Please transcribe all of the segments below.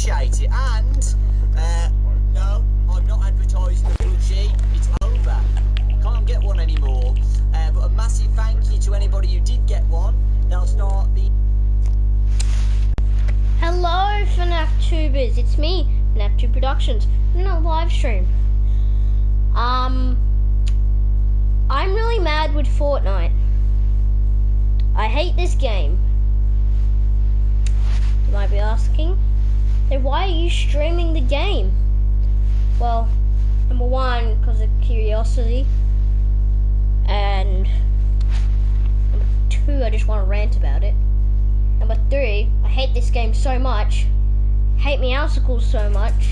appreciate it. And no, I'm not advertising the plushie. It's over. Can't get one anymore. But a massive thank you to anybody who did get one. They'll start the. Hello, FNAF tubers. It's me, FNAF TubeProductions, in a live stream. I'm really mad with Fortnite. I hate this game. You might be asking, then why are you streaming the game? Well, number one, because of curiosity, and number two, I just want to rant about it. Number three, I hate this game so much, hate Meowsicles so much,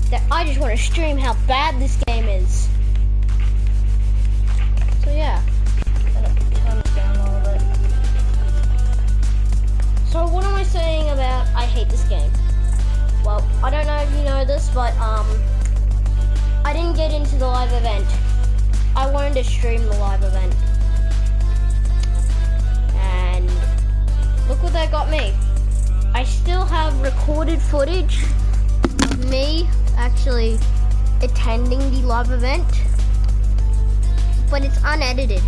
that I just want to stream how bad this game is. So yeah, gotta turn it down a little bit. So what am I saying about I hate this game? Well, I don't know if you know this, but I didn't get into the live event. I wanted to stream the live event. And look what that got me. I still have recorded footage of me actually attending the live event, but it's unedited.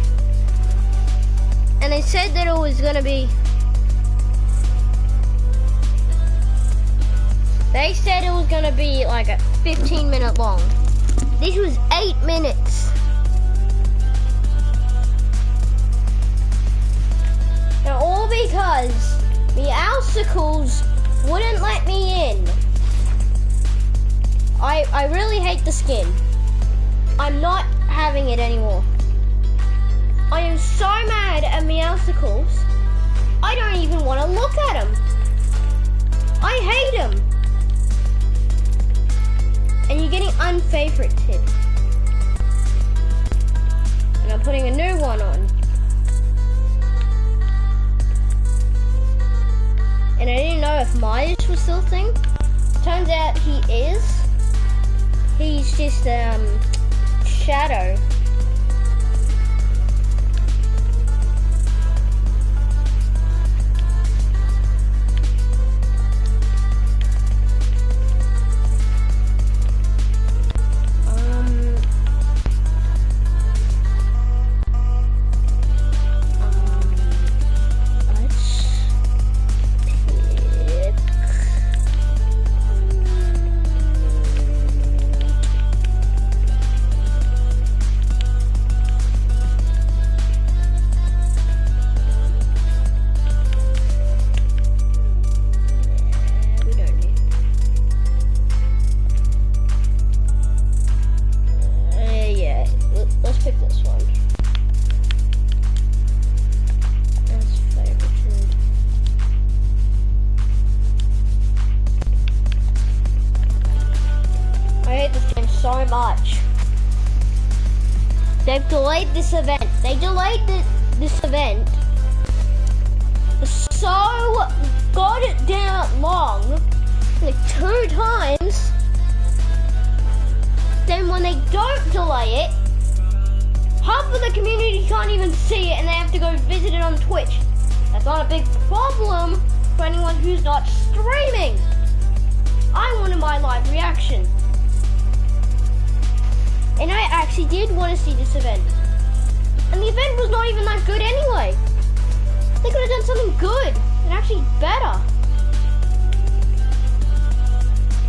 And they said that it was gonna be, they said it was gonna be like a 15-minute long. This was 8 minutes. And all because Meowsicles wouldn't let me in. I really hate the skin. I'm not having it anymore. I am so mad at Meowsicles, I don't even want to look at him. I hate him. And you're getting unfavorited. And I'm putting a new one on. And I didn't know if Myers was still a thing. Turns out he is. He's just shadow. So much. They've delayed this event. They delayed this event so goddamn long, like 2 times. Then when they don't delay it, half of the community can't even see it and they have to go visit it on Twitch. That's not a big problem for anyone who's not streaming. I wanted my live reaction. And I actually did want to see this event. And the event was not even that good anyway. They could have done something good and actually better.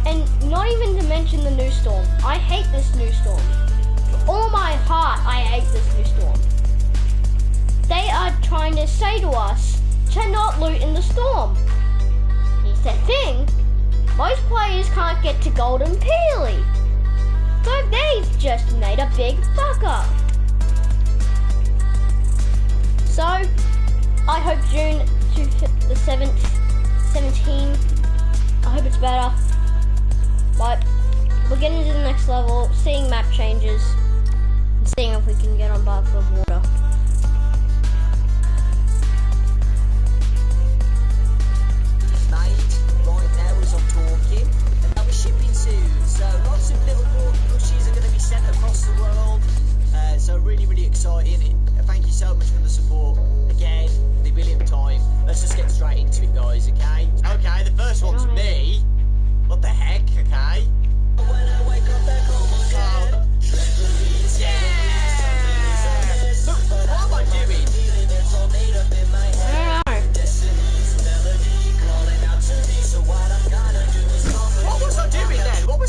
And not even to mention the new storm. I hate this new storm. With all my heart, I hate this new storm. They are trying to say to us to not loot in the storm. It's the thing, most players can't get to Golden Peely. So they've just made a big fuck up. So, I hope June the 7th, 17, I hope it's better. But we're getting to the next level, seeing map changes, and seeing if we can get on baths of water. Right now as I'm talking, and I'll be shipping soon. So lots of little plushies are going to be sent across the world. So really, really exciting. Thank you so much for the support. Again, the 1,000,000th time. Let's just get straight into it, guys, okay? Okay, the first one's me.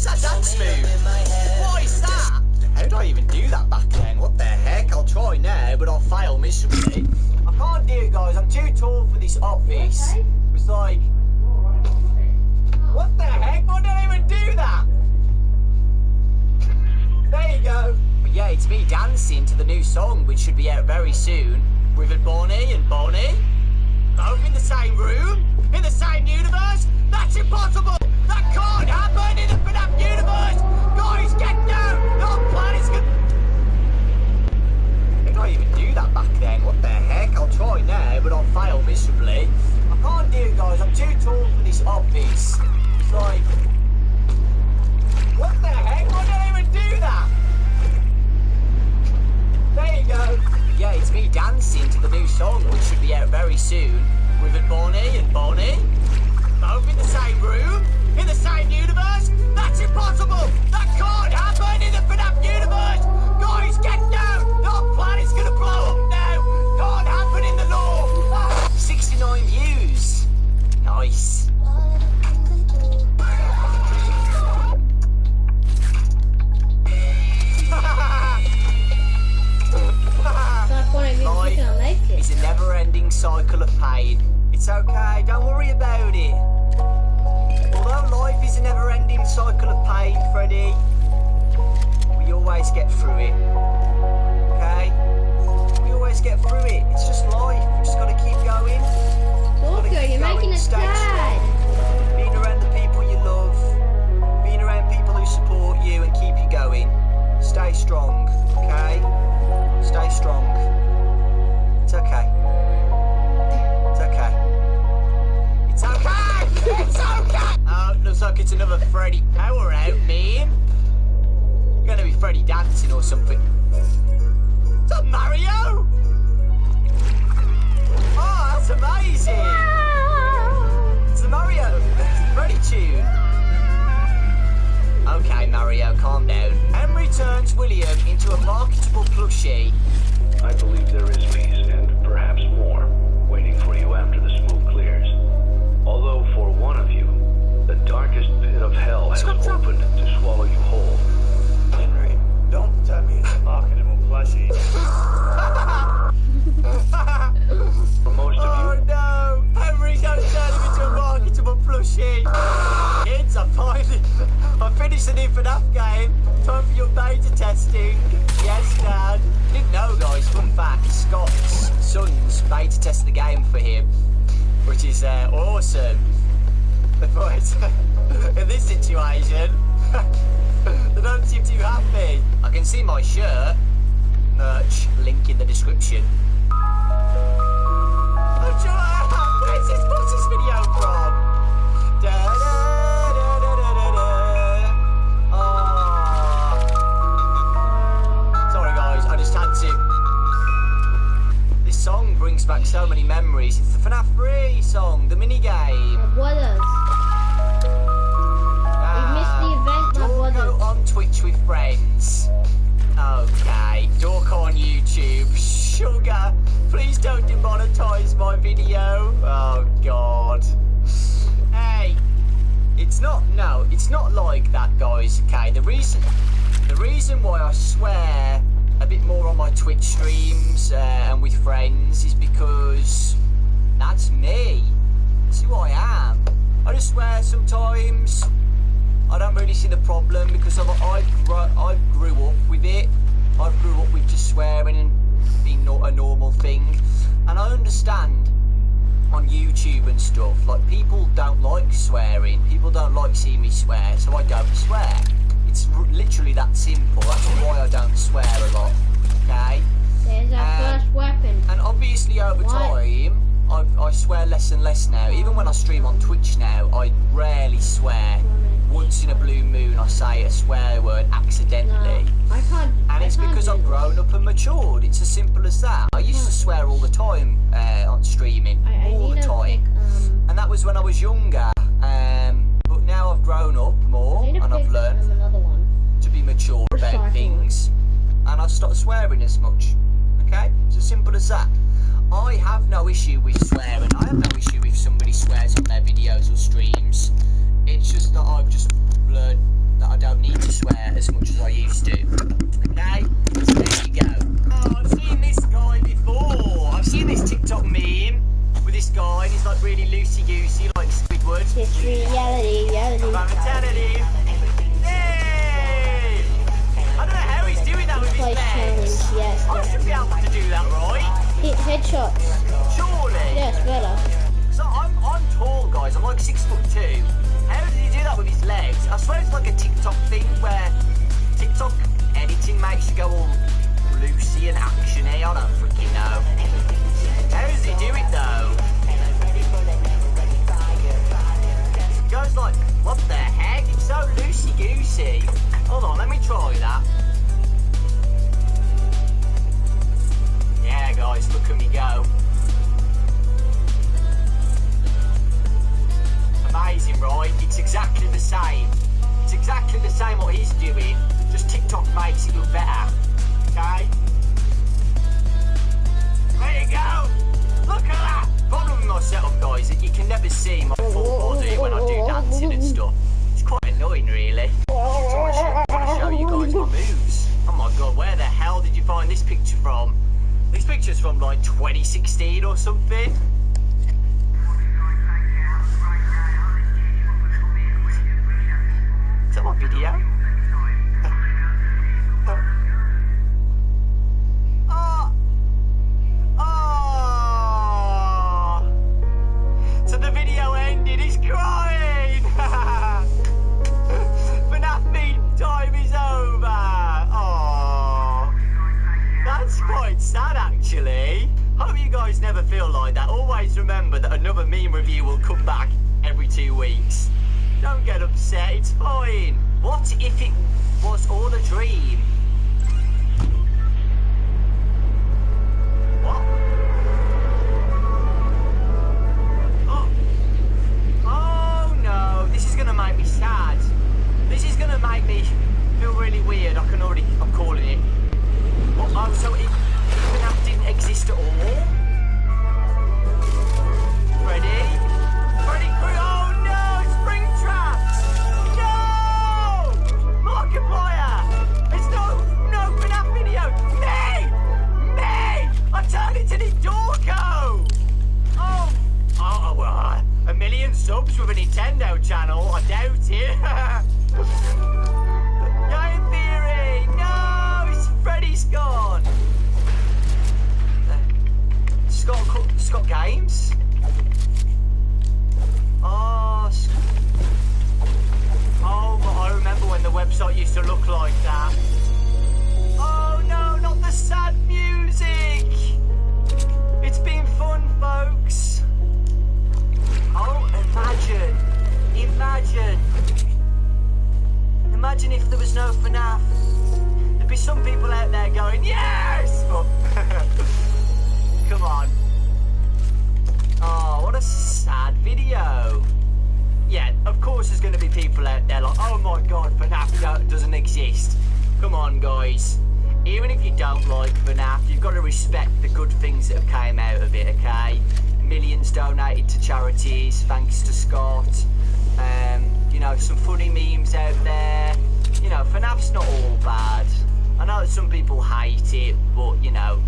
What's that dance move? What is that? How did I even do that back then? What the heck? I'll try now, but I'll fail miserably. I can't do it, guys. I'm too tall for this office. Okay. It's like... What the heck? Why did I even do that? There you go. But yeah, it's me dancing to the new song, which should be out very soon. With Bonnie and Bonnie. Both in the same room? In the same universe? That's impossible! That can't happen in the FNAF universe! Guys, get down! Your planet's gonna... How did I even do that back then? What the heck? I'll try now, but I'll fail miserably. I can't do it, guys. I'm too tall for this office. It's like... What the heck? Why did I even do that? There you go. Yeah, it's me dancing to the new song, which should be out very soon. With Bonnie and Bonnie. Both in the same room? In the same universe? That's impossible! That can't happen in the FNAF universe! Guys, get down! Your planet's gonna blow up now! Can't happen in the law! Ah, 69 views. Nice. Life is a never-ending cycle of pain. It's okay, don't worry about it. Although life is a never-ending cycle of pain, Freddy, we always get through it. Okay? We always get through it. It's just life. We just gotta keep going. Walker, you're making us sad. Being around the people you love, being around people who support you and keep you going. Stay strong, okay? Stay strong. It's okay. It's okay. It's okay! It's okay! Oh, looks like it's another Freddy power out, man. Gonna be Freddy dancing or something. Is that Mario? Oh, that's amazing! It's the Mario Freddy tune. Okay, Mario, calm down. Henry turns William into a marketable plushie. I believe there is peace and perhaps more waiting for you after the smoke clears. Although for one of you, the darkest pit of hell has opened to swallow you whole. Henry, don't tell me it's a marketable plushie. For most of you, Oh no! Henry, don't turn him into a marketable plushie! Kids, I finished the new FNAF game. Time for your beta testing. Yes, Dad. Didn't know, guys. Fun fact: Scott's sons beta test the game for him, which is awesome. But in this situation, they don't seem too happy. I can see my shirt merch link in the description. Oh, Joanne, where's this video from? Da, da, da, da, da, da, da. Oh. Sorry, guys, I just had to. This song brings back so many memories. It's the FNAF 3 song, the minigame. What else? We missed the event, my Dorco brothers. on Twitch with friends. Okay, Dorco on YouTube. Sugar, please don't demonetize my video. Oh God. Hey, it's not like that, guys. Okay, the reason why I swear a bit more on my Twitch streams and with friends is because that's me. That's who I am. I just swear sometimes. I don't really see the problem because I grew up with it. I grew up with just swearing and being not a normal thing. And I understand on YouTube and stuff, like people don't like swearing. People don't like seeing me swear, so I don't swear. It's literally that simple. That's why I don't swear a lot. Okay? There's our first weapon. And obviously over time, I swear less and less now. Even when I stream on Twitch now, I rarely swear. Once in a blue moon, I say a swear word accidentally. No, I can't. And it's because I've grown up and matured. It's as simple as that. I used to swear all the time on streaming, all the time. And that was when I was younger. But now I've grown up more and I've learned to be mature about things. And I've stopped swearing as much. Okay? It's as simple as that. I have no issue with swearing. I have no issue if somebody swears on their videos or streams. It's just that I've just learned that I shot. Surely. Yeah, it's better. So I'm tall, guys. I'm like 6'2". How did he do that with his legs? I swear it's like a TikTok thing where TikTok editing makes you go all loosey and actiony. I don't freaking know. How does he do it though? It goes like, what the heck? It's so loosey goosey. Hold on, let me try that. Yeah, guys, look at me go. Amazing, right? It's exactly the same. It's exactly the same what he's doing, just TikTok makes it look better. Okay? There you go! Look at that! Problem with my setup, guys, is that you can never see my full body when I do dancing and stuff. It's quite annoying, really. I want to show you guys my moves. Oh my god, where the hell did you find this picture from? This picture's from like 2016 or something. Is that my video? So the video ended, he's crying! FNAF mean time is over! Oh, that's quite sad actually. Hope you guys never feel like that. Always remember that another meme review will come back every 2 weeks. Don't get upset, it's fine. What if it was all a dream? What? Oh no, this is gonna make me sad. This is gonna make me feel really weird. I'm calling it. Oh, so FNAF didn't exist at all? Freddy? Oh no, Springtrap! No! Markiplier! It's no FNAF video! Me! I turned into the Dorco! Oh, well, 1 million subs with a Nintendo channel, I doubt it. Game Theory! No! Freddy's gone! Scott Games? Oh, I remember when the website used to look like that. Oh no, not the sad music! It's been fun, folks. Oh, imagine if there was no FNAF. There'd be some people out there going, yes! But come on. Oh, what a sad video. Yeah, of course there's going to be people out there like, oh my god, FNAF doesn't exist. Come on, guys. Even if you don't like FNAF, you've got to respect the good things that have came out of it, okay? Millions donated to charities, thanks to Scott. You know, some funny memes out there. You know, FNAF's not all bad. I know that some people hate it, but, you know,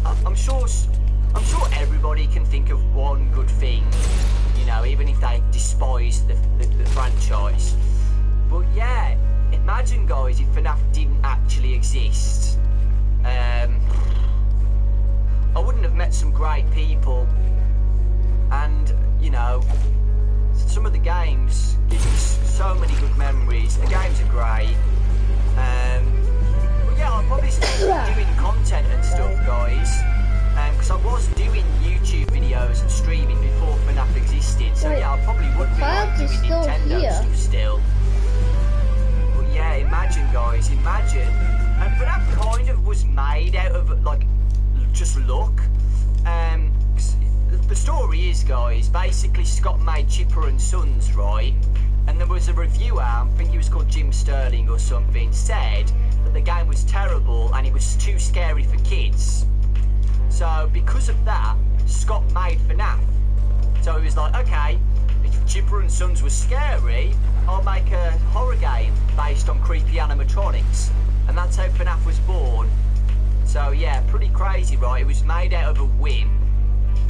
I'm sure everybody can think of one good thing, you know, even if they despise the franchise. But yeah, imagine, guys, if FNAF didn't actually exist. I wouldn't have met some great people, and, you know, some of the games give me so many good memories. The games are great. But yeah, I'll probably still be doing content and stuff, guys. Because I was doing YouTube videos and streaming before FNAF existed, so yeah, I probably would be like doing Nintendo stuff still. But yeah, imagine, guys, imagine. And FNAF kind of was made out of, like, just luck. The story is, guys, basically Scott made Chipper and Sons, right? And there was a reviewer, I think he was called Jim Sterling or something, said that the game was terrible and it was too scary for kids. So because of that, Scott made FNAF. So he was like, okay, if Chipper and Sons was scary, I'll make a horror game based on creepy animatronics. And that's how FNAF was born. So yeah, pretty crazy, right? It was made out of a whim.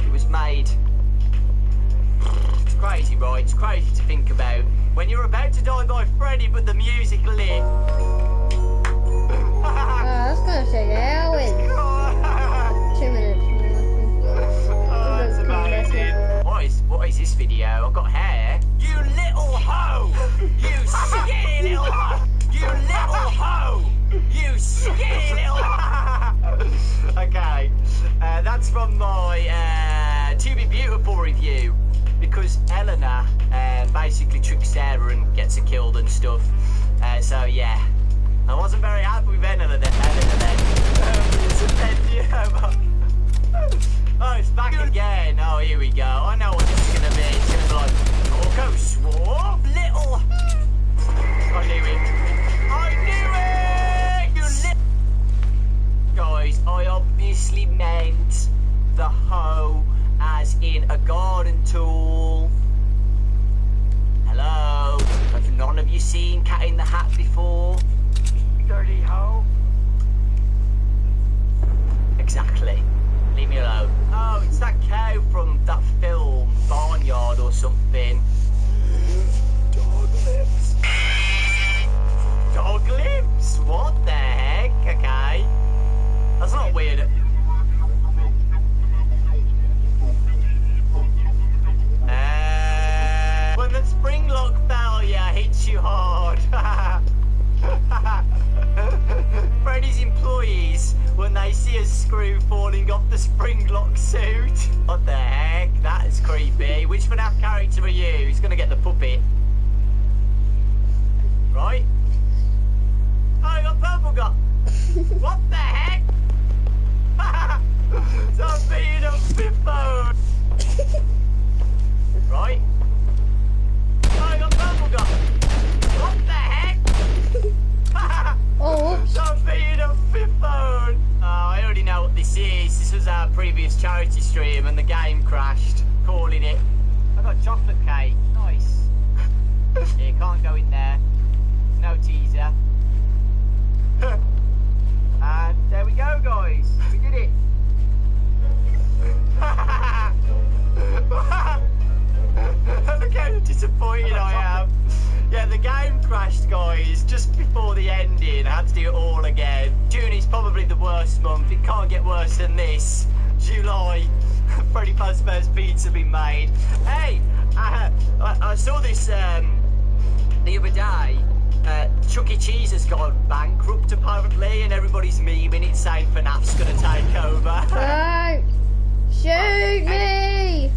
It was made... It's crazy, right? It's crazy to think about. When you're about to die by Freddy, but the music lit. That's gonna take hours. 2 minutes. What is this video? I've got hair. You little hoe! You skinny little hoe! You little hoe! You skinny little hoe! Okay, that's from my To Be Beautiful review, because Eleanor basically tricks Sarah and gets her killed and stuff. So yeah, I wasn't very happy with Eleanor then. Oh, it's back again. Oh, here we go. I know what this is going to be. It's going to be like, Orko swore. Little. I knew it. I knew it. You little. Guys, I obviously meant the hoe as in a garden tool. Hello. Have none of you seen Cat in the Hat before? Dirty hoe. Exactly. Leave me alone. Oh, it's that cow from that film, Barnyard or something. Dog lips. Dog lips? What the heck? Okay. That's not weird. When the spring lock failure hits you hard. Freddy's employees, when they see a screw falling off the spring lock suit. What the heck? That is creepy. Which FNAF character are you? He's gonna get the puppet. Right? Oh, I got purple got. What the heck? So I'm beating up Biffo. Right? Oh, I got purple got. What the heck? Oh. Stop being a phone. Oh, I already know what this is. This was our previous charity stream and the game crashed. Calling it. I got chocolate cake. Nice. Yeah, can't go in there. No teaser. And there we go, guys. We did it. Look how disappointed I am. Yeah, the game crashed, guys, just before the ending. I had to do it all again. June is probably the worst month. It can't get worse than this. July, Freddy Fazbear's Pizza been made. Hey, I saw this the other day. Chuck E. Cheese has gone bankrupt apparently, and everybody's memeing it, saying FNAF's gonna take over. Don't shoot me!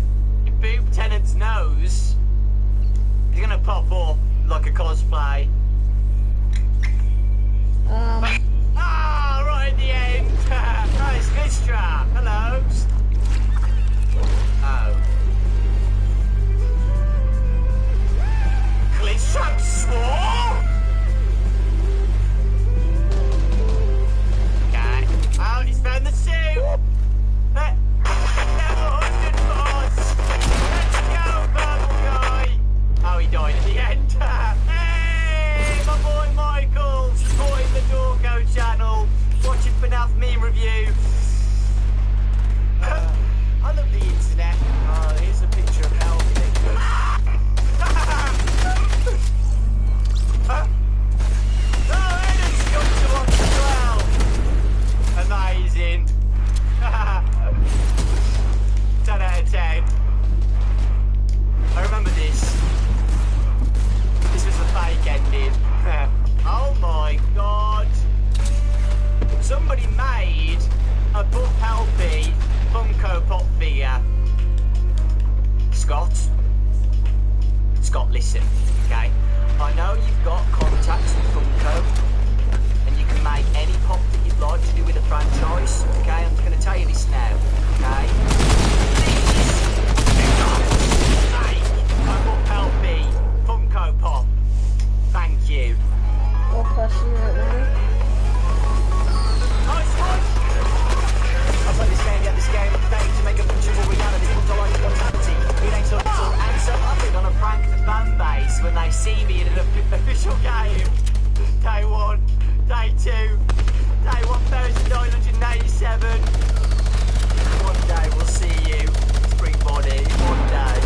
If Boop Tennant's nose, he's gonna pop up like a cosplay. Right at the end. Nice, Glistra. Hello. Oh. Glistra swore? Okay. Oh, he's found the suit. Let's go, purple guy. Oh, he died at the end. Hey, my boy Michael, supporting the Dorco channel, watching FNAF meme review. I love the internet. Oh, here's a picture of Elvin. Oh, Eden's come to watch as well. Amazing. 10 out of 10. I remember this. This was the fake ending. Oh my god. Somebody made a Buff Healthy Funko Pop figure. Scott, listen, okay? I know you've got contacts with Funko, and you can make any pop that you'd like to do with a franchise, okay? I'm just going to tell you this now, okay? I will help me. Funko Pop. Thank you. What question right now? Nice one. I play this game, get this game, fake to make a virtual reality. People like mortality. It ain't so little answer. I think on a prank the fan base when they see me in an official game. Day 1, day 2, day 1997. One day we'll see you, Spring Body. One day.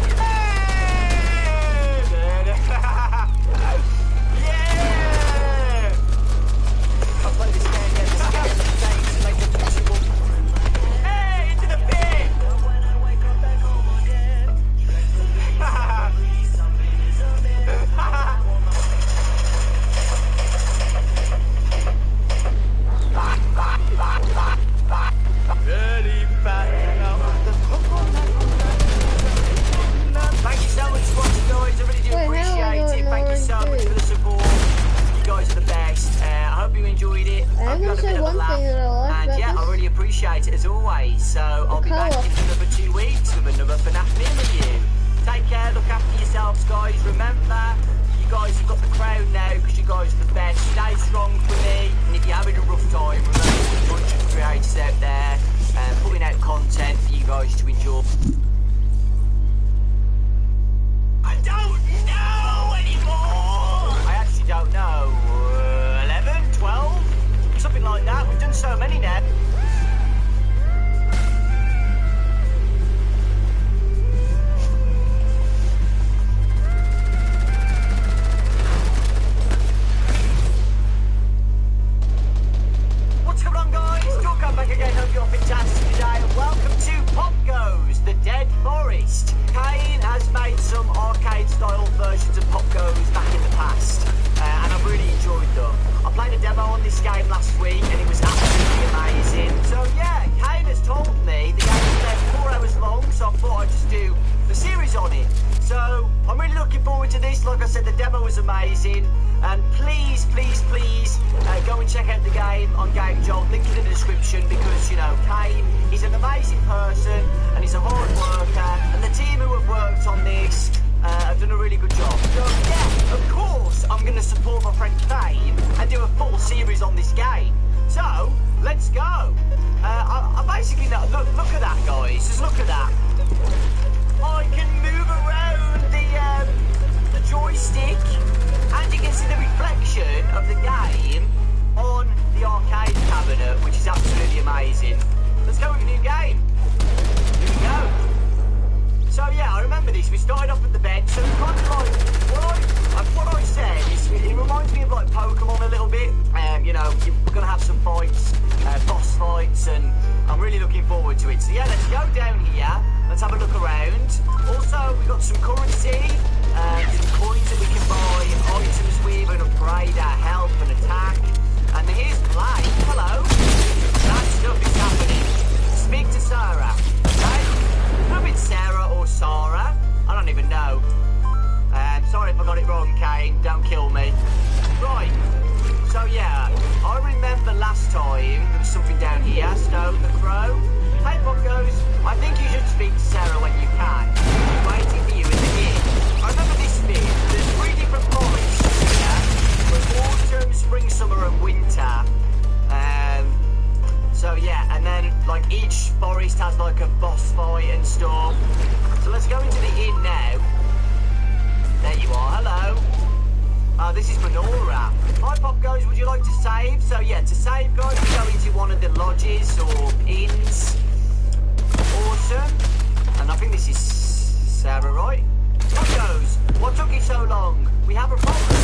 Yeah! I play this game, get this game, thanks to make a virtual. Hey, into the pit! you enjoyed it. I'm gonna say one thing that I like And about yeah, this. I really appreciate it as always. So I'll be back colour. in another 2 weeks with another FNAF near you. Take care, look after yourselves, guys. Remember, you guys have got the crown now because you guys are the best. Stay strong for me. And if you're having a rough time, remember there's a bunch of creators out there putting out content for you guys to enjoy. I don't know anymore. I actually don't know. 11, 12, something like that. We've done so many now. What's going on, guys? Welcome back again. Hope you're fantastic today. And welcome to Pop Goes, the Dead Forest. Kane has made some arcade-style versions of Pop Goes back in the past, and I've really enjoyed them. I played a demo on this game last week, and it was absolutely amazing. So yeah, Kane has told me the game is about 4 hours long, so I thought I'd just do the series on it. So I'm really looking forward to this. Like I said, the demo was amazing. And please, please, please go and check out the game on Game Jolt. Link in the description because, you know, Kane is an amazing person and he's a hard worker. And the team who have worked on this have done a really good job. So, yeah, of course, I'm going to support my friend Kane and do a full series on this game. So, let's go. I basically know, look at that, guys. Just look at that. I can move around the joystick, and you can see the reflection of the game on the arcade cabinet, which is absolutely amazing. Let's go with a new game. Here we go. So yeah, I remember this. We started off at the bench, so kind of like what I said is it reminds me of like Pokemon a little bit. You know, we're gonna have some fights, boss fights, and I'm really looking forward to it. So yeah, let's go down here. Let's have a look around. Also, we've got some currency, some coins that we can buy, items with, and upgrade our health and attack. And here's play. Hello. That stuff is happening. Speak to Sarah. Okay? Could have been Sarah or Sarah. I don't even know. Sorry if I got it wrong, Kane. Don't kill me. Right. So yeah, I remember last time there was something down here. Stone the Crow. Hey, Pop Goes. I think you should speak to Sarah when you can. She's waiting for you in the inn. I remember this bit. There's 3 different forests here. With autumn, spring, summer, and winter. So yeah, and then like each forest has like a boss fight and stuff. So let's go into the inn now. There you are. Hello. Oh, this is Menora. Hi, Pop Goes. Would you like to save? So yeah, to save, guys, we go into one of the lodges or inns. Awesome. And I think this is Sarah, right? Pop Goes. What took you so long? We have a problem.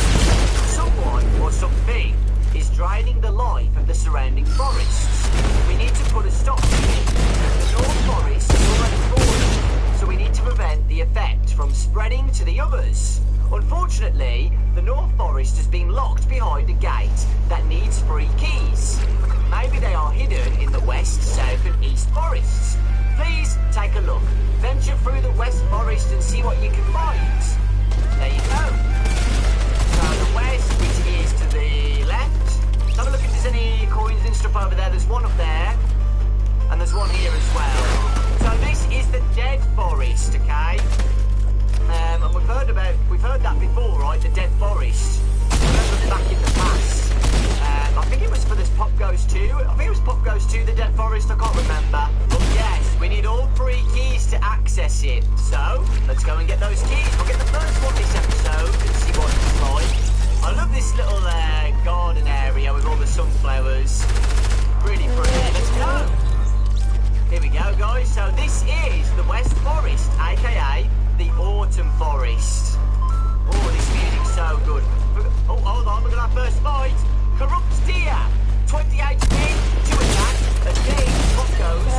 Someone or something is draining the life of the surrounding forests. We need to put a stop to it. The North Forest is already fallen, so we need to prevent the effect from spreading to the others. Unfortunately, the North Forest has been locked behind a gate that needs 3 keys. Maybe they are hidden in the West, South and East Forests. Please take a look. Venture through the West Forest and see what you can find. There you go. So the West, which is to the left. Have a look if there's any coins and stuff over there. There's one up there. And there's one here as well. So this is the Dead Forest, okay? And we've heard that before, right? The Dead Forest. Remember back in the past. I think it was for this Pop Goes 2. I think it was Pop Goes 2, the Dead Forest. I can't remember. But yes, we need all 3 keys to access it. So let's go and get those keys. We'll get the first one this episode and see what it's like. I love this little garden area with all the sunflowers. Really pretty. Let's go. Here we go, guys. So this is the West Forest, aka the Autumn Forest. Oh, this music's so good. Oh, hold on, we're gonna have first fight. Corrupt Deer, 20 HP, 2 attack, and me, Pop Goes,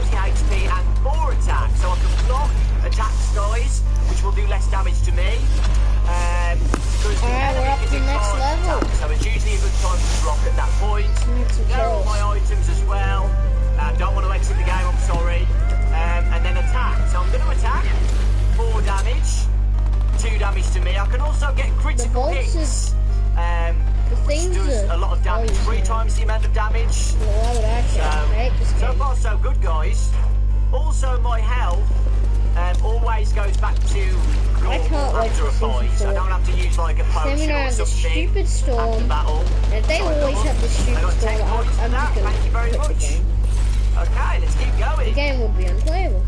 30 HP and 4 attack. So I can block attacks, guys, which will do less damage to me. Because the enemy we're up to can do next charge level. attacks, so it's usually a good time to block at that point. There are all my items as well. Don't want to exit the game, I'm sorry. And then attack. So I'm going to attack. 4 damage. 2 damage to me. I can also get critical hits. which things does are a lot of damage, always 3 there. times the amount of damage. Well, why would I care? I hate this So game. far so good, guys. Also, my health always goes back to I can't wait after for a fight, season so I 4. don't have to use like a Then potion we don't or have this something stupid after storm. battle. And if they So I always got- have this I stupid got 10 storm, points for I'm that. just Thank you very gonna quit much. the game. Okay, let's keep The going. game would be unplayable.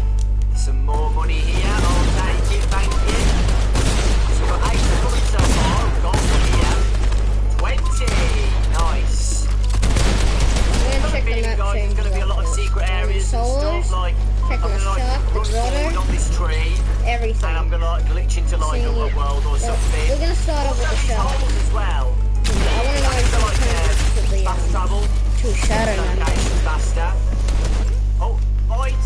Some more money here. I'll take it, thank you. So we've got 8 points so far. Gold here. 20. Nice. I'm gonna check the Feeling, map guys, change. there's going to be a lot of secret areas and Solos, stuff. Like, check I'm the going to shark, the run forward grotto, on this tree. everything. And I'm going to like glitch into like Seeing a it. world or something. We're gonna start off with the Also, these shark. holes as well. I wanna know if So we like can turn this fast travel. to a shadow land. Location faster. Oh, right.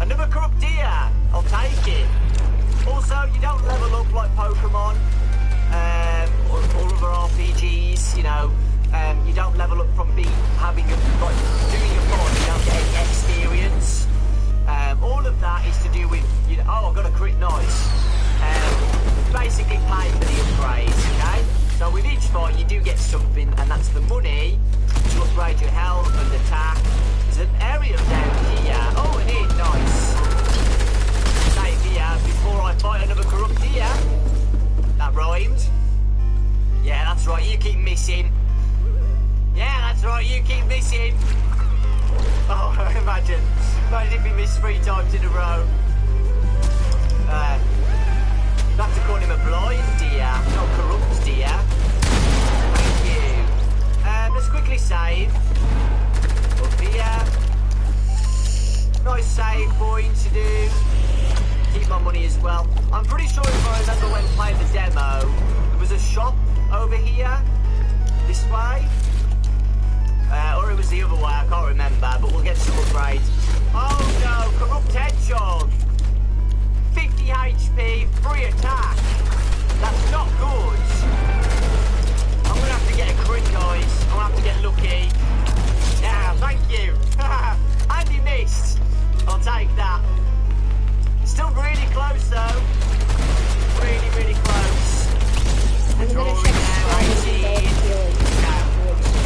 Another corrupt deer. I'll take it. Also, you don't level up like Pokemon or other RPGs. You know, you don't level up from having a like doing a mod. You don't get any experience. All of that is to do with oh, I've got a crit, nice. Basically paying for the upgrades. Okay. So with each fight, you do get something, and that's the money to upgrade your health and attack. There's an area down here. Oh, it is nice. Save here before I fight another corrupt deer. That rhymed. Yeah, that's right. You keep missing. Yeah, that's right. You keep missing. Oh, imagine if he missed 3 times in a row. You have to call him a blind deer, not corrupt deer. Thank you. Let's quickly save. Up here. Nice save point to do. Keep my money as well. I'm pretty sure if I remember when playing the demo, there was a shop over here, this way. Or it was the other way, I can't remember, but we'll get some upgrades. Oh no, corrupt hedgehog. 50 HP, free attack. That's not good. I'm gonna have to get a crit, guys. I'm gonna have to get lucky. Yeah, thank you. And he missed. I'll take that. Still really close though. Really, really close. I'm gonna check Yeah,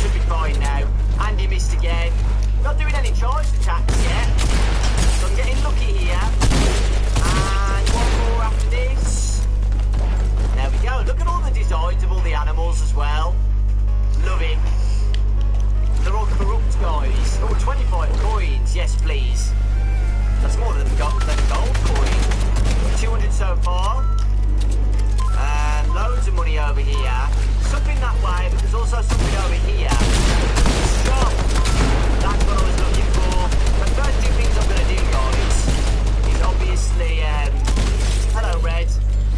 should be fine now. And he missed again. Not doing any charged attacks yet. So I'm getting lucky here. And one more after this. There we go. Look at all the designs of all the animals as well. Love it. They're all corrupt, guys. Oh, 25 coins. Yes, please. That's more than gold coin. 200 so far. And loads of money over here. Something that way, but there's also something over here. Shop. That's what I was looking for. The first 2 things I'm going to do, guys, is obviously, hello, Red.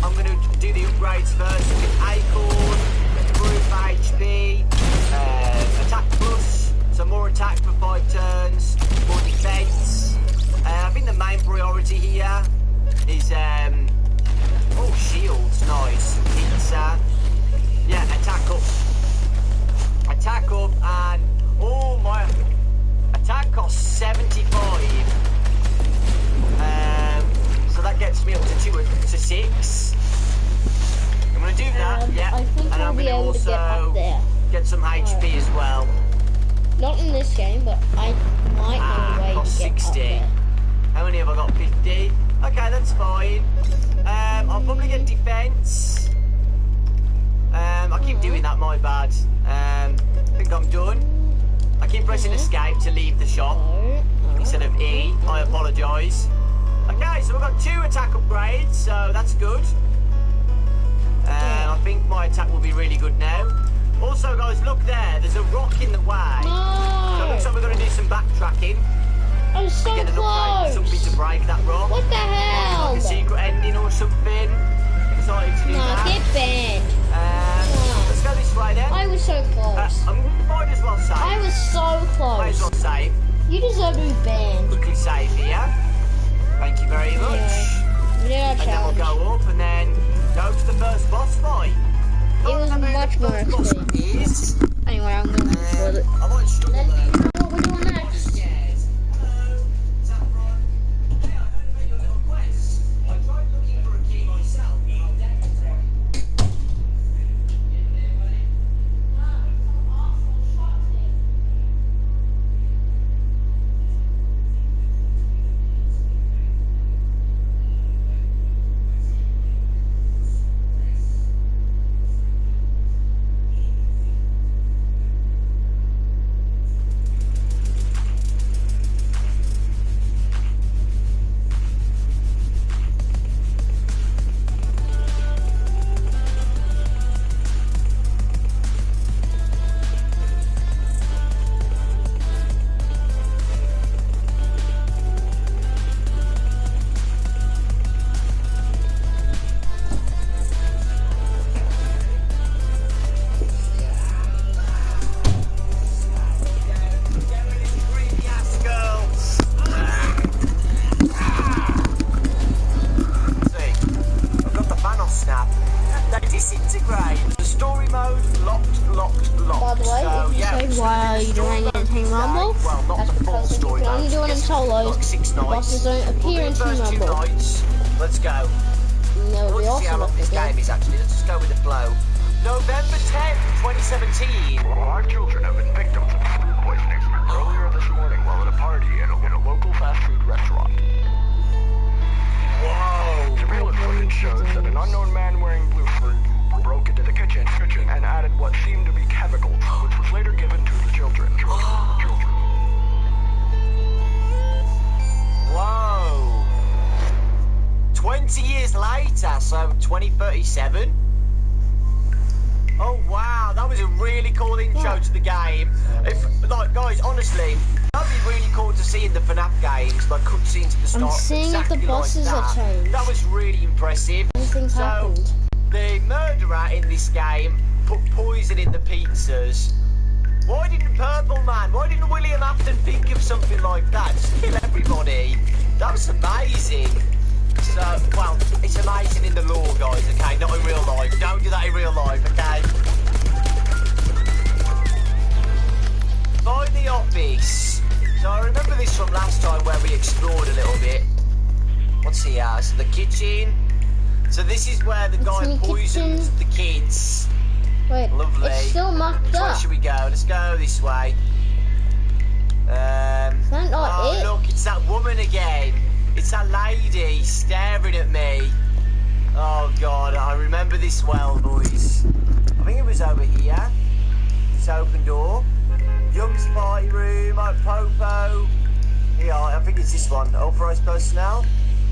I'm going to do the upgrades first with Acorn, improve HP, attack plus, so more attack for 5 turns, more defense. I think the main priority here is, oh, shields, nice, pizza. Yeah, attack up. Attack up, and, oh, my attack costs 75. So that gets me up to 6. I'm going to do that, yeah. I think and I'll I'm be going to able to get up also there. get some HP as well. Not in this game, but I might know a way Cost to get 60. up there. How many have I got? 50. Okay, that's fine. I'll probably get defense. I keep doing that, my bad. I think I'm done. I keep pressing escape to leave the shop instead of E. I apologise. Okay, so we've got 2 attack upgrades, so that's good. I think my attack will be really good now. Also, guys, look there. There's a rock in the way. So it looks like we're going to do some backtracking. I was so Get an upgrade, something close. to break that rock. What the hell? Like a secret ending or something. Excited to do Nah, that. get banned. Let's go this way then. I was so close. Might as well save. I was so Might as well close. save. You deserve to be banned. Quickly save here. Thank you very much. Yeah, And then we'll challenge. go up and then go to the first boss fight. It was much more exciting. Is. Anyway, I'm going to record it. I might struggle Then there. you know what we're doing next. Hello, Saffron. Hey, I heard about your little quest. I tried looking for a key myself, but I'm dead. games. The story mode, locked. By the way, So, if you yeah, say, it's why gonna are be you the story doing it in mode Team today. Rumble? Well, not That's the full because if you story can only mode. do it in Just solos, like 6 the nights. bosses don't We'll appear do in the Team first 2 Rumble. nights. Let's go. And there I will want be to see how also long this game is actually. Let's just go with the flow. November 10th, 2017. 5 children have been victims of food poisoning earlier this morning while at a party in a local fast food restaurant. Whoa. Surveillance footage shows that an unknown man wearing blue broke into the kitchen and added what seemed to be chemicals, which was later given to the children. Whoa. 20 years later, so 2037. Oh wow, that was a really cool intro to the game. Like, guys, honestly, that'd be really cool to see in the FNAF games, like cutscenes at the start. I'm seeing exactly if the bosses like are changed. That was really impressive. Everything's happened. The murderer in this game put poison in the pizzas. Why didn't Purple Man, why didn't William Afton think of something like that? Just kill everybody. That was amazing. So, well, it's amazing in the lore, guys, okay? Not in real life. Don't do that in real life, okay? Find the office. So I remember this from last time where we explored a little bit. What's here? So the kitchen. So this is where the guy poisoned the kids. Wait, Lovely. it's still marked Which way up. should we go? Let's go this way. Is that not it? Look, it's that woman again. It's that lady staring at me. Oh God, I remember this well, boys. I think it was over here. This open door. Young's party room, Popo. Here, I think it's this one. Authorized personnel.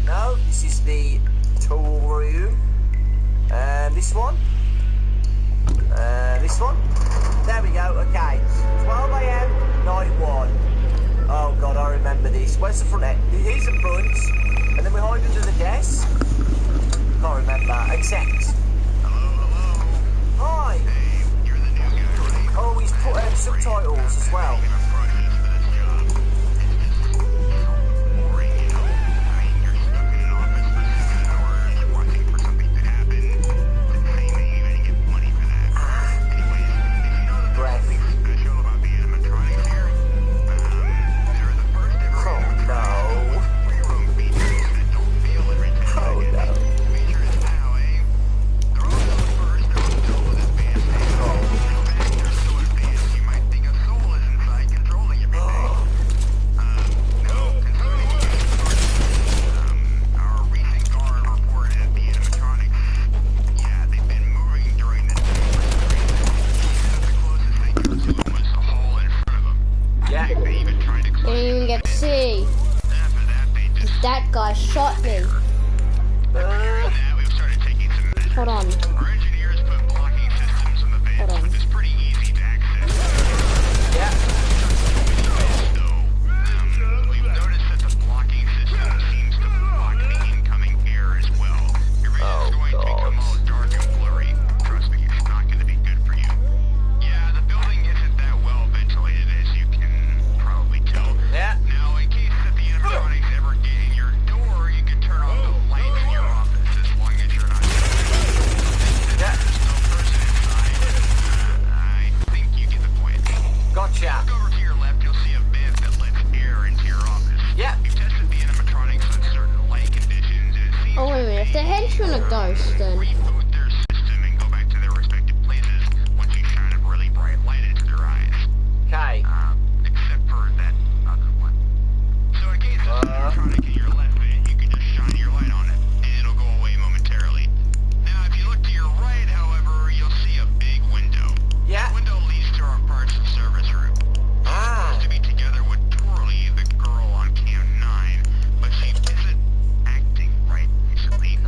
No, this is the tool room. This one. This one. There we go. Okay. 12 AM, night 1. Oh God, I remember this. Where's the front end? Here's the front, and then we hide under the desk. Can't remember. Accept. Hello. Hi. Hey, you're the new guy, right? Oh, he's put subtitles as well. That guy shot me. Hold on. Our engineers put blocking systems in the van. Hold on. It's pretty easy to access. Yeah. We've noticed that the blocking system seems to block the incoming air as well. Your vision's going to become all dark and blurry. Trust me, it's not going to be good for you. Yeah, the building isn't that well ventilated, as you can probably tell. Yeah. Now, in case that the animatronics ever get in your door, you can turn off the lights in your office as long as you're not. Yeah. There's no person inside. I think you get the point. Gotcha. Look over to your left, you'll see a vent that lets air into your office. Yeah. We've tested the animatronics on certain light conditions, and it seems Oh wait a minute, if the henchman a ghost, then reboot their system and go back to their respective places once you shine a really bright light into their eyes. Okay. Except for that other one. So in case there's an animatronic in your left vent, you can just shine your light on it, and it'll go away momentarily. Now, if you look to your right, however, you'll see a big window. Yeah. The window leads to our parts and service room. Supposed to be together with Twirly, the girl on Cam 9, but she isn't acting right recently.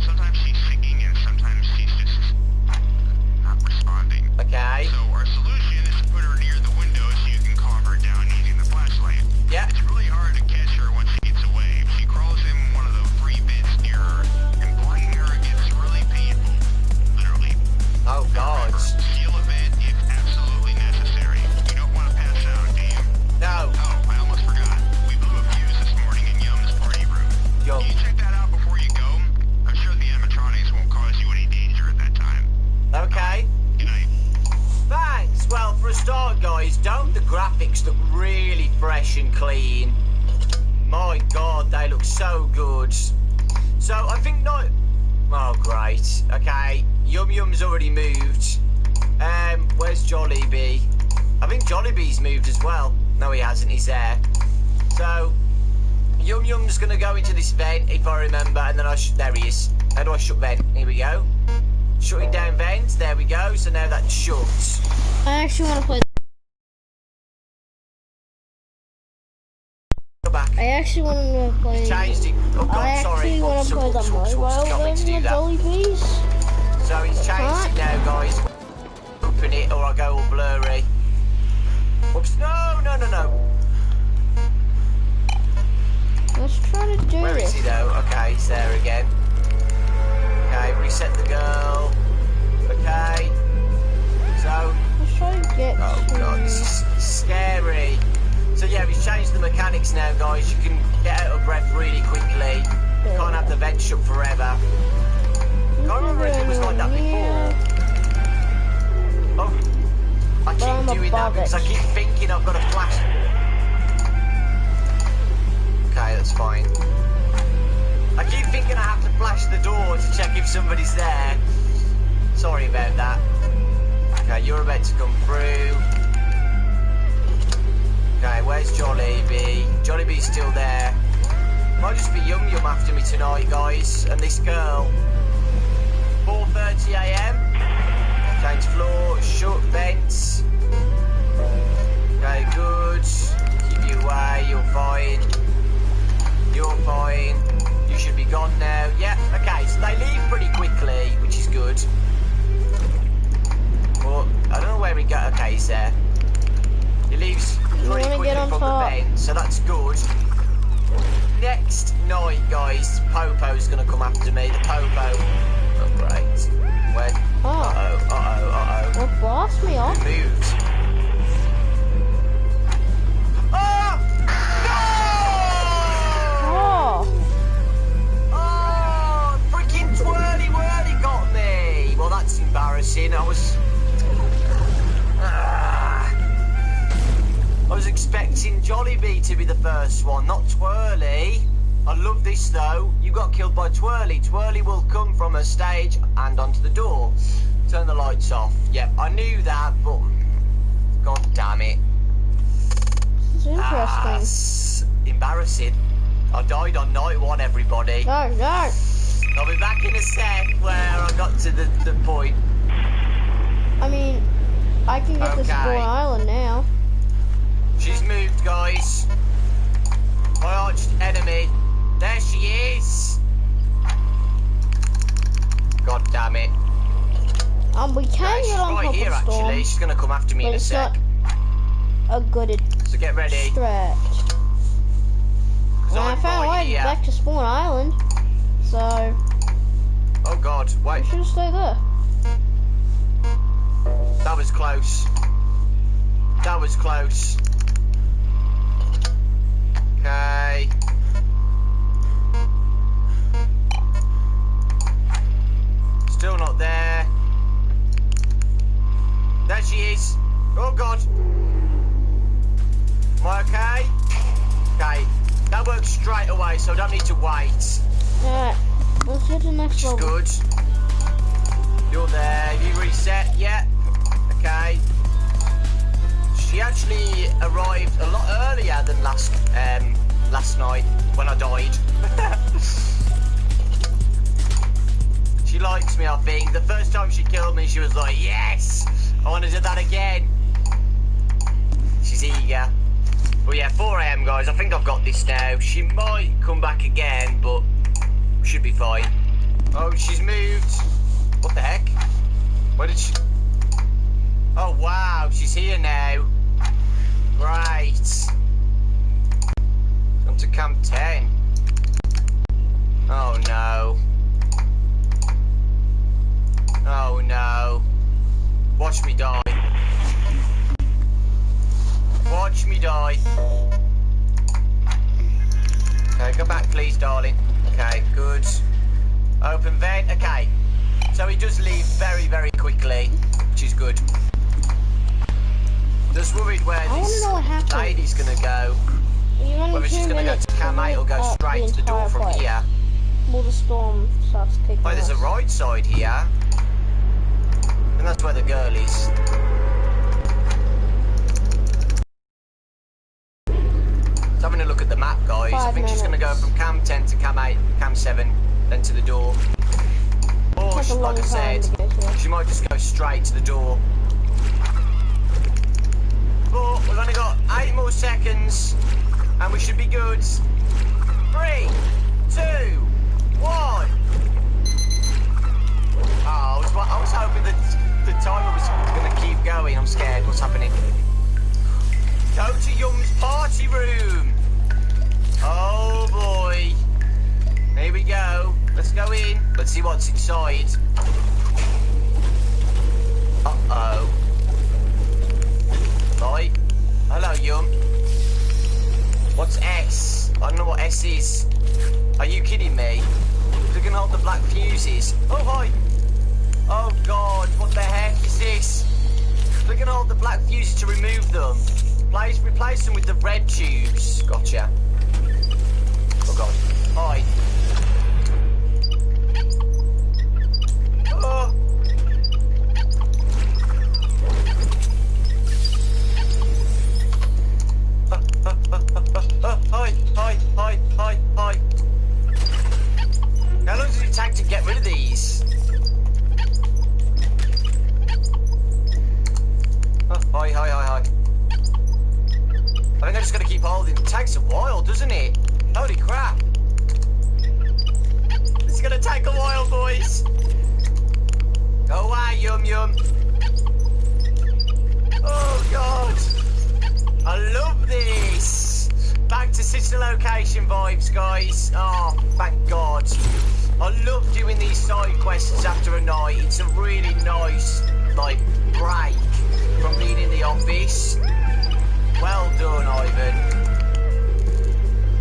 Sometimes she's singing and guys, don't the graphics look really fresh and clean? My God, they look so good. So I think not. Oh, great. Okay, Yum Yum's already moved. Where's Jollibee? I think Jollibee's moved as well. No, he hasn't. He's there. So Yum Yum's gonna go into this vent, if I remember, and then there he is. How do I shut vent? Here we go. Shutting down vents. There we go. So now that's shut. I actually want to play. Go back. I actually want to play. Changed it. Oh God, I sorry. actually want to play the mobile version of Jollibees. So he's changed it now, guys. Open it, or I'll go all blurry. Oops! No, no, no, no. Let's try to do Where this. is he though? Okay, he's there again. Okay, reset the girl. Okay. So. Let's try to get. Oh God, this is scary. So yeah, we've changed the mechanics now, guys. You can get out of breath really quickly. You can't have the vent shut forever. Can't remember if it was like that before. Oh, I keep doing that because I keep thinking I've got a flash. Okay, that's fine. I keep thinking I have to flash the door to check if somebody's there. Sorry about that. Okay, you're about to come through. Okay, where's Jollibee? Jollibee's still there. Might just be Yum Yum after me tonight, guys. And this girl. 4:30 AM. Change floor, shut vents. Okay, good. Keep you away, you're fine. You're fine. You should be gone now. Yeah, okay, so they leave pretty quickly, which is good. Well, I don't know where he goes. Okay, he's there. He leaves pretty quickly from the vent, so that's good. Next night, guys, Popo's gonna come after me. The Popo. Oh, great. Where? Uh-oh. What blast me off? He moved. Oh! No! Oh! Freaking Twirly Whirly got me! Well, that's embarrassing. I was expecting Jollibee to be the first one, not Twirly. I love this though. You got killed by Twirly. Twirly will come from a stage and onto the door. Turn the lights off. Yep, I knew that, but God damn it. It's interesting. It's embarrassing. I died on night one, everybody. No. I'll be back in a sec where I got to the point. I mean, I can get to Spawn Island now. She's moved, guys. My arch enemy. There she is. God damn it. We can get on right here, Storm, actually. She's gonna come after me in a sec. A good So get ready. stretch. I found a way back to Spawn Island, so. Oh God! Wait. We should stay there. That was close. That was close. Okay. Still not there. There she is. Oh God. Am I okay? Okay. That works straight away, so I don't need to wait. Alright, let's get to the next level. Good. You're there. Have you reset? Yeah. Okay. She actually arrived a lot earlier than last night when I died. She likes me, I think. The first time she killed me, she was like, yes, I want to do that again. She's eager. But yeah, 4 AM, guys. I think I've got this now. She might come back again, but should be fine. Oh, she's moved. What the heck? Where did she... Oh, wow. She's here now. Right. Come to Camp 10. Oh, no. Oh, no. Watch me die. Watch me die. Okay, go back, please, darling. Okay, good. Open vent. Okay. So he does leave very, very quickly, which is good. Does just worried where I want to this know what happened. lady's gonna go. Whether Whether she's gonna go to cam 8 or go straight to the door from here. Well, the storm starts kicking Oh, there's a us. right side here. And that's where the girl is. So having a look at the map, guys. I think she's gonna go from cam 10 to cam 8, cam 7, then to the door. Or, Takes a long like I time said, to get here. she might just go straight to the door. But we've only got 8 more seconds, and we should be good. 3, 2, 1. Oh, I was hoping that the timer was going to keep going. I'm scared. What's happening? Go to Yum's party room. Oh, boy. Here we go. Let's go in. Let's see what's inside. Uh-oh. Right. Hello, Yum. What's S? I don't know what S is. Are you kidding me? Click and hold the black fuses. Oh, hi. Oh, God. What the heck is this? Click and hold the black fuses to remove them. Replace them with the red tubes. Gotcha. Oh, God. Hi. Oh. Hi. How long does it take to get rid of these? Hi. I think I just gotta keep holding. It takes a while, doesn't it? Holy crap. This is gonna take a while, boys. Go away, Yum. Oh, God. I love this. Back to sister location vibes, guys. Oh, thank God. I love doing these side quests after a night. It's a really nice, like, break from being in the office. Well done, Ivan.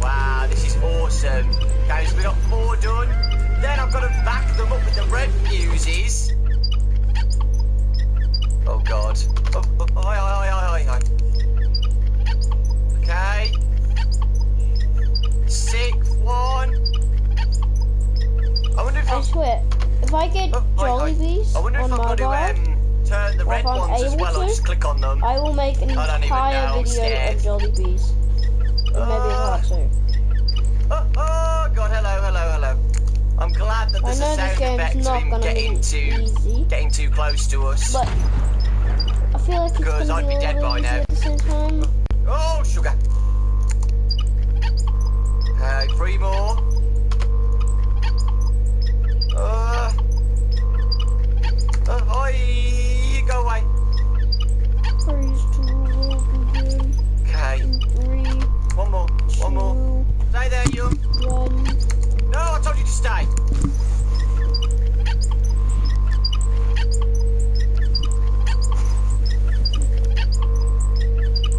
Wow, this is awesome. Guys, we got 4 done. Then I've got to back them up with the red fuses. Oh, God. Oh, hi. Okay. 6, 1. I wonder if I swear, if I get Jollibees I wonder if on I've got mobile, to turn the red if I'm ones as able well, or to, just click on them. I will make an I don't even know, entire I'm video scared. of Jollibees. And maybe a part 2. Oh, God, hello. I'm glad that there's I know a this sound game's effect of not him gonna be getting too close to us. But I feel like it's Because gonna I'd be be a dead little by easy now. at the same time. Oh, sugar. Okay, 3 more. Hi, go away. Phase 2 will begin Okay, in 3, one more. 2, Stay there, you. 1. No, I told you to stay.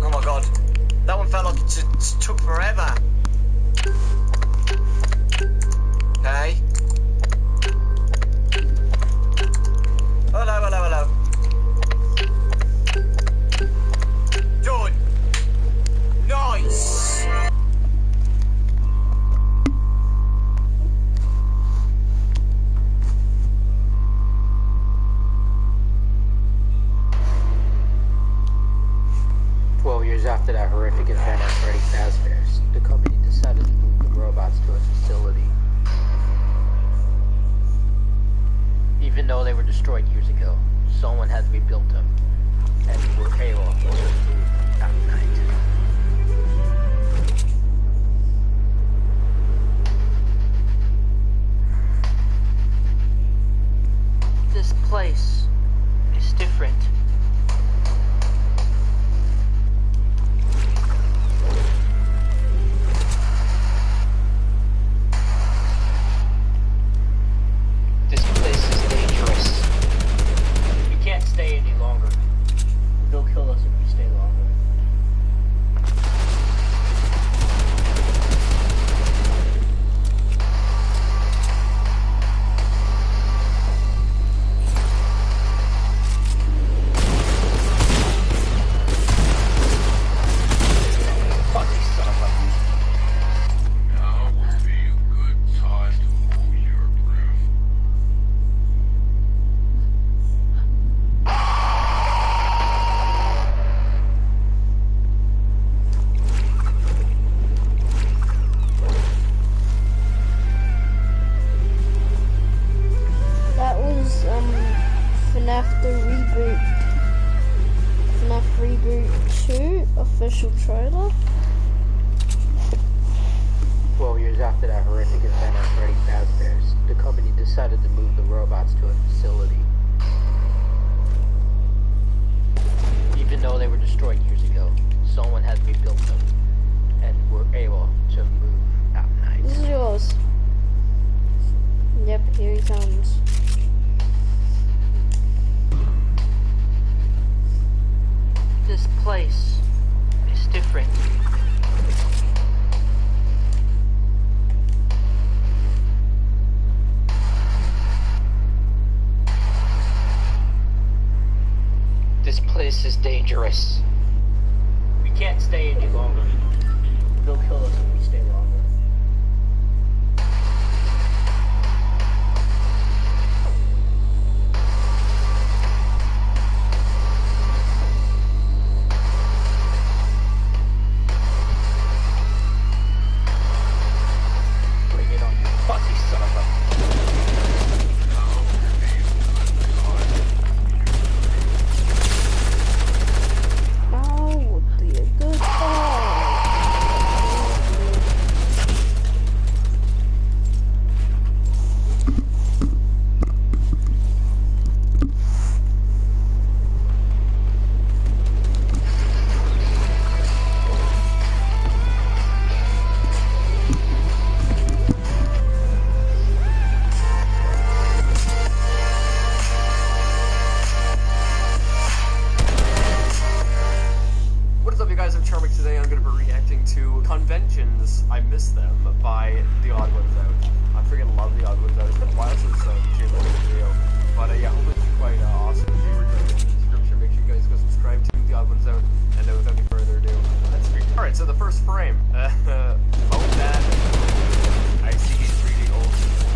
Oh my God, that one felt like it took forever. Okay. Hello. Done. Nice. Years after that horrific event at Freddy Fazbear's, the company decided to move the robots to a facility. Even though they were destroyed years ago, someone had to rebuild them, and we're able to move at night. This place is different. This place is dangerous. We can't stay any longer. They'll kill us if we stay longer. initial trailer? 12 years after that horrific event at Freddy Fazbear's, the company decided to move the robots to a facility. Even though they were destroyed years ago, someone had rebuilt them and were able to move at night. This is yours. Yep, here he comes. This place is different. This place is dangerous. We can't stay any longer. They'll kill us if we stay longer. Bring it on, you fussy son of a... Oh, would be a good fight. What is up, you guys? I'm Charming. Today I'm going to be reacting to Conventions, I Miss Them, by The Odd Ones Out. I freaking love The Odd Ones Out. It's been a while since Jim made a video. But yeah, hopefully it's quite awesome. If you were in the description, make sure you guys go subscribe to The Odd Ones Out. And then without any further ado, let's begin. Alright, so the first frame. Oh, that. I see he's reading old people.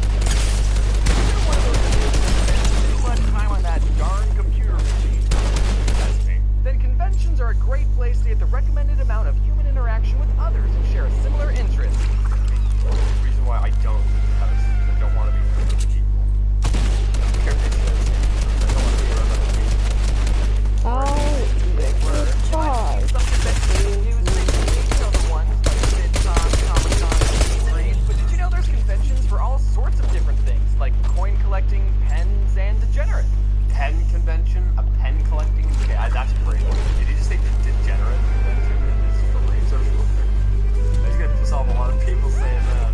You're one of those idiots who spends too much time on that darn computer machine. That's me. Then conventions are a great place to get the recommended amount of human interaction with others who share a similar interest. The reason why I don't is because I don't want to be around other people. I don't care if they say the same thing. I don't want to be around other people. Oh, Some conventions use the other ones, like VidCon, Comic-Con, E3, but did you know there's conventions for all sorts of different things, like coin collecting, pens, and degenerate? Pen convention? A pen collecting? Okay, that's crazy. Did you just say degenerate convention? It's free, so that's gonna piss off a lot of people saying that.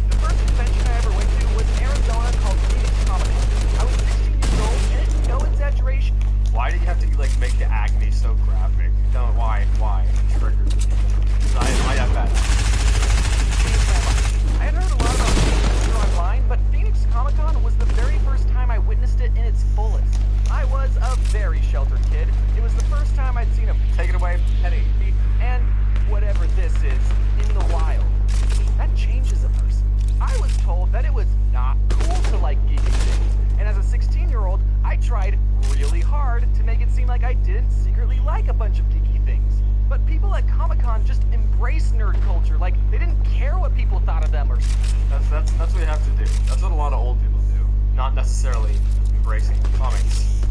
The first convention I ever went to was in Arizona called Phoenix Comic-Con. I was 16 years old, and it's no exaggeration. Why do you have to like make the acne so graphic? No, why? It triggers me. I have bad acne. I had heard a lot about Phoenix online, but Phoenix Comic-Con was the very first time I witnessed it in its fullest. I was a very sheltered kid. It was the first time I'd seen a take it away, Penny, and whatever this is, in the wild. That changes a person. I was told that it was not cool to like geeky things, and as a 16-year-old, I tried really hard to make it seem like I didn't secretly like a bunch of geeky things. But people at Comic-Con just embrace nerd culture, like they didn't care what people thought of them or something. That's what you have to do. That's what a lot of old people do. Not necessarily embracing comics,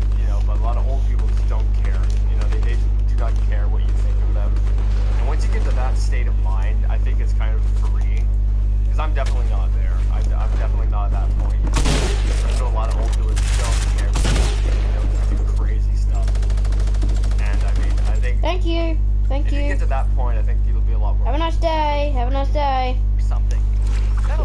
but a lot of old people just don't care. They do not care what you think of them. And once you get to that state of mind, I think it's kind of freeing. Because I'm definitely not there. I'm definitely not at that point. I know a lot of old people just don't care. Just do crazy stuff. And I think... thank you. If you get to that point, I think it'll be a lot more. Have a nice day. Have a nice day. Something.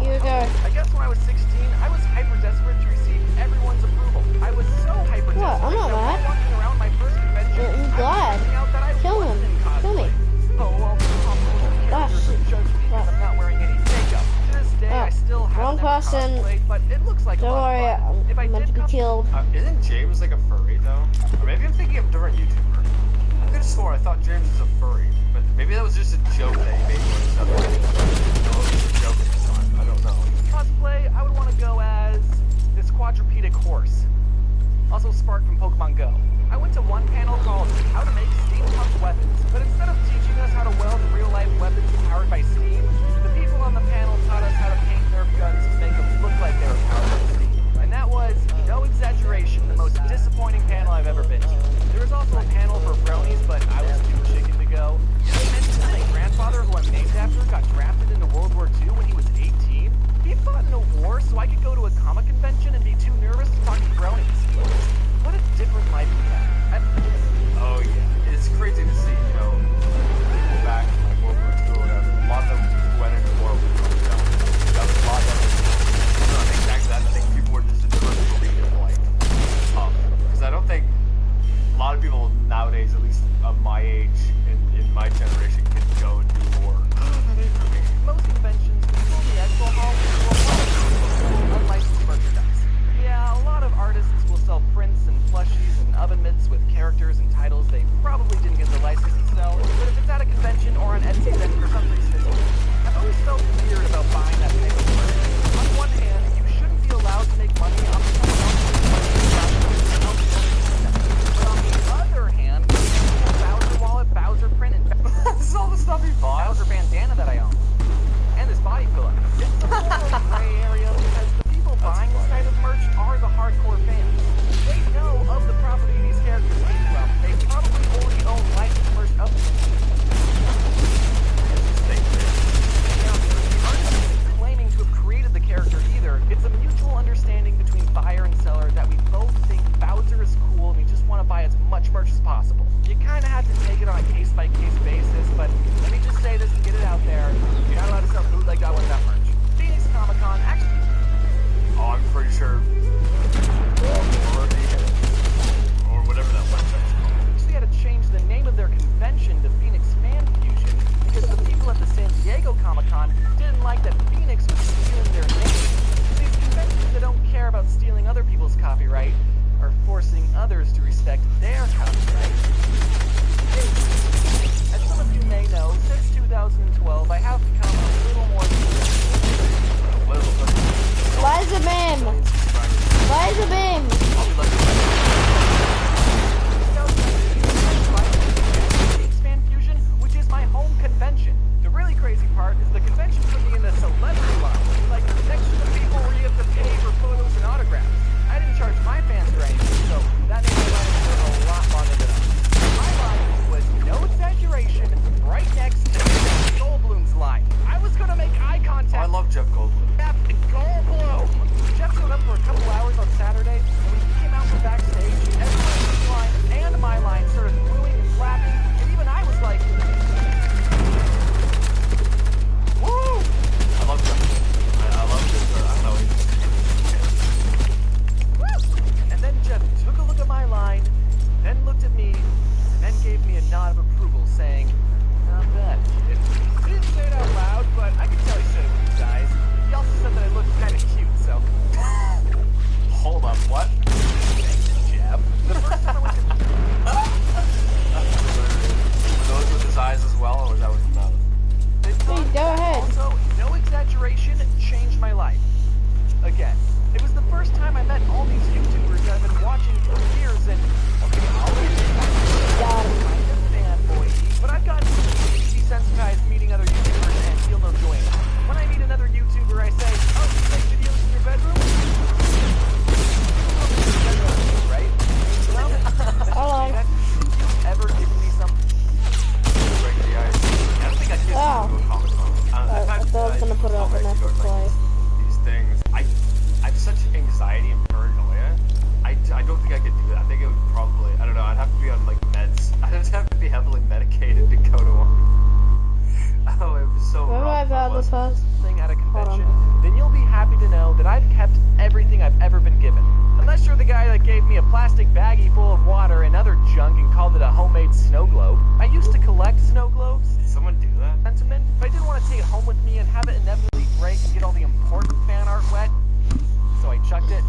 Here you go. I guess when I was 16, I was hyper desperate to receive everyone's approval. I was so hyper desperate. What? I'm not that while mad. walking around my first convention, I'm I glad. was finding out that I Kill wasn't him. in cosplay. Kill me. So all the pop culture characters Gosh. judge me because I'm not wearing any makeup. To this day, I still wrong haven't ever person. cosplayed, but it looks like a Don't lot worry, of fun. If I I'm meant to did be killed. Isn't James like a furry though? Or maybe I'm thinking of a different YouTuber. I could have swore I thought James was a furry, but maybe that was just a joke that he made for himself. No, it was a joke this time. I don't know. Cosplay, I would want to go as this quadrupedic horse. Also Spark from Pokemon Go. I went to one panel called How to Make Steampunk Weapons, but instead of teaching us how to weld real-life weapons powered by steam, the people on the panel taught us how to paint Nerf guns to make them look like they were powered by steam. And that was, no exaggeration, the most disappointing panel I've ever been to. There was also a panel for bronies, but I was too chicken to go. lot of people nowadays, at least of my age, in my generation, can go and do more. Most conventions control the expo hall with unlicensed merchandise. Yeah, a lot of artists will sell prints and plushies and oven mitts with characters and titles they probably didn't get the license to sell, but if it's at a convention or on Etsy, then for some reason it's okay. I've always felt weird about buying that type of merch. On one hand, you shouldn't be allowed to make money off of someone else's money, but on the other hand, Bowser wallet, Bowser print, and This is all the stuff he bought. Bowser bandana that I own. And this body pillow. It's the moral gray area because the people buying this type of merch are the hardcore fans. They know of the property these characters came from. They probably already own licensed merch of them. Now, the artist isn't claiming to have created the character either. It's a mutual understanding between buyer and seller that we both think Bowser is cool and we just want to buy as much merch as possible. You kind of have to take it on a case-by-case basis, but let me just say this and get it out there. You're not allowed to sell bootleg that merch. Phoenix Comic-Con actually... Oh, I'm pretty sure. Or whatever that website's called. Actually had to change the name of their convention to Phoenix Fan Fusion because the people at the San Diego Comic-Con didn't like that Phoenix was stealing their name. These conventions that don't care about stealing other people's copyright are forcing others to respect their copyright. As some of you may know, since 2012, I have become a little more... Why is it meme? Why is it meme? Fan Fusion, which is my home convention. The really crazy part is the convention put me in the celebrity line, like next to the people where you have to pay for photos and autographs. I didn't charge my fans for anything, so that made my line a lot longer than others. My line was, no exaggeration, right next to Jeff Goldblum's line. I was gonna make eye contact. I love Jeff Goldblum. Jeff Goldblum! Jeff showed up for a couple hours on Saturday, and when he came out from backstage, everyone in his line and my line started booing and clapping, and even I was like, woo! I love Jeff Goldblum. I love his, I don't know, Woo! And then Jeff took a look at my line, then looked at me, and then gave me a nod of approval, saying, not bad, kid. He didn't say it out loud, but I could tell he said it with his eyes. He also said that I looked kind of cute, so... Hold up, what? Thanks, Jeff. The first time I went to... Were those with his eyes as well, or was that with his mouth? Please, go ahead. Also, no exaggeration, changed my life. Again, it was the first time I met all these YouTubers that I've been watching for years, and okay, I'll Got him. kind of fanboy, but I've gotten desensitized meeting other YouTubers and feel no joy in it. When I meet another YouTuber, I say, oh, you make videos in your bedroom? Right? Well, Hello. have you ever given me some... Break the ice. I don't think I did Oh. go to Comic-Con. I thought I was gonna put it up in that play. These things. I have such anxiety and paranoia. I don't think I could do that. I think it would probably, I don't know, I'd have to be on like meds. I'd have to be heavily medicated to go to one. Oh, it was so Where do I rough. have this house? Thing at a convention, on. then you'll be happy to know that I've kept everything I've ever been given. Unless you're the guy that gave me a plastic baggie full of water and other junk and called it a homemade snow globe. I used to collect snow globes. Did someone do that? Sentiment, but I didn't want to take it home with me and have it inevitably break and get all the important fan art wet. So I chucked it.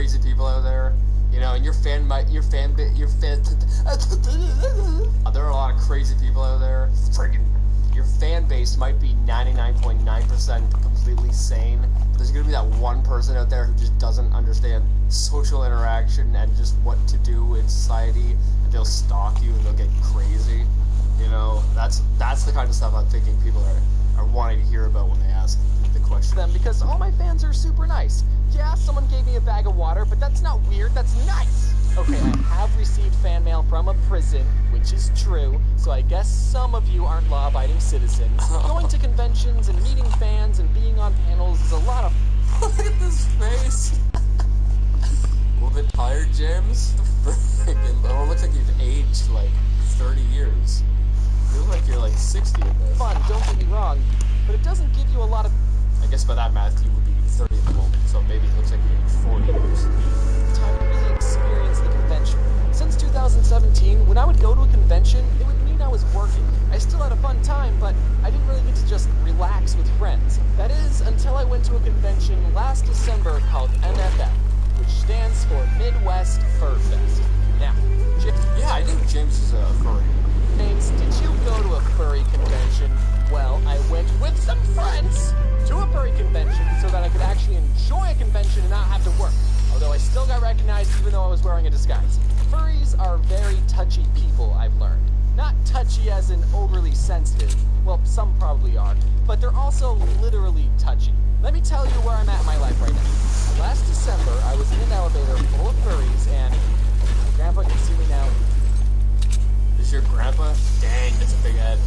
crazy people out there, you know, and there are a lot of crazy people out there. Friggin', your fan base might be 99.9% completely sane. But there's gonna be that one person out there who just doesn't understand social interaction and just what to do in society, and they'll stalk you and they'll get crazy. You know, that's the kind of stuff I'm thinking people are wanting to hear about when they ask the question. Them because all my fans are super nice. Yeah, someone gave me a bag of water, but that's not weird, that's nice! Okay, I have received fan mail from a prison, which is true, so I guess some of you aren't law-abiding citizens. Going to conventions and meeting fans and being on panels is a lot of... Look at this face! A little bit tired, James? It looks like you've aged like 30 years. You look like you're like 60 in this. fun, don't get me wrong, but it doesn't give you a lot of... I guess by that math, you would be 30 at the moment, so maybe it looks like you're 40 years. time to really experience the convention. Since 2017, when I would go to a convention, it would mean I was working. I still had a fun time, but I didn't really get to just relax with friends. That is, until I went to a convention last December called MFF, which stands for Midwest Fur Fest. Now, Yeah, I think James is a furry. James, did you go to a furry convention? Well, I went with some friends to a furry convention so that I could actually enjoy a convention and not have to work. Although I still got recognized even though I was wearing a disguise. Furries are very touchy people, I've learned. Not touchy as in overly sensitive. Well, some probably are. But they're also literally touchy. Let me tell you where I'm at in my life right now. Last December, I was in an elevator full of furries and... my grandpa can see me now. Is your grandpa? Dang, that's a big head.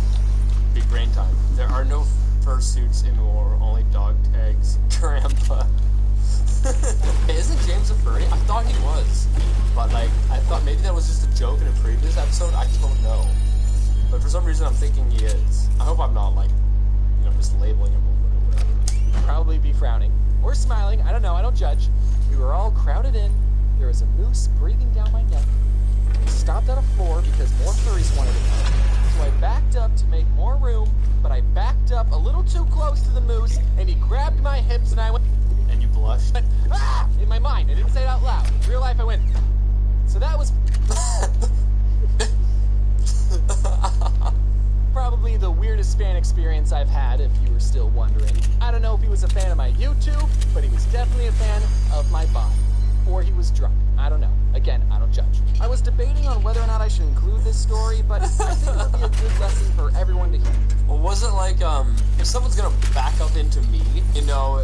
Big brain time. There are no fursuits in war, only dog tags. Grandpa. Hey, isn't James a furry? I thought he was. But, like, I thought maybe that was just a joke in a previous episode. I don't know. But for some reason, I'm thinking he is. I hope I'm not, like, you know, mislabeling him or whatever. Probably be frowning. Or smiling, I don't know, I don't judge. We were all crowded in. There was a moose breathing down my neck. We stopped at a floor because more furries wanted to come. So I backed up to make more room, but I backed up a little too close to the moose, and he grabbed my hips and I went... And you blushed? But, ah! In my mind, I didn't say it out loud. In real life, I went... So that was... probably the weirdest fan experience I've had, if you were still wondering. I don't know if he was a fan of my YouTube, but he was definitely a fan of my body. Or he was drunk. I don't know. Again, I don't judge. I was debating on whether or not I should include this story, but I think it would be a good lesson for everyone to hear. Well, was it like, if someone's gonna back up into me, you know,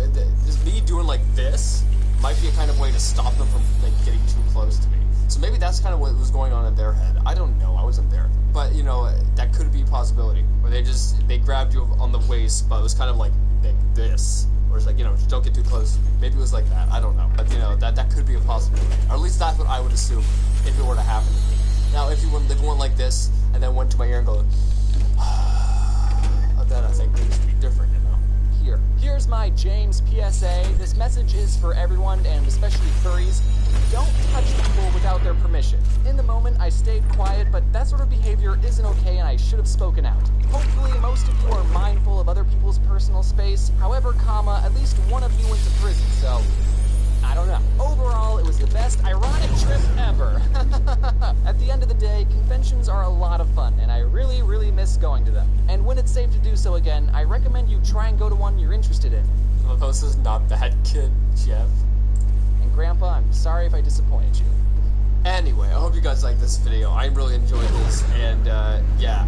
me doing like this might be a kind of way to stop them from, like, getting too close to me. So maybe that's kind of what was going on in their head. I don't know. I wasn't there. But, you know, that could be a possibility. Where they grabbed you on the waist, but it was kind of like this. Or it's like, you know, just don't get too close. Maybe it was like that. I don't know. But, you know, that could be a possibility. Or at least that's what I would assume if it were to happen to me. Now, if you went like this, and then went to my ear and go, then I think things would be different, you know? Here's my James PSA. This message is for everyone, and especially furries. Don't touch people without their permission. In the moment, I stayed quiet, but that sort of behavior isn't okay, and I should have spoken out. Hopefully, most of you are mindful of other people's personal space. However, at least one of you went to prison, so... I don't know. Overall, it was the best ironic trip ever. At the end of the day, conventions are a lot of fun, and I really, really miss going to them. And when it's safe to do so again, I recommend you try and go to one you're interested in. Well, this is not bad, kid, Jeff. And Grandpa, I'm sorry if I disappointed you. Anyway, I hope you guys like this video. I really enjoyed this, and yeah,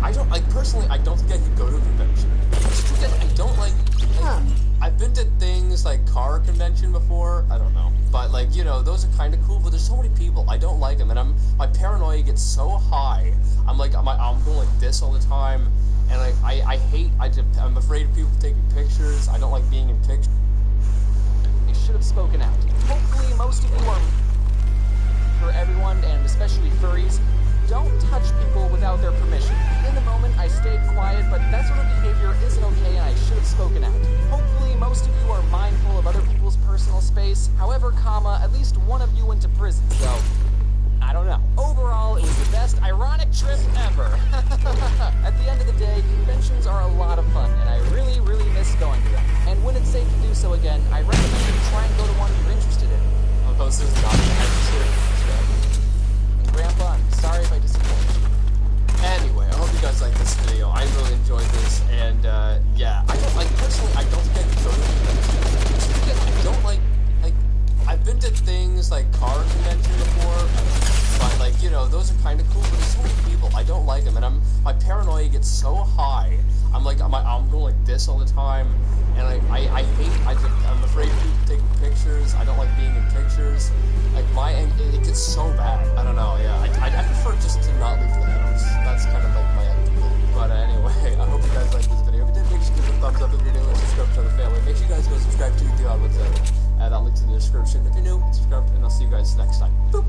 personally, I don't think I could go to a convention. I don't like, I've been to things like car convention before, I don't know. But, like, you know, those are kind of cool, but there's so many people, I don't like them, and my paranoia gets so high. I'm going like this all the time, and I'm afraid of people taking pictures. I don't like being in pictures. You should have spoken out. Hopefully, most of you are... For everyone, and especially furries, don't touch people without their permission. In the moment, I stayed quiet, but that sort of behavior isn't okay, and I should have spoken out. Hopefully, most of you are mindful of other people's personal space. However, at least one of you went to prison, so... I don't know. Overall, it was the best ironic trip ever. At the end of the day, conventions are a lot of fun, and I really, really miss going to them. And when it's safe to do so again, I recommend you try and go to one you're interested in. This is not videos are kind of cool, but there's so many people. I don't like them, and my paranoia gets so high. I'm going like this all the time, and I'm afraid of people taking pictures. I don't like being in pictures. Like it gets so bad. I don't know. Yeah, I prefer just to not leave the house. That's kind of like my idea. But anyway, I hope you guys like this video. If you did, make sure to give it a thumbs up if you're new and subscribe to the family. Make sure you guys go subscribe to the what's that link's in the description. If you're new, subscribe, and I'll see you guys next time. Boop.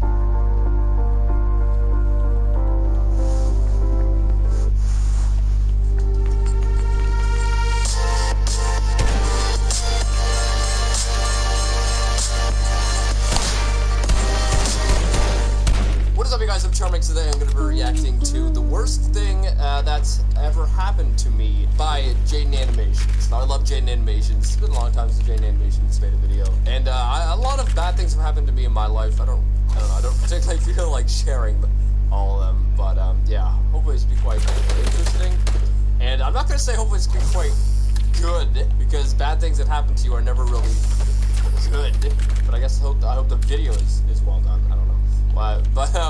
Guys, I'm Charmix. Today I'm going to be reacting to the worst thing that's ever happened to me by Jaden Animations. Now, I love Jaden Animations. It's been a long time since Jaden Animations made a video, and a lot of bad things have happened to me in my life. I don't know. I don't particularly feel like sharing all of them, but yeah. Hopefully, it's be quite interesting. And I'm not going to say hopefully it's be quite good, because bad things that happen to you are never really good. But I guess I hope the video is well done. I don't know. But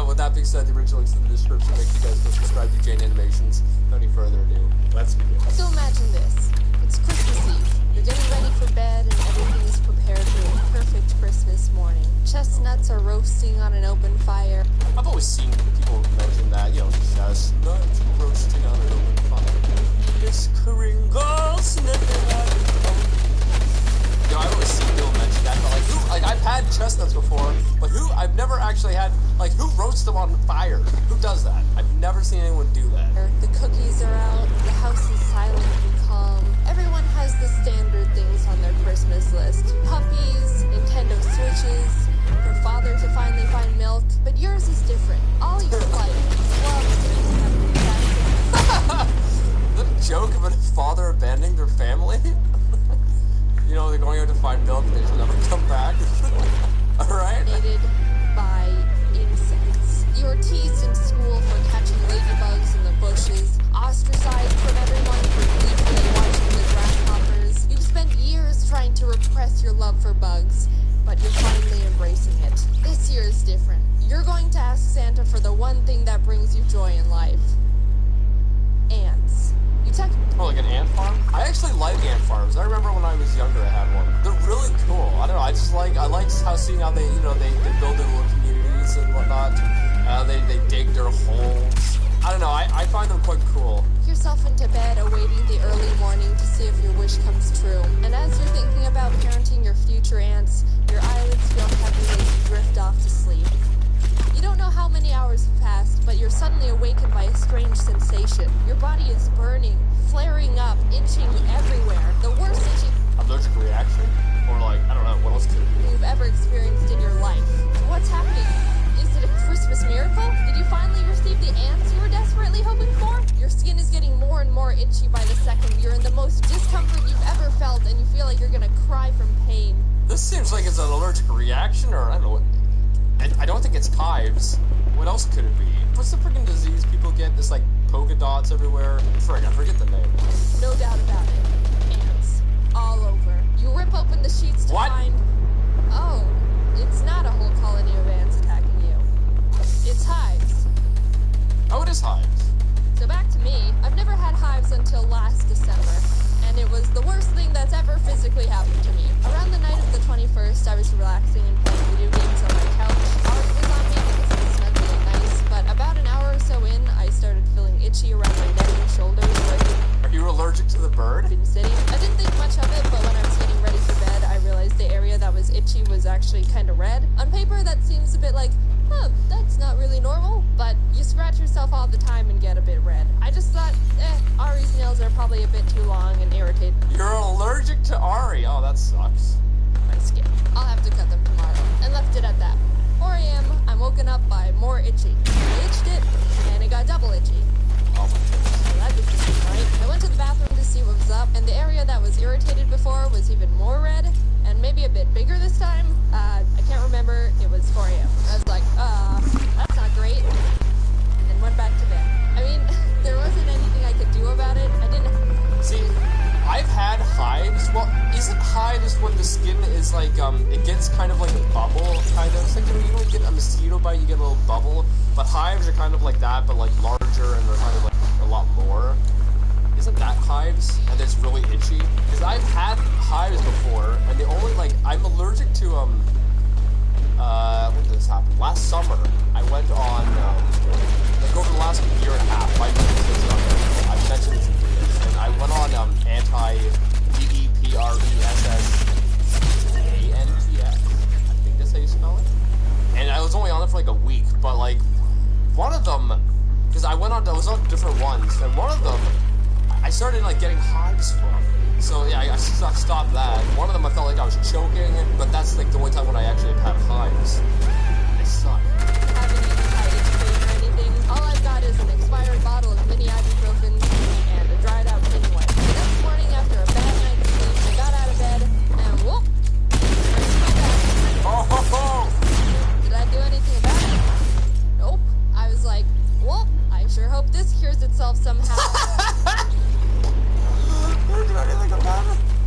with that being said, the original links in the description. Make sure you guys go subscribe to Jane Animations. Without any further ado, let's begin. So imagine this. It's Christmas Eve. You're getting ready for bed and everything is prepared for a perfect Christmas morning. Chestnuts are roasting on an open fire. I've always seen people mention that, chestnuts roasting on an open fire. Miss Kringle sniffing at the phone. I've always seen people mention that, but I've had chestnuts before, but I've never actually had, who roasts them on fire? Who does that? I've never seen anyone do that. The cookies are out, the house is silent and calm. Everyone has the standard things on their Christmas list. Puppies, Nintendo Switches, for father to finally find milk, but yours is different. All your life, love The joke of a father abandoning their family? They're going out to find milk and they should never come back. Alright? Dominated by insects. You were teased in school for catching ladybugs in the bushes, ostracized from everyone for gleefully watching the grasshoppers. You've spent years trying to repress your love for bugs, but you're finally embracing it. This year is different. You're going to ask Santa for the one thing that brings you joy in life. Ants. Oh, like an ant farm? I actually like ant farms. I remember when I was younger I had one. They're really cool. I don't know, I like seeing how they, they build their little communities and whatnot. They dig their holes. I don't know, I find them quite cool. Yourself into bed awaiting the early morning to see if your wish comes true. And as you're thinking about parenting your future ants, your eyelids feel heavy as you drift off to sleep. You don't know how many hours have passed, but you're suddenly awakened by a strange sensation. Your body is burning, flaring up, itching everywhere. The worst itching allergic reaction? Or I don't know, what else could it be? You've ever experienced in your life. What's happening? Is it a Christmas miracle? Did you finally receive the ants you were desperately hoping for? Your skin is getting more and more itchy by the second. You're in the most discomfort you've ever felt, and you feel like you're gonna cry from pain. This seems like it's an allergic reaction, or I don't know what. I don't think it's hives. What else could it be? What's the freaking disease people get? This polka dots everywhere. I forget the name. No doubt about it. Ants. All over. You rip open the sheets to find... Oh, it's not a whole colony of ants attacking you. It's hives. Oh, it is hives. So back to me. I've never had hives until last December. And it was the worst thing that's ever physically happened to me. Around the night of the 21st, I was relaxing and playing video games on my couch. Art was on me because it was snugly and nice, but about an hour or so in, I started feeling itchy around my neck and shoulders. Are you allergic to the bird? I've been sitting. I didn't think much of it, but when I was getting ready for bed, I realized the area that was itchy was actually kind of red. On paper, that seems a bit like, that's not really normal, but you scratch yourself all the time and get a bit red. I just thought, Ari's nails are probably a bit too long and irritated. You're allergic to Ari? Oh, that sucks. My skin. I'll have to cut them tomorrow. And left it at that. 4 a.m., I'm woken up by more itchy. I itched it, and it got double itchy. Oh my goodness. Well, that didn't seem right. I went to the bathroom to see what was up, and the area that was irritated before was even more red, and maybe a bit bigger this time. I can't remember. It was 4 a.m. I was like, that's not great. And then went back to bed. I mean, there wasn't anything I could do about it. I didn't... See, I've had hives. Well, isn't hives when the skin is it gets kind of like a bubble, kind of? It's like when you get a mosquito bite, you get get a little bubble. But hives are kind of like that, but like larger, and they're kind of like a lot more. Isn't that hives? And it's really itchy. Because I've had hives before, and the only like I'm allergic to when did this happen? Last summer, I went on like over the last year and a half. I've mentioned this in videos, and I went on anti-DEPRESSANTS. I think that's how you spell it. And I was only on it for like a week, but like one of them, because I was on different ones, and one of them I started like getting hives from. So yeah, I stopped that. One of them I felt like I was choking, but that's like the only time when I actually have had hives. They suck. I haven't eaten Titus cream or anything. All I've got is an expired bottle of mini ibuprofen and a dried out pin wipe. The next morning after a bad night's sleep, I got out of bed and whoop, right to my back. Oh ho ho! Did I do anything about it? Nope. I was like, well, I sure hope this cures itself somehow.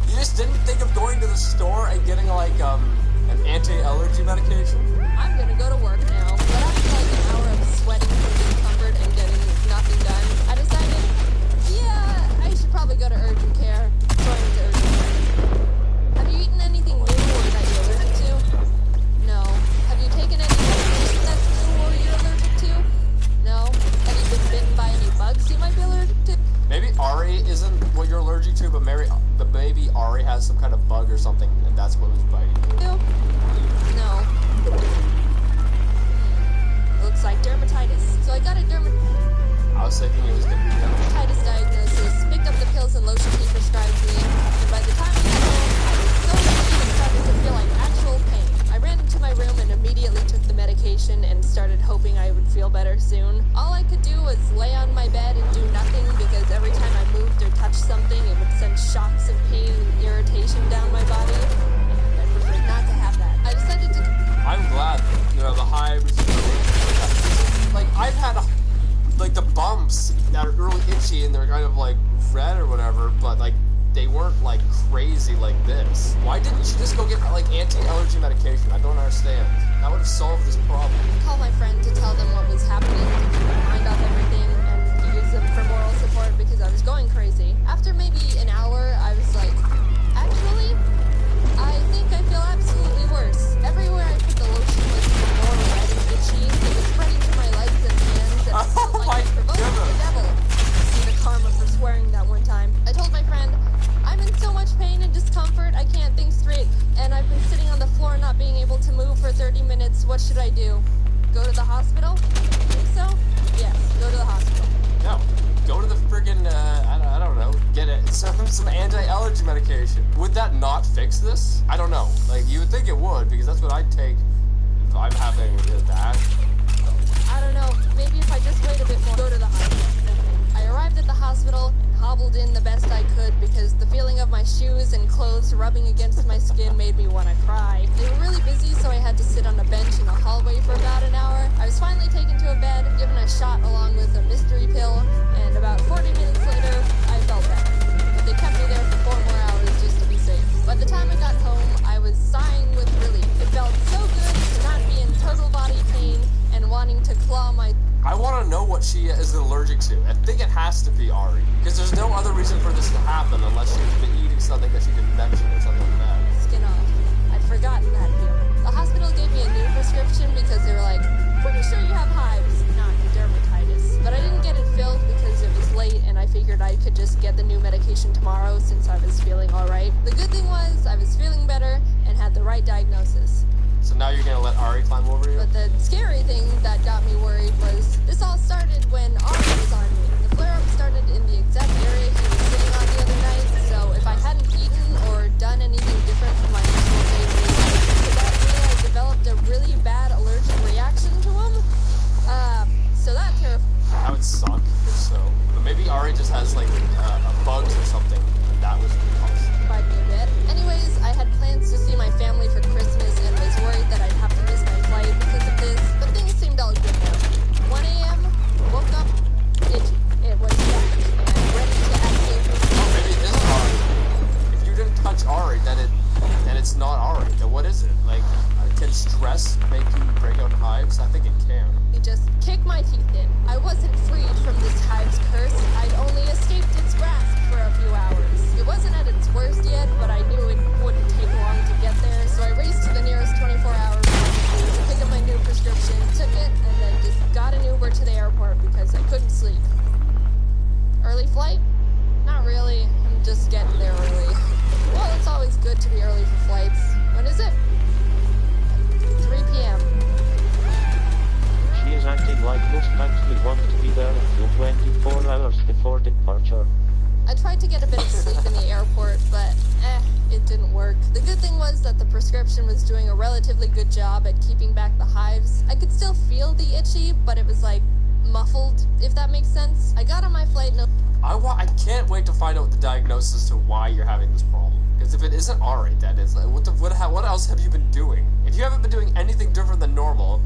You just didn't think of going to the store and getting like an anti-allergy medication? I'm gonna go to work now, but after like an hour of sweating from discomfort and getting nothing done, I decided, yeah, I should probably go to urgent care. So I went to urgent care. Have you eaten anything new or that you're allergic to? No. Have you taken any medication that's new or you're allergic to? No. Have you been bitten by any bugs you might be allergic to? Maybe Ari isn't what you're allergic to, but the baby Ari has some kind of bug or something, and that's what was biting you. No. Looks like dermatitis. So I got a I was thinking it was going to be dermatitis diagnosis, picked up the pills and lotion he prescribed me, and by the time I got home, I was so weak and started to feel like actual pain. I ran into my room and immediately took the medication and started hoping I would feel better soon. All I could do was lay on my bed and do nothing because every time I moved or touched something, it would send shocks of pain and irritation down my body. And I preferred not to have that. I decided to... I'm glad, the hives, like, I've had, like, the bumps that are really itchy and they're kind of, like, red or whatever, but, like, they weren't, like, crazy like this. Why didn't you just go get, like, anti-allergy medication? I don't understand. That would have solved this problem. I called my friend to tell them what was happening, to keep my mind off everything, and use them for moral support because I was going crazy. After maybe an hour, I was like, actually, I think I feel absolutely worse. Everywhere I put the lotion was more red and itchy. It was spreading to my legs and hands, and I felt like I provoked the devil. See the karma for swearing that one time. I told my friend, I'm in so much pain and discomfort, I can't think straight, and I've been sitting on the floor not being able to move for 30 minutes. What should I do? Go to the hospital? Think so? Yes, go to the hospital. No. Go to the friggin', I don't know, get some anti-allergy medication. Would that not fix this? I don't know. Like, you would think it would, because that's what I'd take if I'm having that. I don't know. Maybe if I just wait a bit more. Go to the hospital. I arrived at the hospital and hobbled in the best I could because the feeling of my shoes and clothes rubbing against my skin made me want to cry. They were really busy, so I had to sit on a bench in the hallway for about an hour. I was finally taken to a bed, given a shot along with a mystery pill, and about 40 minutes later, I felt better. But they kept me there for 4 more hours just to be safe. By the time I got home, I was sighing with relief. It felt so good to not be in total body pain and wanting to claw my... I want to know what she is allergic to. I think it has to be Ari, because there's no other reason for this to happen unless she's been eating something that she didn't mention or something like that. Skin off. I'd forgotten that feeling. The hospital gave me a new prescription because they were like, pretty sure you have hives, not dermatitis. But I didn't get it filled because it was late and I figured I could just get the new medication tomorrow since I was feeling alright. The good thing was I was feeling better and had the right diagnosis. So now you're gonna let Ari climb over you? But the scary thing that got me worried was this all started when Ari was on me. The flare-up started in the exact area he was sitting on the other night, so if I hadn't eaten or done anything different from my usual daily life, could that mean I developed a really bad allergic reaction to him? So that terrified. That would suck if so. But maybe Ari just has like bugs or something, and that was the cause. Me a bit. Anyways, I had plans to see my family for Christmas and was worried that I'd have to miss my flight because of this. teeth in. I wasn't freed from this hive's curse. I'd only escaped its grasp for a few hours. It wasn't at its worst yet, but I knew it wouldn't take long to get there, so I raced to the nearest 24-hour pharmacy to pick up my new prescription, took it, and then just got an Uber to the airport because I couldn't sleep. Early flight? Not really. I'm just getting there early. Well, it's always good to be early for flights. When is it? 3 p.m. She is acting like most actually want to be there a full 24 hours before departure. I tried to get a bit of sleep in the airport, but it didn't work. The good thing was that the prescription was doing a relatively good job at keeping back the hives. I could still feel the itchy, but it was like muffled, if that makes sense. I got on my flight and I can't wait to find out the diagnosis to why you're having this problem. Because if it isn't alright, that is, what else have you been doing? If you haven't been doing anything different than normal,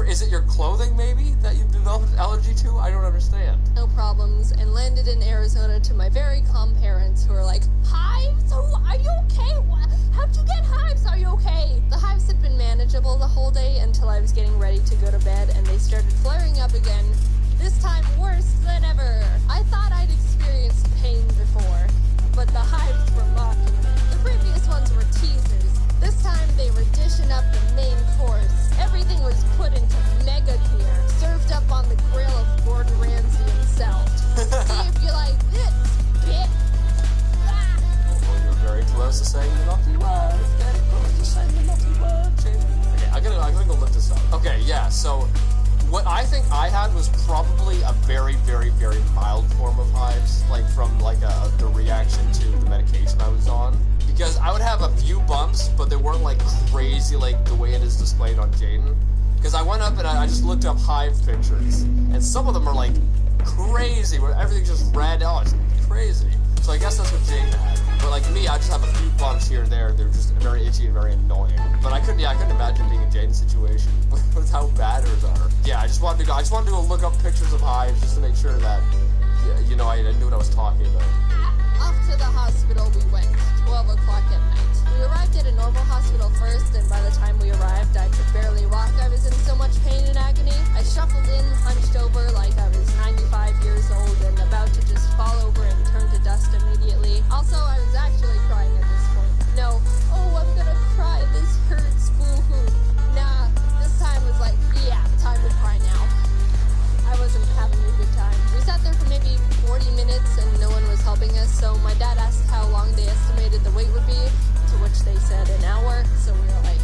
is it your clothing maybe that you've developed an allergy to? I don't understand. no problems, and landed in Arizona to my very calm parents who were like, hives? Are you okay? How'd you get hives? Are you okay? The hives had been manageable the whole day until I was getting ready to go to bed, and they started flaring up again. This time worse than ever. I thought I'd experienced pain before, but the hives were mocking me. The previous ones were teasers. This time they were dishing up the main course. Everything was put into mega gear, served up on the grill of Gordon Ramsay himself. See if you like this, bitch. Ah. Well, you're very close to saying the naughty word. Very close to saying the naughty word, Jamie. Okay, I'm gonna go look this up. Okay, yeah, so what I think I had was probably a very, very, very mild form of hives, like from the reaction to the medication I was on. Because I would have a few bumps, but they weren't like crazy like the way it is displayed on Jaden. Because I went up and I just looked up hive pictures, and some of them are like crazy, where everything's just red. Oh, it's crazy. So I guess that's what Jaden had. But like me, I just have a few bumps here and there. They're just very itchy and very annoying. But I couldn't imagine being in Jaden's situation with how bad hers are. Yeah, I just wanted to go look up pictures of hives just to make sure that, you know, I knew what I was talking about. Off to the hospital we went, 12 o'clock at night. We arrived at a normal hospital first, and by the time we arrived, I could barely walk. I was in so much pain and agony. I shuffled in, hunched over like I was 95 years old and about to just fall over and turn to dust immediately. Also, I was actually crying at this point. No, oh, I'm gonna cry, this hurts, boo-hoo. Nah, this time was like, yeah, time to cry now. I wasn't having a good time. We sat there for maybe 40 minutes and no one was helping us, so my dad asked how long they estimated the wait would be, to which they said an hour, so we were like...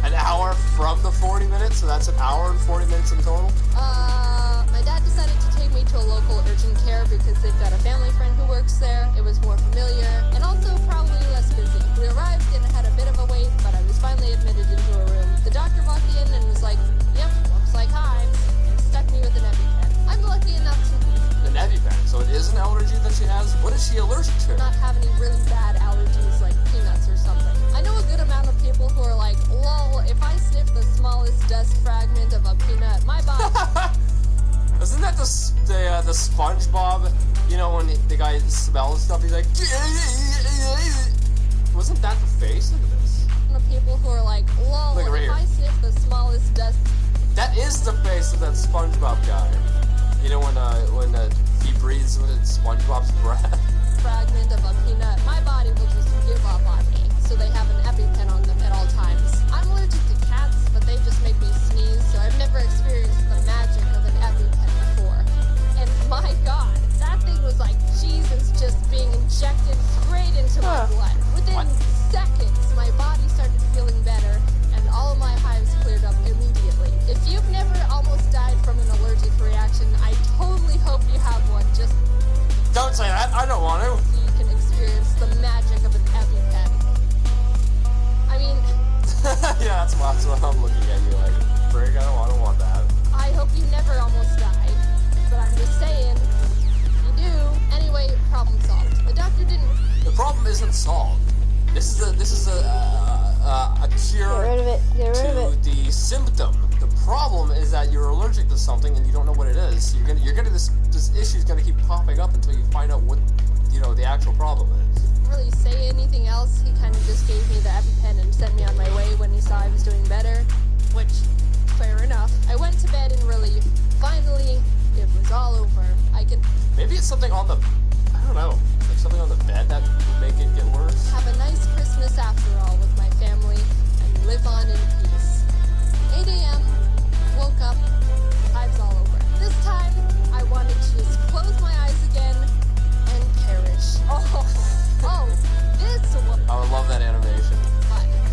An hour from the 40 minutes? So that's an hour and 40 minutes in total? My dad decided to take me to a local urgent care because they've got a family friend who works there. It was more familiar, and also probably less busy. We arrived and had a bit of a wait, but I was finally admitted into a room. The doctor walked in and was like, yep, looks like hives, and stuck me with an EpiPen. I'm lucky enough to An EpiPen, so it is an allergy that she has? What is she allergic to? not have any really bad allergies like peanuts or something. I know a good amount of people who are like, lol, if I sniff the smallest dust fragment of a peanut, my body... Isn't that the SpongeBob, you know, when the guy smells stuff, he's like... Wasn't that the face? Look at this. People who are like, lol, Look, right if here. I sniff the smallest dust... That is the face of that SpongeBob guy. You know, when he breathes with SpongeBob's breath. fragment of a peanut, my body will just give up on me. So they have an EpiPen on them at all times. I'm allergic to cats, but they just make me sneeze, so I've never experienced the magic of an EpiPen before. And my god, that thing was like Jesus just being injected straight into my blood. Within seconds, my body started feeling better, and all of my hives cleared up immediately. If you've never almost died from an allergic reaction, I totally hope you have one. Just Don't say that, I don't want to. so you can experience the magic of an EpiPen. I mean, Yeah, that's what I'm looking at you like, Brig, I don't want that. I hope you never almost die. But I'm just saying, you do. Anyway, problem solved. The doctor didn't... The problem isn't solved. This is a cure Get rid of it. Get rid of to it. the symptom. The problem is that you're allergic to something and you don't know what it is. You're gonna this issue's gonna keep popping up until you find out what, you know, the actual problem is. really say anything else. He kind of just gave me the EpiPen and sent me on my way when he saw I was doing better, which, fair enough. I went to bed in relief. something on the, I don't know, like something on the bed that would make it get worse? Have a nice Christmas after all with my family and live on in peace. 8 a.m. Woke up. Vibes all over. This time, I wanted to just close my eyes again and perish. Oh, this was. I would love that animation.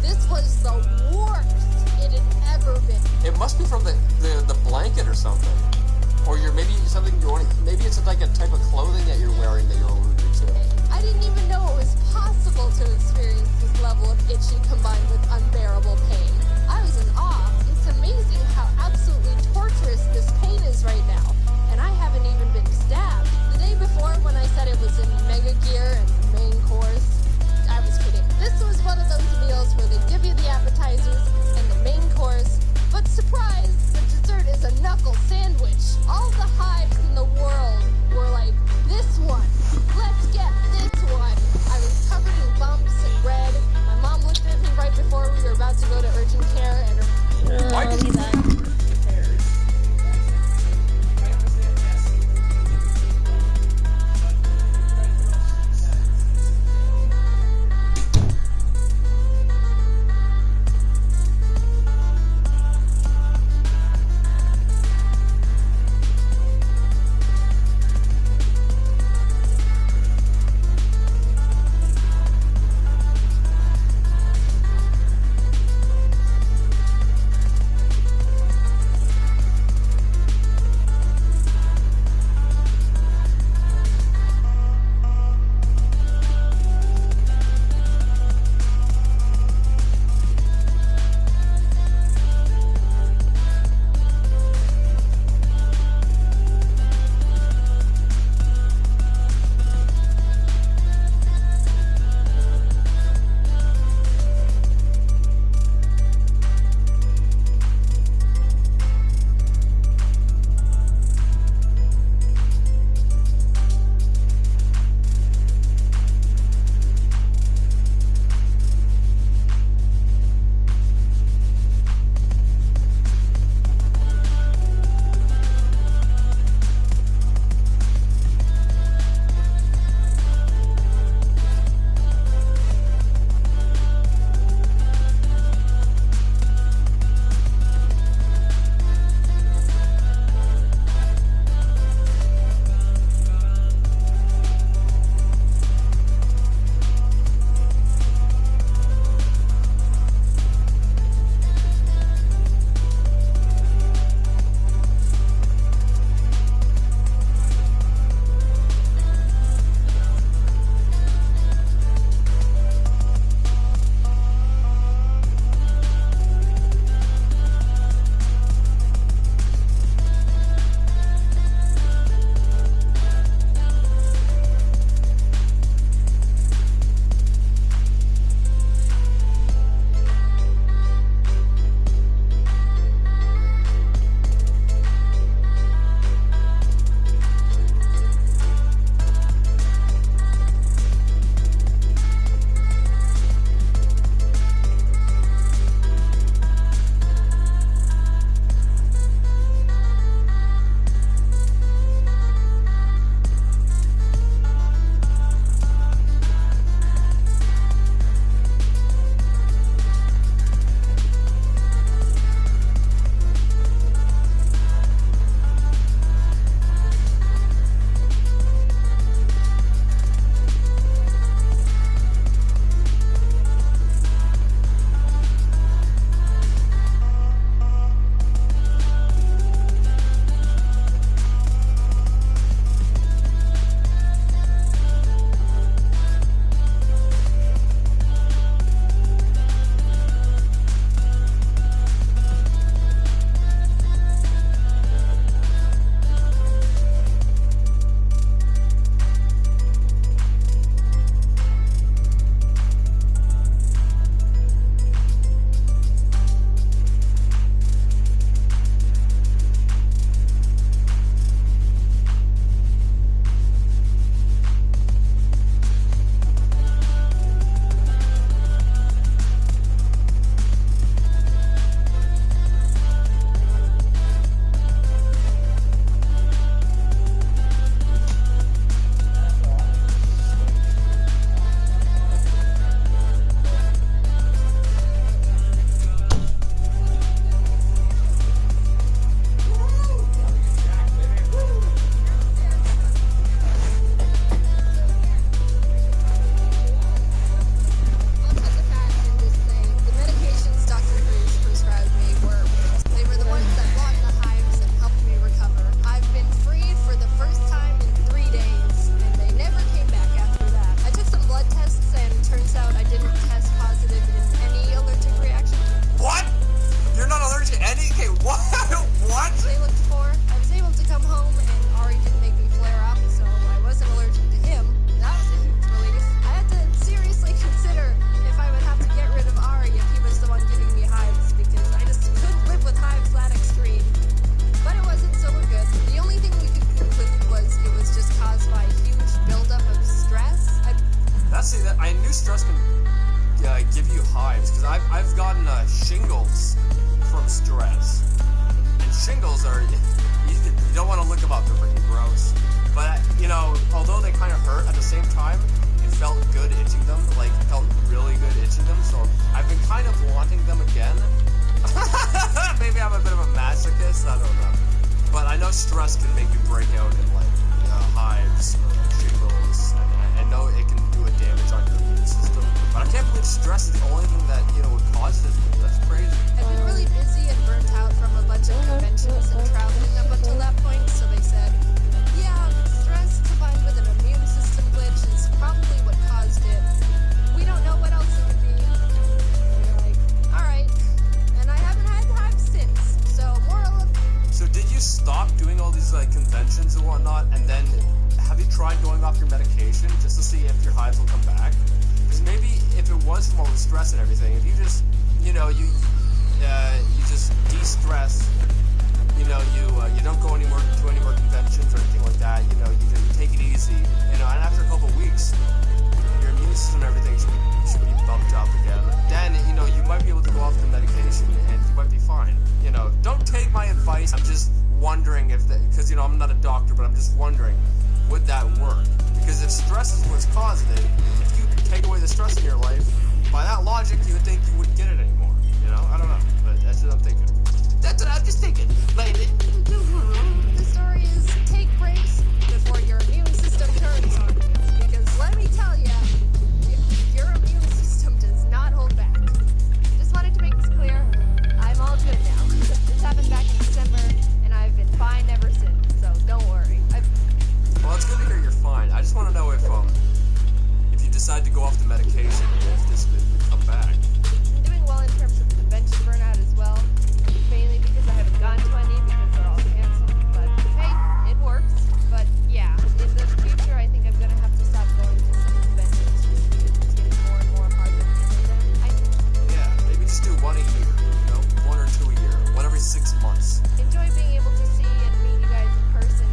This was the worst it had ever been. It must be from the blanket or something. Or maybe something you're wearing. Maybe it's like a type of clothing that you're wearing that you're allergic to. I didn't even know it was possible to experience this level of itchy combined with unbearable pain. I was in awe. It's amazing how absolutely torturous this pain is right now. And I haven't even been stabbed. The day before, when I said it was in Mega Gear and main course, I was kidding. This was one of those meals where they give you the appetizers and the main course, but surprise, the dessert is a knuckle sandwich. All the hives in the world were like, this one, let's get this one. I was covered in bumps and red. My mom looked at me right before we were about to go to urgent care and Why did you... do stress can give you hives, because I've gotten shingles from stress. And shingles are, you don't want to look them up, they're freaking gross. But, you know, although they kind of hurt, at the same time, it felt good itching them, like, it felt really good itching them, so I've been kind of wanting them again. Maybe I'm a bit of a masochist, I don't know. But I know stress can make you break out in, like, hives or shingles, and I know it can do a damage on your immune system. But I can't believe stress is the only thing that, you know, would cause this. That's crazy. I've been really busy and burnt out from a bunch of conventions and traveling up until that point, so they said, yeah, stress combined with an immune system glitch is probably what caused it. We don't know what else it could be. And we're like, alright. And I haven't had hives since, so moral of... So did you stop doing all these, like, conventions and whatnot, and then have you tried going off your medication just to see if your hives will come back? Because maybe if it was from all the stress and everything, if you just, you know, you just de-stress, you know, you don't go to any more conventions or anything like that, you know, you take it easy, you know, and after a couple of weeks, your immune system and everything should be bumped up again. Then, you know, you might be able to go off the medication and you might be fine. You know, don't take my advice. I'm just wondering if because, you know, I'm not a doctor, but I'm just wondering, would that work? Because if stress is what's causing it, if you take away the stress in your life, by that logic, you would think you wouldn't get it anymore. You know? I don't know. But that's what I'm thinking. That's what I'm just thinking. Like, The story is take breaks before your immune system turns on you. Because let me tell ya, your immune system does not hold back. Just wanted to make this clear. I'm all good now. This happened back in December, and I've been fine ever since. So don't worry. Well, it's good to hear you're fine. I just want to know if you decide to go off the medication, if this would come back. I'm doing well in terms of convention burnout as well. Mainly because I haven't gone to any because they're all canceled. But hey, it works. But yeah, in the future, I think I'm gonna have to stop going to some conventions just because it's getting more and more hard to handle them. Yeah, maybe just do one a year. You know, 1 or 2 a year, one every 6 months. Enjoy being able to see and meet you guys in person,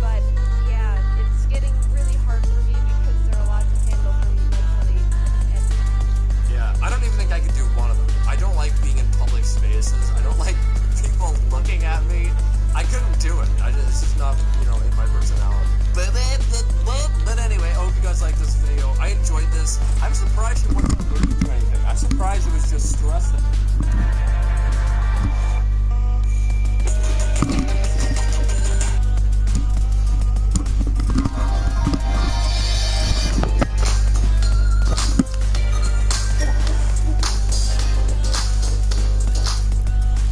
but yeah, it's getting really hard for me because there are a lot to handle for me mentally. And Yeah, I don't even think I could do one of them. I don't like being in public spaces. I don't like people looking at me. I couldn't do it. It's just not, you know, in my personality. But anyway, I hope you guys liked this video. I enjoyed this. I'm surprised it wasn't related to anything. I'm surprised it was just stressing.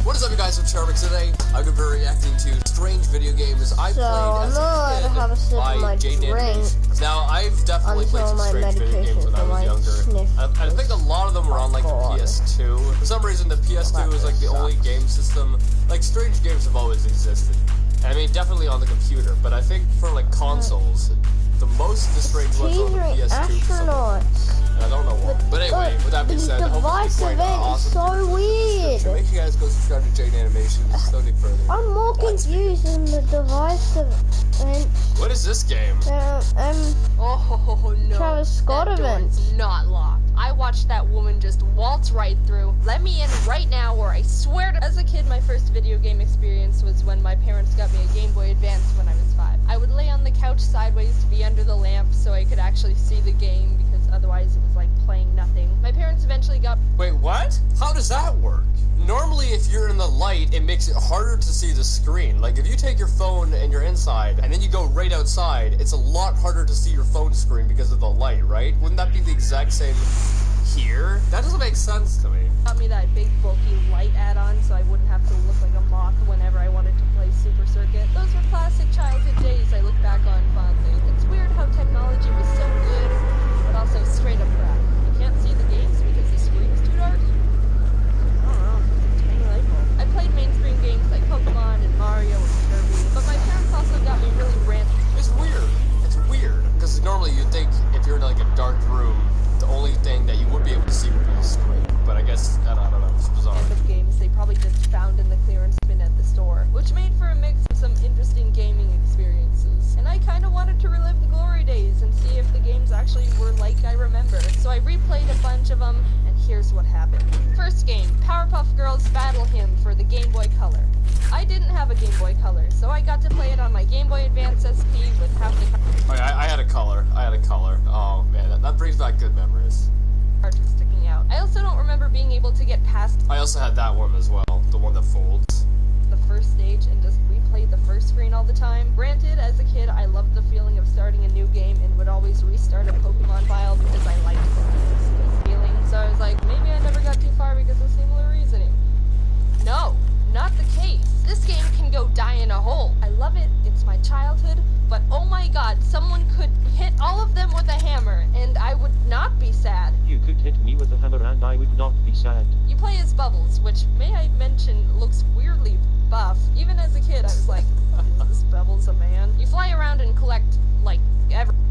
What is up, you guys? I'm Charmix today. I'm going to be reacting to strange video games I played as a kid have a sip of my by Jaden drink Animations. Now, I've definitely played some until my strange video medication games when I was younger. I think a lot of them were on like the PS2. For some reason, the PS2 is like the only game system. Like, strange games have always existed. I mean, definitely on the computer, but I think for like consoles, the strange ones on the PS2 for some reason. I don't know why. But anyway, with that being said, hopefully it's going awesome. So weird. Make sure you guys go subscribe to Jaden Animations. Don't need further. I'm more confused than the device event. What is this game? oh no, Travis Scott that door event. is not locked. I watched that woman just waltz right through. Let me in right now, or I swear to. As a kid, my first video game experience was when my parents got me a Game Boy Advance when I was 5. I would lay on the couch sideways to be under the lamp so I could actually see the game, because otherwise it was like playing nothing. My parents eventually got. Wait, what? How does that work? Normally, if you're in the light, it makes it harder to see the screen. Like, if you take your phone and you're inside, and then you go right outside, it's a lot harder to see your phone screen because of the light, right? Wouldn't that be the exact same here? That doesn't make sense to me. Got me that big bulky light add-on so I wouldn't have to look like a moth whenever I wanted to play Super Circuit. Those were classic childhood days I look back on fondly. It's weird how technology was so good, but also straight up crap. You can't see the games because the screen's too dark. I don't know. Tiny light bulb. I played mainstream games like Pokemon and Mario and Kirby, but my parents also got me really ranty. It's weird. It's weird. Because normally you'd think if you're in like a dark room, the only thing that you would be able to see would be the screen. But I guess, I don't know, it's bizarre. Games they probably just found in the clearance bin at the store, which made I replayed a bunch of them, and here's what happened. First game, Powerpuff Girls Battle Hymn for the Game Boy Color. I didn't have a Game Boy Color, so I got to play it on my Game Boy Advance SP with half the Oh, yeah, I had a color. Oh man, that brings back good memories. cartridge sticking out. I also don't remember being able to get past I also had that one as well, the one that folds. the first stage and just replay the first screen all the time. Granted, as a kid, I loved the feeling of starting a new game and would always restart a Pokemon file because I liked the feeling. So I was like, maybe I never got too far because of similar reasoning. No, not the case. This game can go die in a hole. I love it, it's my childhood, but oh my god, someone could hit all of them with a hammer and I would not be sad. You could hit me with a hammer and I would not be sad. You play as Bubbles, which, may I mention, looks weirdly buff. Even as a kid, I was like, is this Bubbles a man? You fly around and collect, like,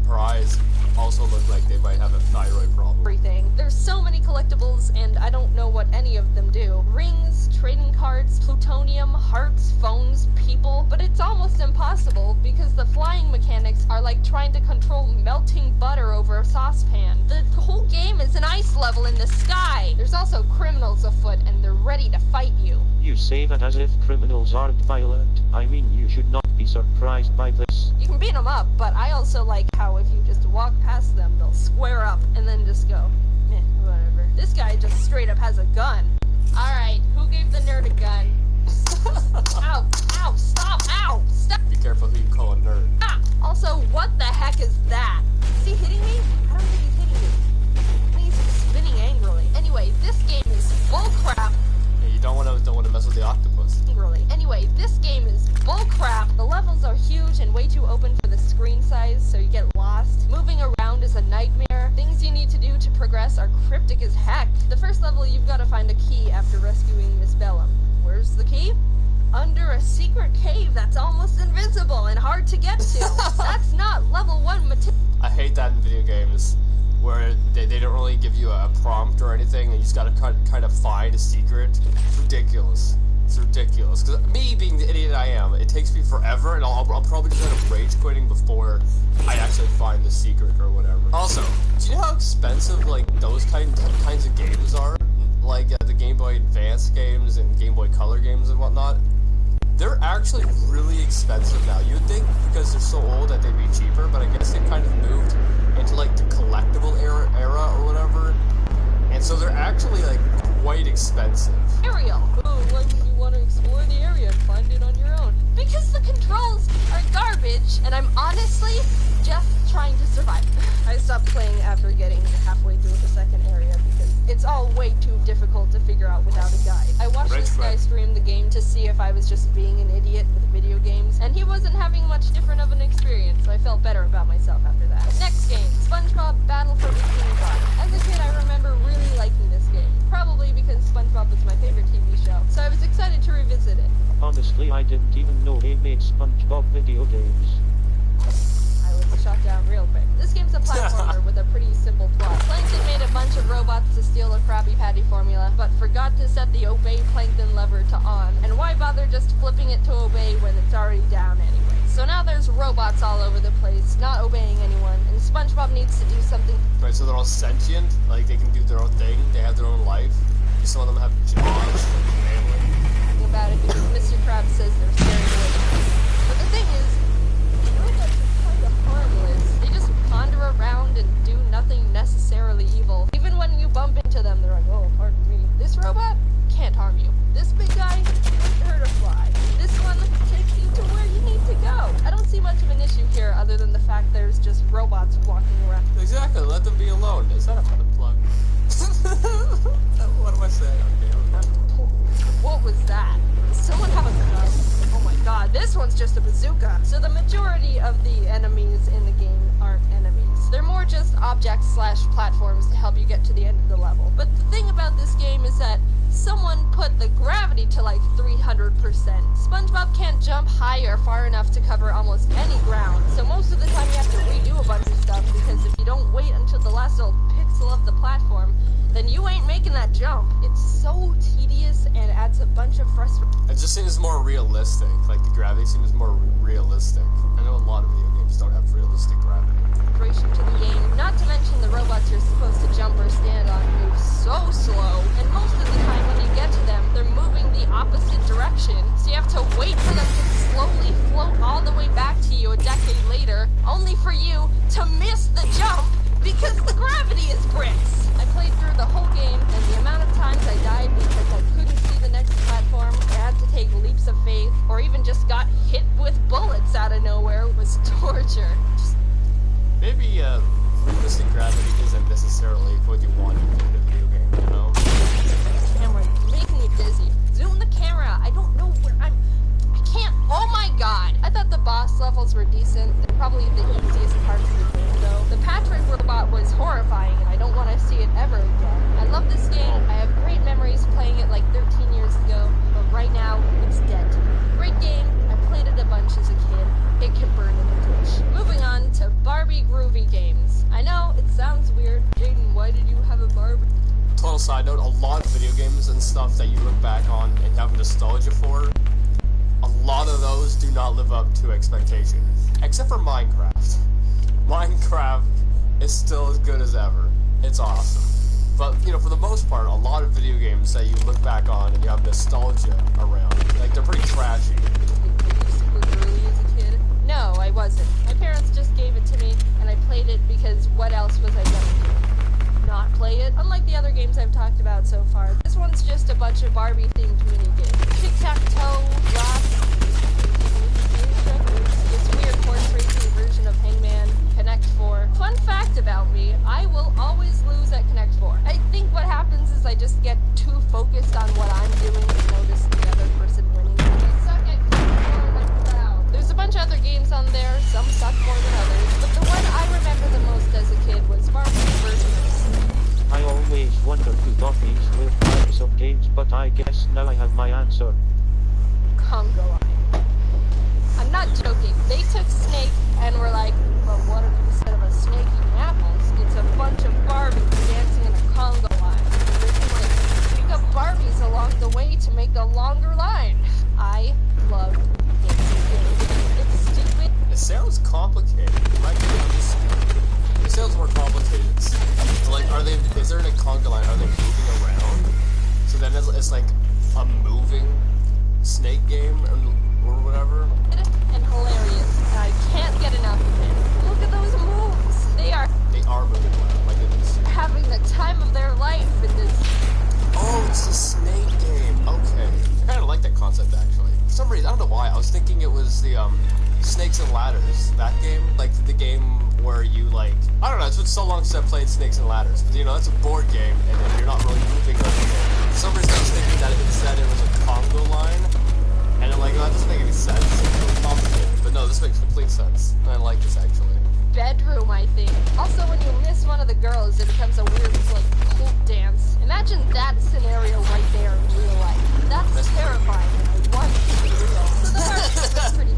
Her eyes also look like they might have a thyroid problem. everything. There's so many collectibles, and I don't know what any of them do. Rings, trading cards, plutonium, hearts, phones, people, but it's almost impossible because the flying mechanics are like trying to control melting butter over a saucepan. The whole game is an ice level in the sky. There's also criminals afoot, and they're ready to fight you. You say that as if criminals aren't violent. I mean, you should not be surprised by this. You can beat them up, but I also like how if you just walk past them, they'll square up and then just go, meh, whatever. This guy just straight up has a gun. Alright, who gave the nerd a gun? Ow, ow, stop, ow, stop. Be careful who you call a nerd. Ah! Also, what the heck is that? Is he hitting me? I don't think he's hitting me. He's spinning angrily. Anyway, this game is bullcrap. Yeah, you don't want to mess with the octopus. Anyway, this game is bullcrap. The levels are huge and way too open for the screen size, so you get lost. Moving around is a nightmare. Things you need to do to progress are cryptic as heck. The first level, you've got to find a key after rescuing Miss Bellum. Where's the key? Under a secret cave that's almost invisible and hard to get to. That's not level 1 material. I hate that in video games, where they don't really give you a prompt or anything, and you just gotta kind of find a secret. It's ridiculous. It's ridiculous. Because me, being the idiot I am, it takes me forever, and I'll probably just end up rage quitting before I actually find the secret or whatever. Also, do you know how expensive, like, those kinds of games are? Like, the Game Boy Advance games and Game Boy Color games and whatnot? They're actually really expensive now. You'd think because they're so old that they'd be cheaper, but I guess they kind of moved into, like, the collectible era or whatever. And so they're actually, like, quite expensive. Why would you want to explore the area and find it on your own? Because the controls are garbage, and I'm honestly just trying to survive. I stopped playing after getting halfway through the second area because it's all way too difficult to figure out without a guide. I watched this guy stream the game to see if I was just being an idiot with video games, and he wasn't having much different of an experience, so I felt better about myself after that. Next game, SpongeBob Battle for Bikini Bottom. As a kid, I remember really liking this game, probably because SpongeBob was my favorite TV show, so I was excited to revisit it. Honestly, I didn't even know they made SpongeBob video games. I was shot down real quick. This game's a platformer with a pretty simple plot. Plankton made a bunch of robots to steal a Krabby Patty formula, but forgot to set the obey Plankton lever to on. And why bother just flipping it to obey when it's already down anyway? So now there's robots all over the place, not obeying anyone, and SpongeBob needs to do something. Right, so they're all sentient, like they can do their own thing, they have their own life. Some of them have jobs, family. About it because Mr. Krabs says they're staring away from him. But the thing is, robots are kind of harmless. They just wander around and do nothing necessarily evil. Even when you bump into them, they're like, oh, pardon me. This robot can't harm you. This big guy can't hurt a fly. This one takes you to where you need to go. I don't see much of an issue here other than the fact there's just robots walking around. Exactly, let them be alone. Is that a fun plug? What am I saying? Okay. What was that? Does someone have a gun? Oh my god, this one's just a bazooka. So the majority of the enemies in the game aren't enemies. They're more just objects/platforms to help you get to the end of the level. But the thing about this game is that someone put the gravity to like 300%. SpongeBob can't jump high really are far enough to cover almost any ground, so most of the time you have to redo a bunch of stuff, because if you don't wait until the last little pixel of the platform, then you ain't making that jump. It's so tedious and adds a bunch of frustration. It just seems more realistic. Like, the gravity seems more realistic. I know a lot of video games don't have realistic gravity. To the game, not to mention the robots you're supposed to jump or stand on move so slow, and most of the time when you get to them, they're moving the opposite direction, so you have to wait for them to slowly float all the way back to you a decade later, only for you to miss the jump because the gravity is bricks. I played through the whole game, and the amount of times I died because I couldn't see the next platform, or had to take leaps of faith, or even just got hit with bullets out of nowhere was torture. Maybe, realistic gravity isn't necessarily what you want in a video game, you know? Camera, making me dizzy. Zoom the camera. I don't know where I can't. Oh my god. I thought the boss levels were decent. They're probably the easiest parts of the game, though. The Patrick robot was horrifying, and I don't want to see it ever again. I love this game. I have great memories playing it like 13 years ago, but right now, it's dead to me. Great game. I played it a bunch as a kid. It can burn in the ditch. Moving on to Barbie Groovy games. I know, it sounds weird. Jaden, why did you have a Barbie? Total side note, a lot of video games and stuff that you look back on and you have nostalgia for, a lot of those do not live up to expectations. Except for Minecraft. Minecraft is still as good as ever. It's awesome. But, you know, for the most part, a lot of video games that you look back on and you have nostalgia around, like, they're pretty trashy. No, I wasn't. My parents just gave it to me, and I played it because what else was I gonna do? Not play it? Unlike the other games I've talked about so far, this one's just a bunch of Barbie-themed minigames. Tic-tac-toe, rock, this weird horse racing version of Hangman, Connect 4. Fun fact about me, I will always lose at Connect 4. I think what happens is I just get too focused on what I'm doing to notice the other person winning. I suck at Connect 4 like a crowd. There's a bunch of other games on there, some suck more than others, but the one I remember the most as a kid was Barbie's version of Sleep. I always wondered who Dorothy's with types of games, but I guess now I have my answer. Congo Line. I'm not joking. They took Snake and were like, well, what if instead of a snake eating apples, it's a bunch of Barbies dancing in a Congo line? And they can like pick up Barbies along the way to make a longer line. I love it's stupid. It sounds complicated. It sounds more complicated. Like, is there in a conga line, are they moving around? So then it's like a moving snake game or whatever? And hilarious. And I can't get enough of it. Look at those moves. They are moving around, like it is. Having the time of their life in this. Oh, it's a snake game. Okay. I kind of like that concept, actually. For some reason, I don't know why. I was thinking it was the, Snakes and Ladders. That game? Like, the game where you, like... I don't know, it's been so long since I've played Snakes and Ladders. But, you know, it's a board game, and you're not really moving or anything. For some reason, I was thinking that instead it was a Congo line. And I'm like, oh, that doesn't make any sense. It's really complicated. But no, this makes complete sense. I like this, actually. Bedroom, I think. Also, when you miss one of the girls, it becomes a weird, like, cult dance. Imagine that scenario right there in real life. That's terrifying, and I want it to be real. So the first was pretty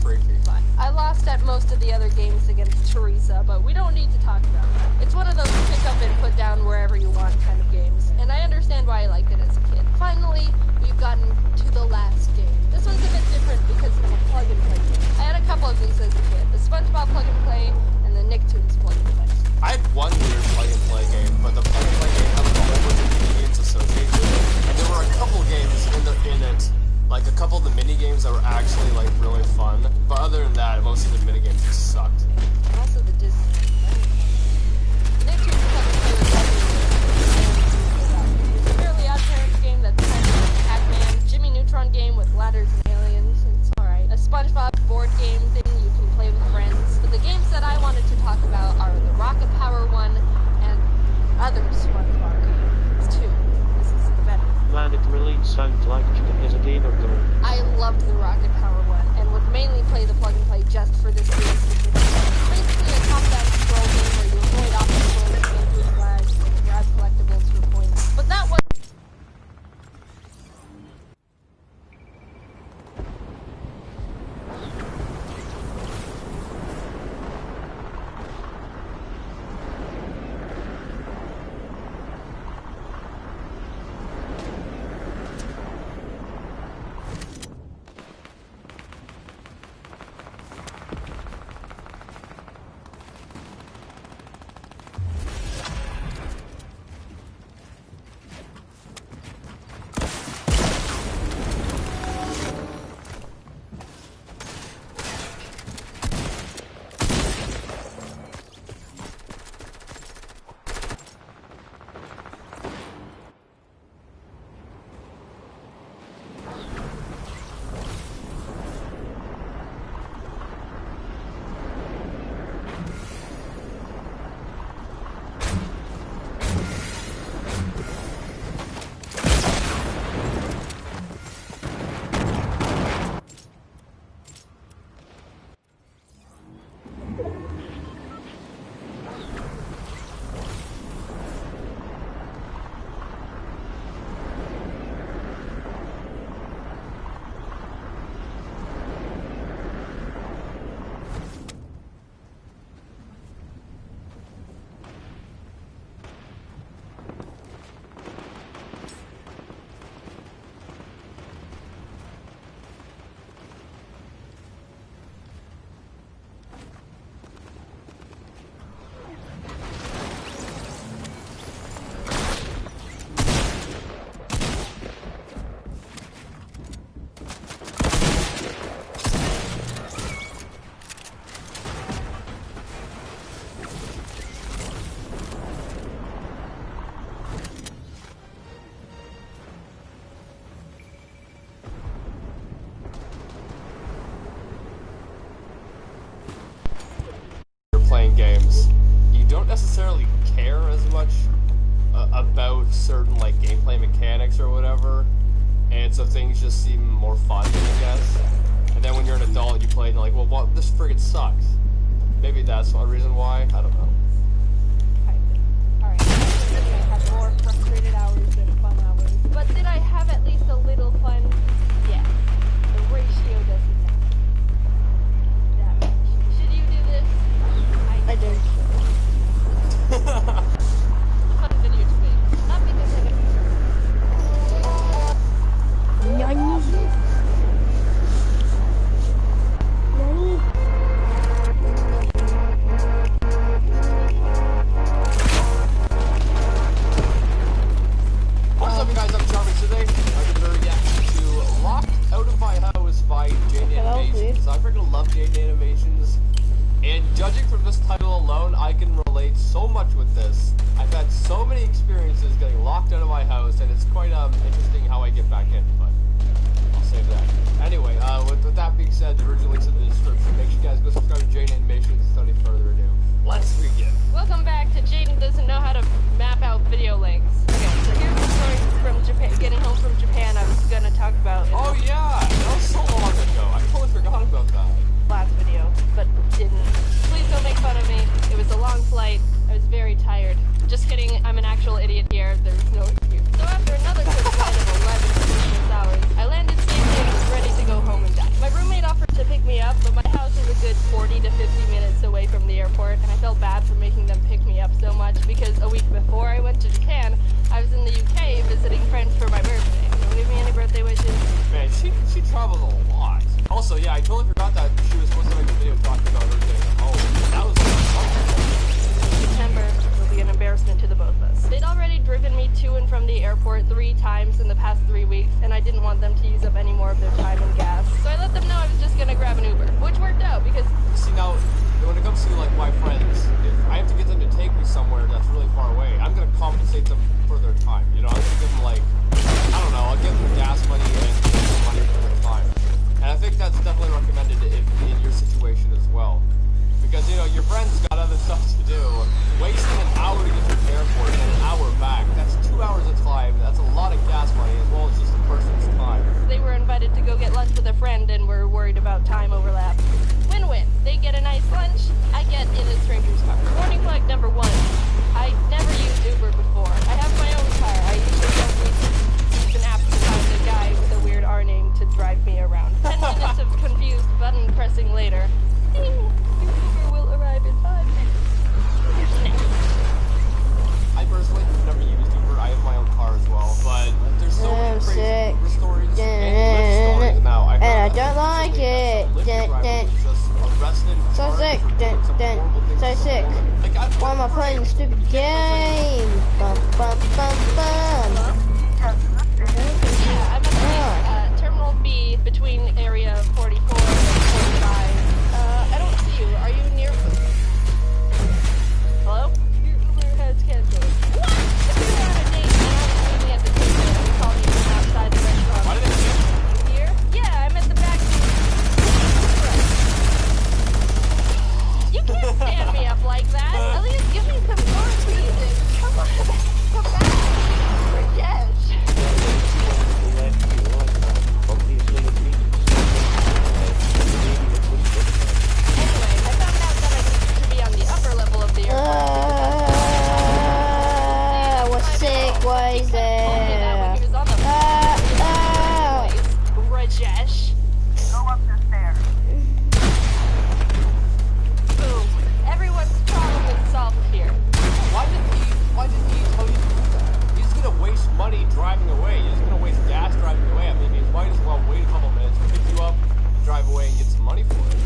creepy. Fun. I lost at most of the other games against Teresa, but we don't need to talk about that. It's one of those pick up and put down wherever you want kind of games, and I understand why I liked it as a kid. Finally, we've gotten to the last game. This one's a bit different because it's a plug and play game. I had a couple of these as a kid. The SpongeBob plug and play and the Nicktoons plug and play. I had one weird plug and play game, but the plug and play game had a whole bunch of mini games associated with it. And there were a couple games in it, like a couple of the mini games that were actually like really fun. But other than that, most of the mini games just sucked. Also the Disney. Nicktoons plug and play was it's a fairly odd parents game that's kind of like Pac-Man, Jimmy Neutron game with ladders and aliens. It's alright. A SpongeBob board game thing you can play with friends. But the games that I wanted to talk about are the Rocket Power one and other SpongeBob games too. This is the better. Man, it really sounds like chicken is a gamer girl. I loved the Rocket Power one and would mainly play the plug and play just for this game. It's basically a top-down scroll game where you avoid obstacles, aim through flags, and grab collectibles for points. But that was necessarily care as much about certain like gameplay mechanics or whatever, and so things just seem more fun, I guess. And then when you're an adult and you play, and you're like, well, what? This friggin' sucks. Maybe that's one reason why. I don't know. Alright, I had more frustrated hours than fun hours. But did I have at least a little fun? Yeah. The ratio doesn't matter. That much. Should you do this? I do. Fun video to make. Not because I don't. Nani? What's up, guys? I'm Charming today. I'm gonna react to Locked Out of My House by Jane Animations. I freaking love Jane Animations. And judging from this title alone, I can relate so much with this. I've had so many experiences getting locked out of my house, and it's quite interesting how I get back in, but I'll save that. Anyway, with that being said, the original link's in the description. Make sure you guys go subscribe to Jane Animations without any further ado. Let's begin. Welcome back to Jaden Doesn't Know How to Map Out Video Links. Okay, so here's the story from Japan. Getting home from Japan, I was gonna talk about. Oh yeah, that was so long ago. I totally forgot about that. Last video, but didn't. Please don't make fun of me. It was a long flight. I was very tired. Just kidding, I'm an actual idiot here. There's no excuse. So after another quick flight of 11 continuous hours, I landed safely and was ready to go home and die. My roommate offered to pick me up, but my house is a good 40 to 50 minutes away from the airport, and I felt bad for making them pick me up so much because a week before I went to Japan, I was in the UK visiting friends for my birthday. Don't give me any birthday wishes. Man, she travels a lot. Also, yeah, I totally forgot that she was supposed to make a video talking about her getting home. That was September will be an embarrassment to the both of us. They'd already driven me to and from the airport 3 times in the past 3 weeks, and I didn't want them to use up any more of their time and gas. So I let them know I was just gonna grab an Uber, which worked out because... See, now, when it comes to, like, my friends, if I have to get them to take me somewhere that's really far away, I'm gonna compensate them for their time, you know? I'm gonna give them, like, I don't know, I'll give them gas money and money for their time. And I think that's definitely recommended in your situation as well. Because, you know, your friend's got other stuff to do. Wasting an hour to get to the airport and an hour back, that's 2 hours of time. That's a lot of gas money as well as just a person's time. They were invited to go get lunch with a friend and were worried about time overlap. Win-win. They get a nice lunch, I get in a stranger's car. Warning flag number 1. I never used Uber before. I have my own car. I usually don't use an app to find a guy with a weird R name to drive me around. 10 minutes of confused button pressing later. Ding! Your Uber will arrive in 5 minutes. I personally have never used Uber. I have my own car as well, but there's so many crazy Uber stories and Lyft stories now. And I don't like it. So sick. So sick. Why am I playing this stupid game? Bum, bum, bum, bum. Yeah, I'm at the Terminal B between area 44 and 45. I don't see you. Are you near? Hello? Your Uber has canceled. What? If we were on a date and I was waiting at the table and you called me from outside the restaurant. Why did they cancel? You here? Yeah, I'm at the back. You can't stand me up like that. At least give me some more reason. Come on. Come back. Yes. Anyway, I found out that I needed to be on the upper level of the airport. What's sick? Why is there? He was on the Rajesh. Go up the stairs. Boom. Everyone's problem is solved here. Why did he tell you to do that? He's gonna waste money driving away. He's gonna waste gas driving away. I mean, he might as well wait a couple minutes, pick you up, drive away, and get some money for it.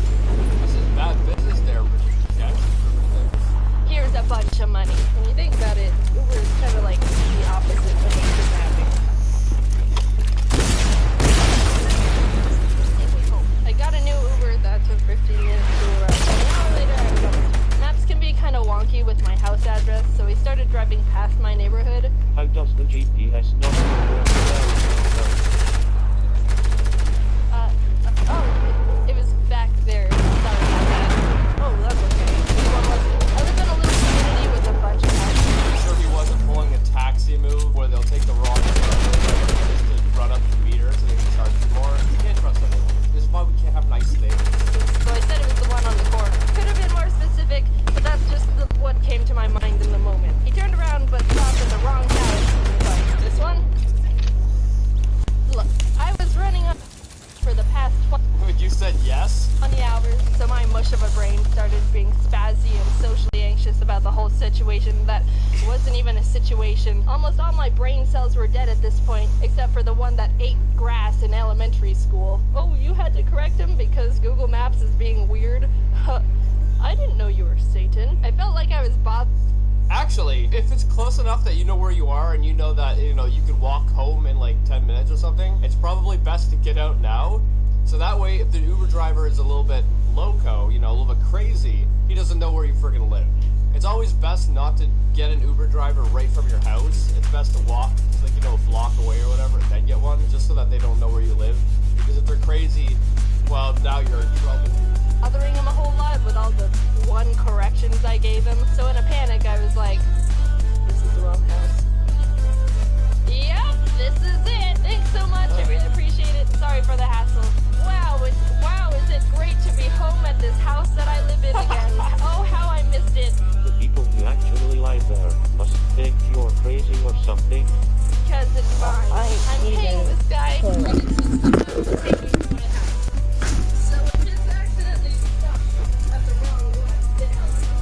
This is bad business there, Rajesh. Here's a bunch of money. When you think about it, Uber is kind of like the opposite of kidnapping. I got a new Uber that took 15 minutes to arrive. An hour later, I was home. Maps can be kind of wonky with my house address, so we started driving past my neighborhood. How does the GPS not know where Oh, it was back there. Sorry about that. Oh, that's okay. I live in a little community with Yes? 20 hours, so my mush of a brain started being spazzy and socially anxious about the whole situation that wasn't even a situation. Almost all my brain cells were dead at this point, except for the one that ate grass in elementary school. Oh, you had to correct him because Google Maps is being weird? I didn't know you were Satan. I felt like I was Bob. Actually, if it's close enough that you know where you are and you know that, you know, you can walk home in like 10 minutes or something, it's probably best to get out now. So that way, if the Uber driver is a little bit loco, you know, a little bit crazy, he doesn't know where you friggin' live. It's always best not to get an Uber driver right from your house. It's best to walk, like, you know, a block away or whatever, and then get one, just so that they don't know where you live. Because if they're crazy, well, now you're in trouble. Bothering him a whole lot with all the one corrections I gave him. So in a panic, I was like, this is the wrong house. Yep, this is it. Thanks so much. I really appreciate it. Sorry for the hassle. Wow, is it great to be home at this house that I live in again. Oh, how I missed it. The people who actually live there must think you're crazy or something. Because it's mine. I'm paying this guy. So it just accidentally stopped at the wrong one. The house is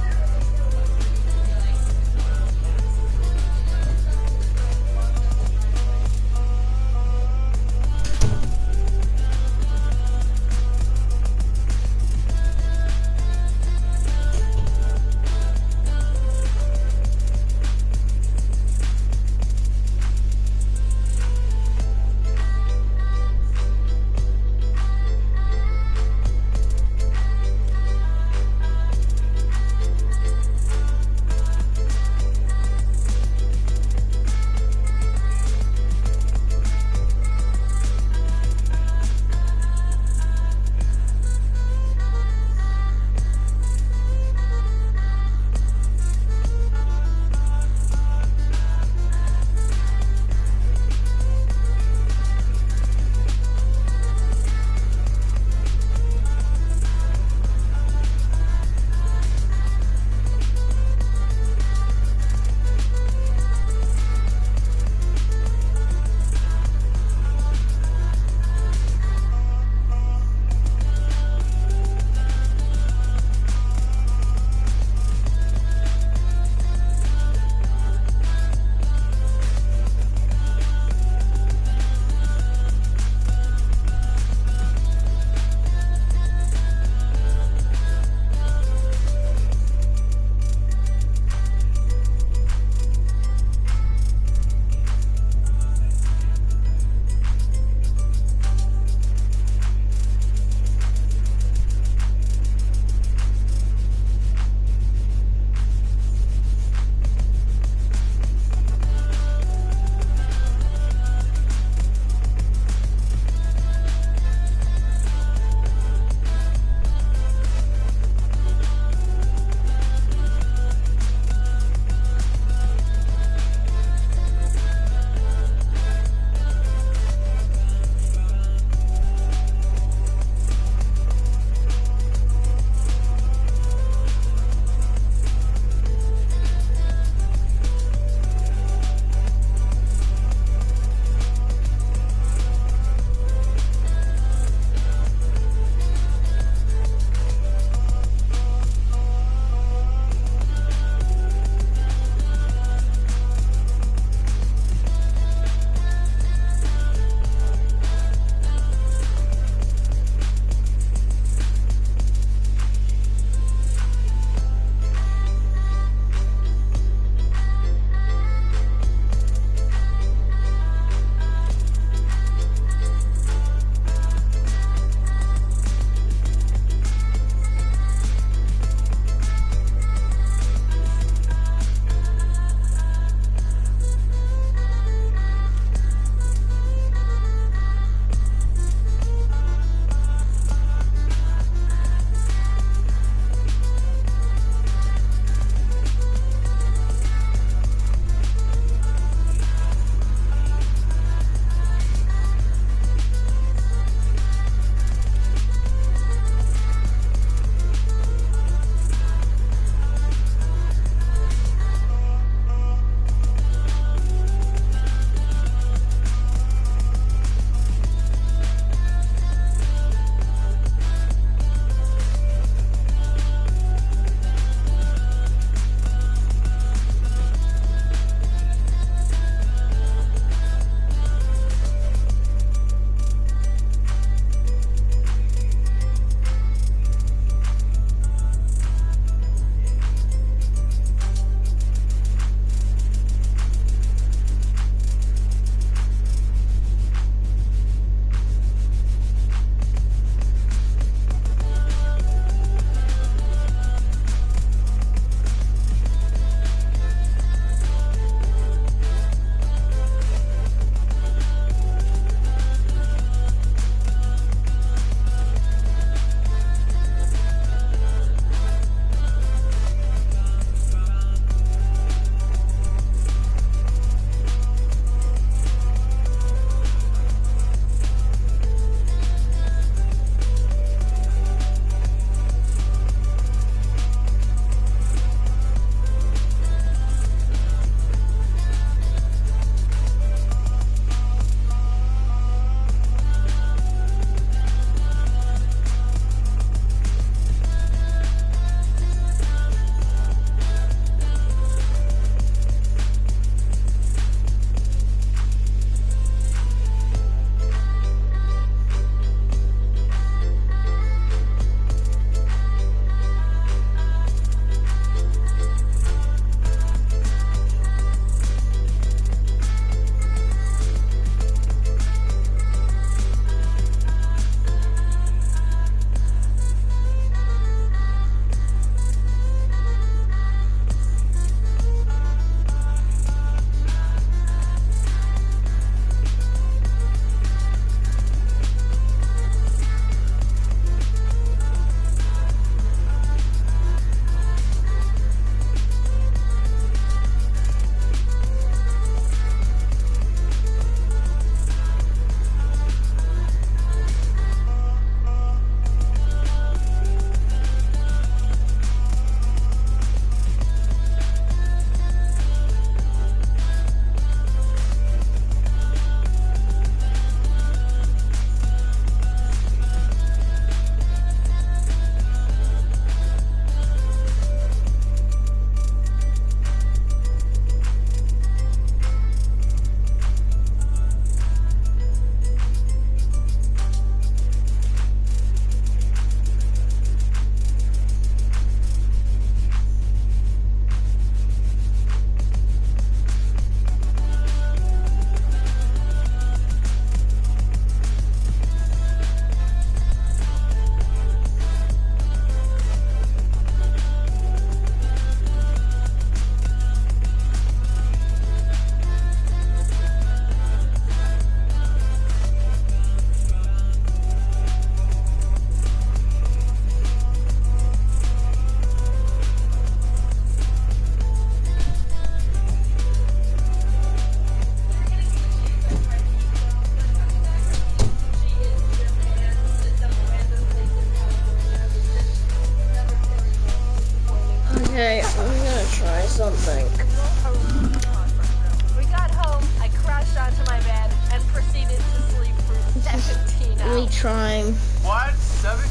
trying. What? 7?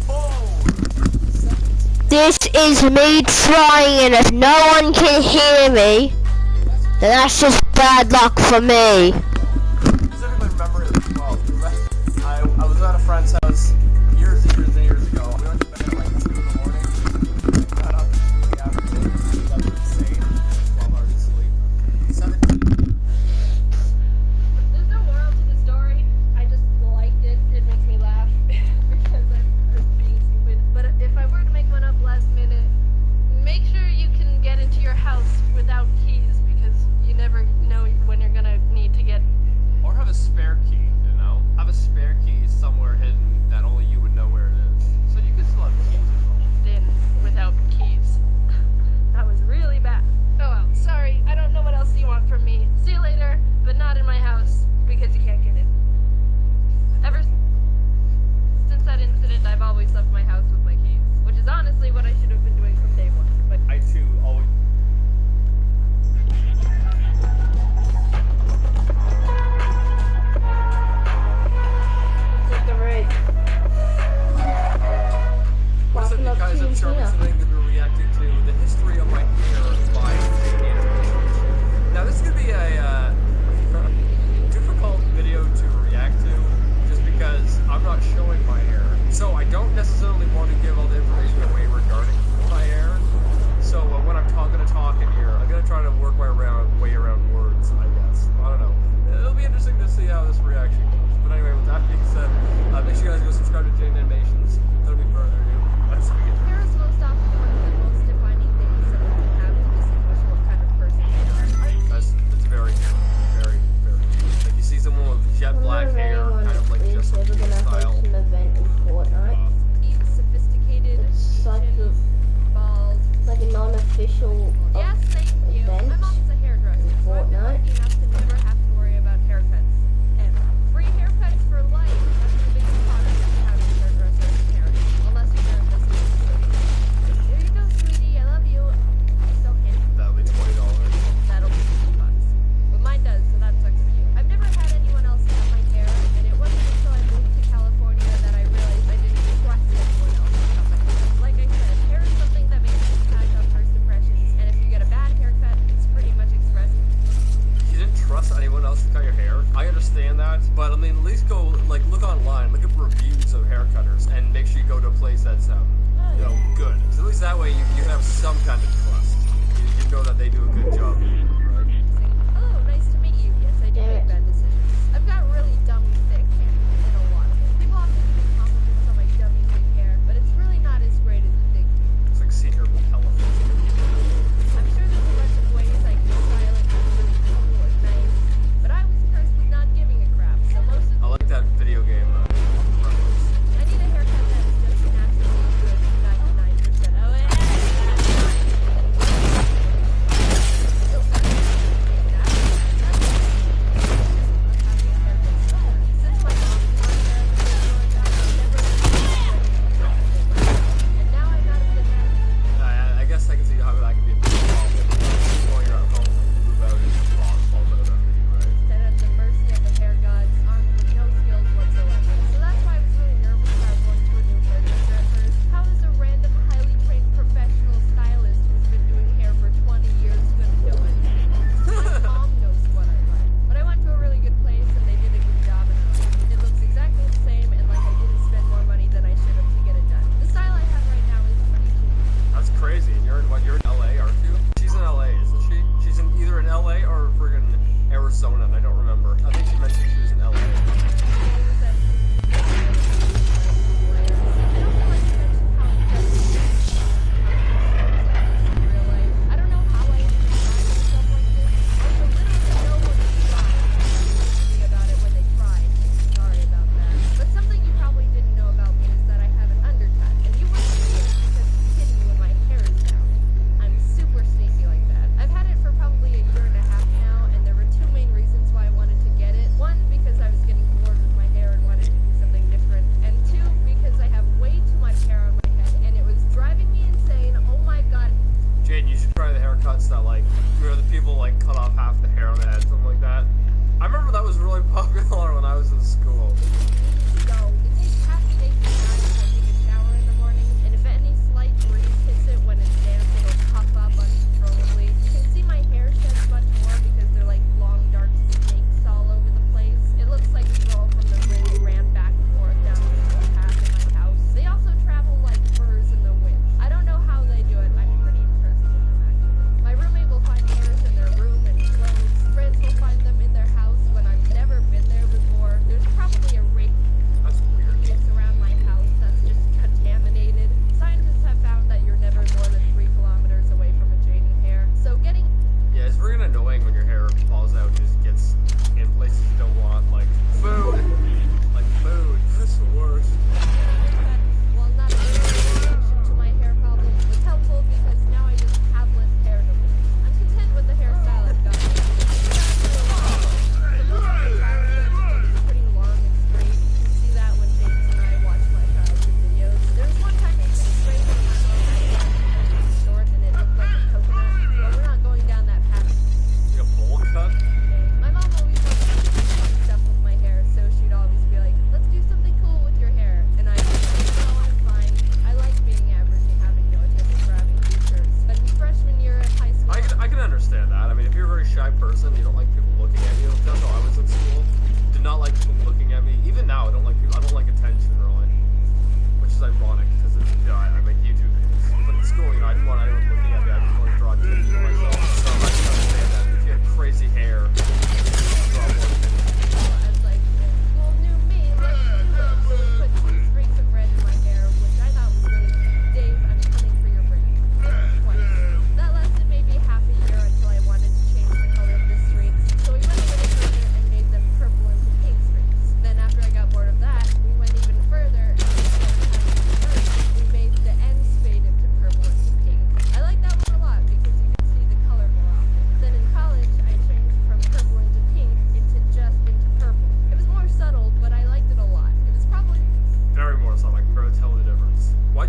Oh! This is me trying, and if no one can hear me, then that's just bad luck for me. Specifically remember it well, because I was at a friend's house years and years and years ago. We went to bed at like 2 in the morning. We got up in the afternoon. That was insane. 12 hours of sleep. 17. There's no moral to the story. I just liked it. It makes me laugh because I'm being stupid. But if I were to make one up last minute, make sure you can get into your house without keys because you never know when you're gonna need to get. Or have a spare key, you know? Have a spare key somewhere hidden that only you would know where it is. So you can still have keys at home. In without keys. That was really bad. Oh well, sorry. I don't know what else you want from me. See you later, but not in my house because you can't get in. Ever since that incident, I've always left my house with my keys, which is honestly what I should have been doing from day one. But I too always. Take the right. What's up, you guys? I'm Charlie. Today I'm going to be reacting to the history of my hair by Jane Animations. Now, this is going to be a difficult video to react to, just because I'm not showing my hair. So I don't necessarily want to give all the information away regarding my hair. So when I'm going to talk in here, I'm going to try to work my way around words, I guess. I don't know. It'll be interesting to see how this reaction goes. But anyway, with that being said, make sure you guys go subscribe to Jane Animations. Without any further ado, let's begin. hair is most often one of the most defining things someone can have to distinguish what kind of person they are. That's very, very, very cute. Like you see someone with jet black hair, kind of like just we're gonna style. host an event in Fortnite. He's sophisticated, It's like Asian, bald. like a non-official Yes, thank you. event. My mom's a hairdresser, so I've been Fortnite. lucky enough to never have to worry about haircuts. Ever. Free haircuts for life. That's the biggest product of having a hairdresser in America. Unless your hair doesn't look. Here you go, sweetie. I love you. You're so handsome. That'll be $20. That'll be $50. But mine does, so that sucks for you. I've never had anyone else cut my hair, and it wasn't until I moved to California that I realized I didn't trust anyone else to cut my hair. Like I said, hair is something that makes an impact on first impressions, and if you get a bad haircut, it's pretty much expressive. You didn't trust anyone else to cut your hair. I understand that, but I mean, at least go like look online, look at reviews of hair cutters, and make sure you go to a place that's you know, good. So at least that way you have some kind of trust. You know that they do a good job. Right? Hello, nice to meet you. Yes, I do make bad decisions. I've got really dummy thick hair, in a lot of it. People often give me compliments on my dummy thick hair, but it's really not as great as you think. It's like senior television. I'm sure there's a bunch of ways I can style it to really cool and nice, but I was cursed with not giving a crap, so most of I like that video game. I need a haircut that is just naturally good 99% of it.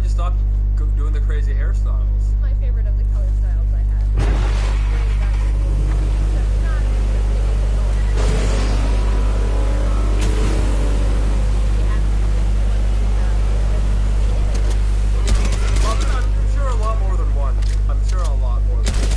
you stop doing the crazy hairstyles? My favorite of the color styles I had. I'm sure a lot more than one. I'm sure a lot more than one.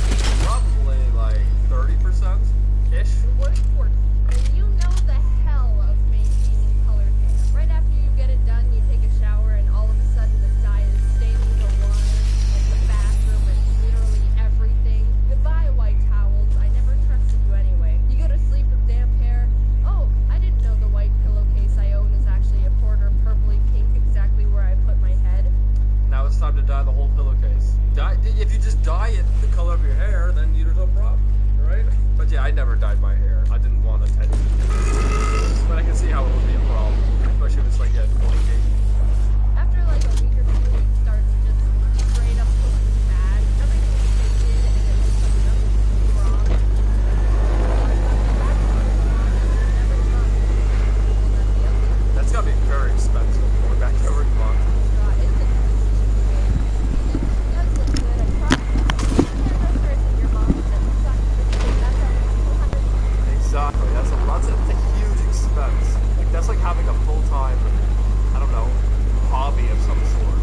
Probably like 30%-ish. Word for it. And you know the hell of maintaining colored hair. Right after you get it done, you take a shower and all of a sudden the dye is staining the water and the bathroom and literally everything. Goodbye, white towels. I never trusted you anyway. You go to sleep with damp hair. Oh, I didn't know the white pillowcase I own is actually a quarter purpley pink exactly where I put my head. Now it's time to dye the whole pillowcase. If you just dye it the color of your hair, then there's no problem, right? But yeah, I never dyed my hair. I didn't want attention. But I can see how it would be a problem, especially if it's like a 20K. After like a week or two, it started just straight up looking bad. Everything was faded and it looked like nothing was wrong. That's gotta be very expensive going back every month. Exactly. That's a huge expense. Like that's like having a full-time, I don't know, hobby of some sort.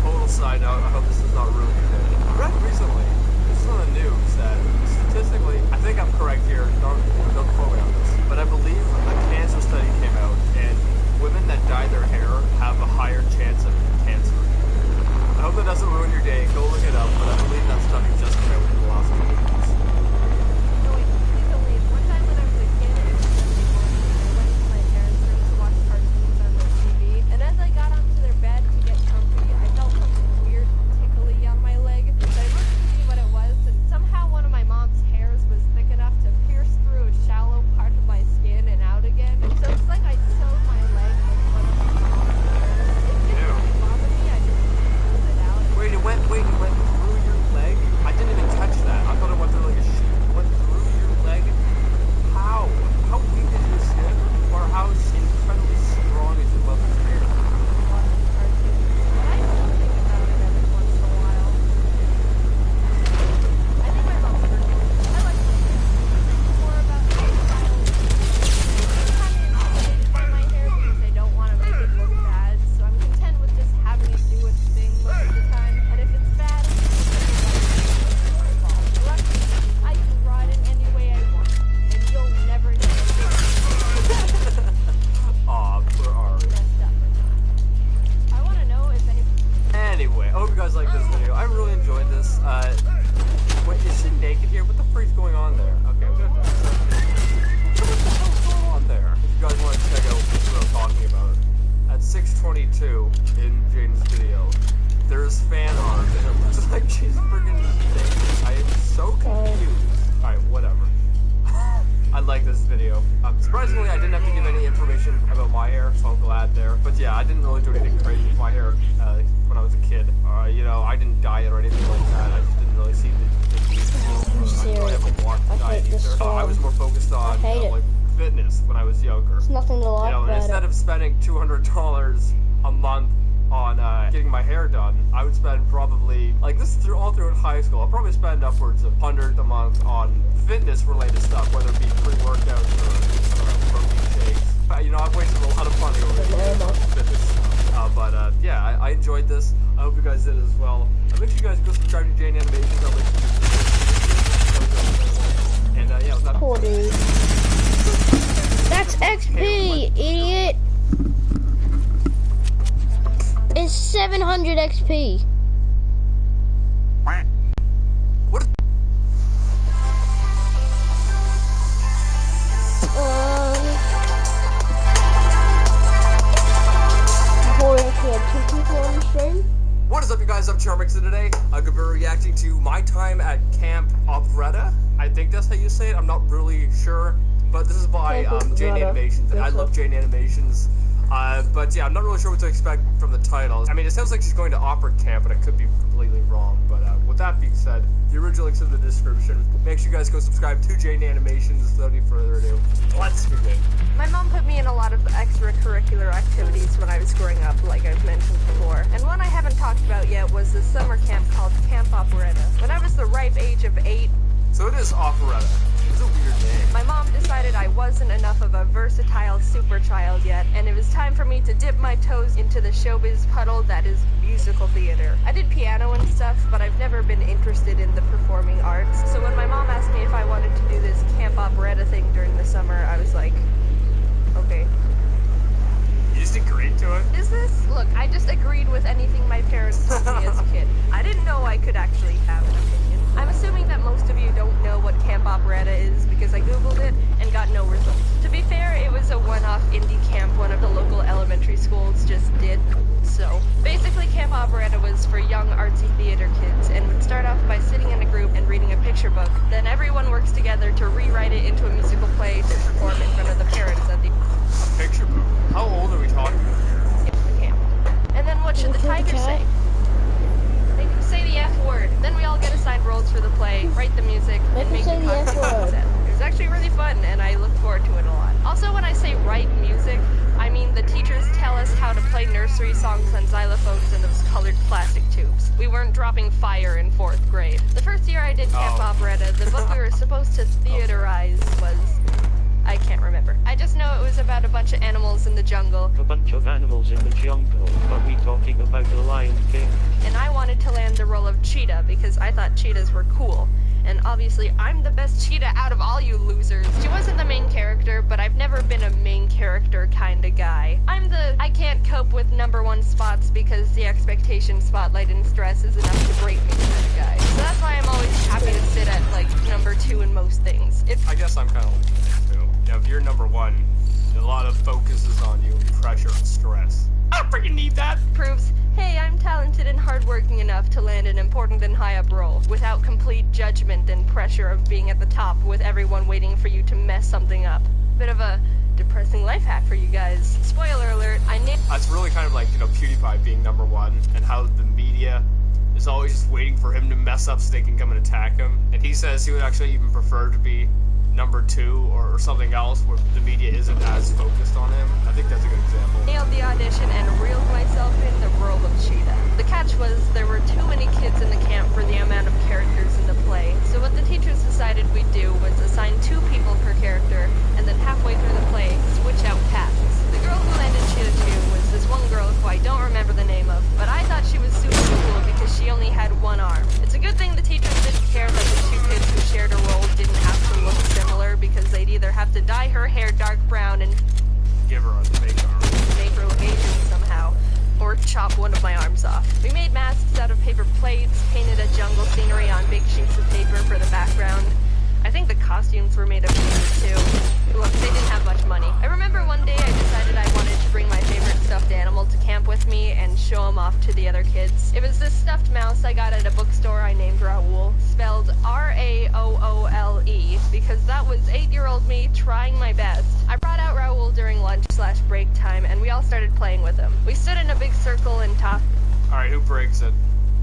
Total side note, I hope this is not really good. I read recently, this is on the news, that statistically, I think I'm correct here, don't quote me on this, but I believe a cancer study came out, and women that dye their hair have a higher chance of cancer. I hope that doesn't ruin your day, go look it up, but I believe that study just came out in the last couple of weeks. No, wait, please don't leave. One time when I was a kid, it was Sunday morning, and I went to my parents' room to watch cartoons on their TV, and as I got onto their bed to get comfy, I felt something weird tickly on my leg. So I looked to see what it was, and somehow one of my mom's hairs was thick enough to pierce through a shallow part of my skin and out again. So it's like I sewed my leg with one of my mom's hairs. It didn't really bother me, I just pulled it out. Wait, it went through your leg? I didn't even catch that. I thought it went through like a sheet. It went through your leg? How? How weak is your skin? Or how incredibly strong is your mother's hair? Anyway, I hope you guys like this video. I really enjoyed this. Wait, is she naked here? What the freak's going on there? Okay, I'm gonna... What the hell's going on there? If you guys want to check out what I'm talking about, at 6:22 in Jaden's video, there's fan art, and it looks like she's freaking naked. I am so confused. Alright, whatever. I like this video. Surprisingly, I didn't have to give any information about my hair, so I'm glad there. But yeah, I didn't really do anything crazy with my hair when I was a kid. You know, I didn't dye it or anything like that. I just didn't really see the need for it. I haven't watched dye it either. I was more focused on like fitness when I was younger. There's nothing to like and about instead it. of spending $200 a month on getting my hair done, I would spend probably, like this is all throughout high school, I'll probably spend upwards of $100 a month on fitness related stuff, whether it be pre-workouts or I don't know, protein shakes. You know, I've wasted a lot of money over the fitness stuff. But yeah, I enjoyed this. I hope you guys did as well. Make sure you guys go subscribe to Jane Animations. I'll link to and yeah, with that, Cool, dude. That's XP, idiot. It's 700 XP. What? Boy, actually had 2 people on the stream. What is up, you guys? I'm Charmix, and today, be reacting to my time at Camp Operetta. I think that's how you say it. I'm not really sure. But this is by Jane Animations, and I love Jane Animations. But yeah, I'm not really sure what to expect from the title. I mean, it sounds like she's going to opera camp, but I could be completely wrong. But with that being said, the original link's in the description. Make sure you guys go subscribe to Jane Animations. Without any further ado, let's begin. My mom put me in a lot of extracurricular activities when I was growing up, like I've mentioned before. And one I haven't talked about yet was the summer camp called Camp Operetta. When I was the ripe age of 8... So it is Operetta. It's a weird name. My mom decided I wasn't enough of a versatile super child yet, and it was time for me to dip my toes into the showbiz puddle that is musical theater. I did piano and stuff, but I've never been interested in the performing arts. So when my mom asked me if I wanted to do this Camp Operetta thing during the summer, I was like, okay. You just agreed to it? Is this? Look, I just agreed with anything my parents told me as a kid. I didn't know I could actually have an opinion. I'm assuming that most of you don't know what Camp Operetta is because I googled it and got no results. To be fair, it was a one-off indie camp one of the local elementary schools just did. So, basically Camp Operetta was for young artsy theater kids and would start off by sitting in a group and reading a picture book. Then everyone works together to rewrite it into a musical play to perform in front of the parents at the... A picture book? How old are we talking about? The camp. And then what should the tiger say? They say the F word. Then we all get assigned roles for the play, write the music, and make the costume set. It was actually really fun, and I look forward to it a lot. Also, when I say write music, I mean the teachers tell us how to play nursery songs on xylophones in those colored plastic tubes. We weren't dropping fire in 4th grade. The first year I did Camp Operetta, the book we were supposed to theaterize was... I can't remember. I just know it was about a bunch of animals in the jungle. A bunch of animals in the jungle? Are we talking about the Lion King? And I wanted to land the role of cheetah because I thought cheetahs were cool. And obviously, I'm the best cheetah out of all you losers. She wasn't the main character, but I've never been a main character kind of guy. I'm the I can't cope with #1 spots because the expectation, spotlight, and stress is enough to break me kind of guy. So that's why I'm always happy to sit at, like, #2 in most things. I guess I'm kind of like this, too. Yeah, if you're #1, a lot of focus is on you, and pressure and stress. I don't freaking need that! Proves, hey, I'm talented and hardworking enough to land an important and high-up role, without complete judgment and pressure of being at the top with everyone waiting for you to mess something up. Bit of a depressing life hack for you guys. Spoiler alert, That's really kind of like, you know, PewDiePie being #1, and how the media is always just waiting for him to mess up so they can come and attack him. And he says he would actually even prefer to be #2 or something else where the media isn't as focused on him. I think that's a good example. Nailed the audition and reeled myself in the role of cheetah. The catch was there were too many kids in the camp for the amount of characters in the play. So what the teachers decided we'd do was assign 2 people per character and then halfway through the play switch out tasks. The girl who landed cheetah 2 was this one girl who I don't remember the name of, but I thought she was super cool because she only had 1 arm. It's a good thing the teachers didn't care that the 2 kids who shared a role didn't have to look similar because they'd either have to dye her hair dark brown and give her a fake arm, make her look Asian somehow, or chop one of my arms off. We made masks out of paper plates, painted a jungle scenery on big sheets of paper for the background. I think the costumes were made of paper too. Look, they didn't have much money. I remember one day I decided I wanted to bring my favorite stuffed animal to camp with me and show him off to the other kids. It was this stuffed mouse I got at a bookstore I named Raoul, spelled R-A-O-O-L-E, because that was 8-year-old me trying my best. I brought out Raoul during lunch/break time and we all started playing with him. We stood in a big circle and talked. Alright, who breaks it?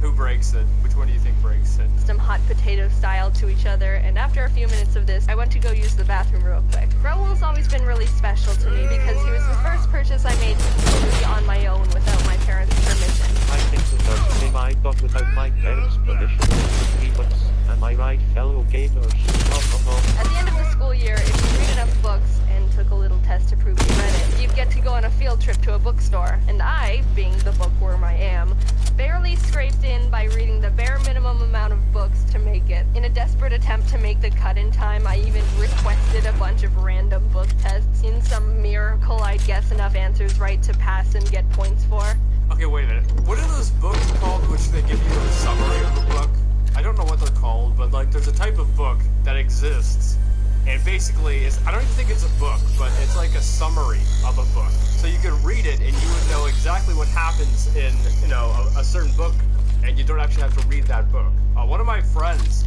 Who breaks it? Which one do you think breaks it? Some hot potato style to each other, and after a few minutes of this, I went to go use the bathroom real quick. Raoul's always been really special to me because he was the first purchase I made completely on my own without my parents' permission. I think the first name I got without my parents' permission was 3 bucks. Am I right, fellow gamers? At the end of the school year, if you read enough books and took a little test to prove you read it, you'd get to go on a field trip to a bookstore. And I, being the bookworm I am, barely scraped in by reading the bare minimum amount of books to make it. In a desperate attempt to make the cut in time, I even requested a bunch of random book tests. In some miracle, I'd guess enough answers right to pass and get points for. Okay, wait a minute. What are those books called which they give you a summary of the book? I don't know what they're called, but like there's a type of book that exists, and basically I don't even think it's a book, but it's like a summary of a book. So you could read it and you would know exactly what happens in, you know, a certain book and you don't actually have to read that book. One of my friends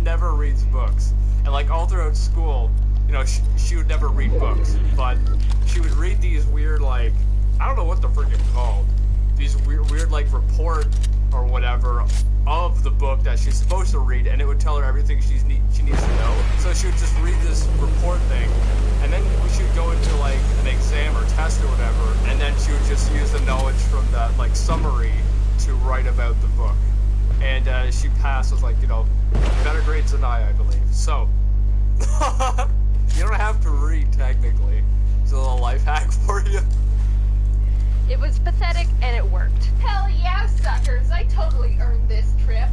never reads books, and like all throughout school, you know, she would never read books, but she would read these weird, like, I don't know what they're freaking called, these weird like report or whatever of the book that she's supposed to read, and it would tell her everything she needs to know. So she would just read this report thing, and then she would go into like an exam or test or whatever, and then she would just use the knowledge from that like summary to write about the book. And she passed with like, you know, better grades than I believe. So you don't have to read technically. It's a little life hack for you. It was pathetic, and it worked. Hell yeah, suckers! I totally earned this trip.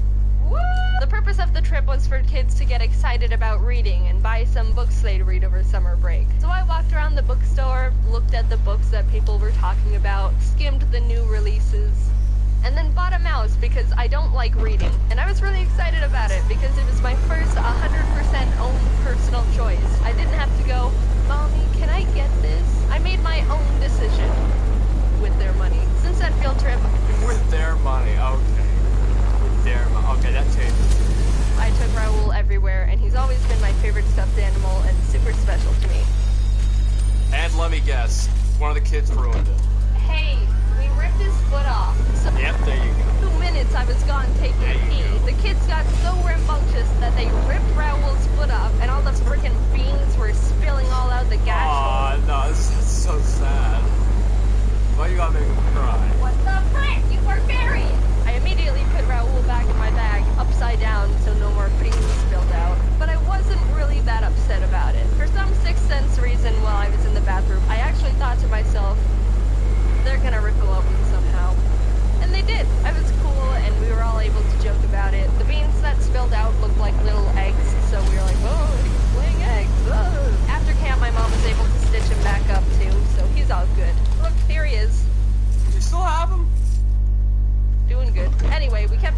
Woo! The purpose of the trip was for kids to get excited about reading and buy some books they'd read over summer break. So I walked around the bookstore, looked at the books that people were talking about, skimmed the new releases, and then bought a mouse because I don't like reading. And I was really excited about it because it was my first 100% own personal choice. I didn't have to go, Mommy, can I get this? I made my own decision. With their money. Since that field trip... With their money, okay. With their money. Okay, that changes. I took Raoul everywhere, and he's always been my favorite stuffed animal and super special to me. And let me guess, one of the kids ruined it. Hey, we ripped his foot off. So yep, there you go. 2 minutes I was gone taking a pee. The kids got so rambunctious that they ripped Raoul's foot off, and all the frickin' beans were spilling all out the gash. Aw, no, this is so sad. Why you gotta make him cry? What the frick? You barbarian! I immediately put Raoul back in my bag, upside down, so no more beans spilled out. But I wasn't really that upset about it. For some sixth sense reason, while I was in the bathroom, I actually thought to myself, they're gonna rip him open somehow. And they did. I was cool, and we were all able to joke about it. The beans that spilled out looked like little eggs, so we were like, oh, he's laying eggs. Oh. After camp, my mom was able to stitch him back up, too, so he's all good. Look, here he is. You still have him? Doing good. Anyway, we kept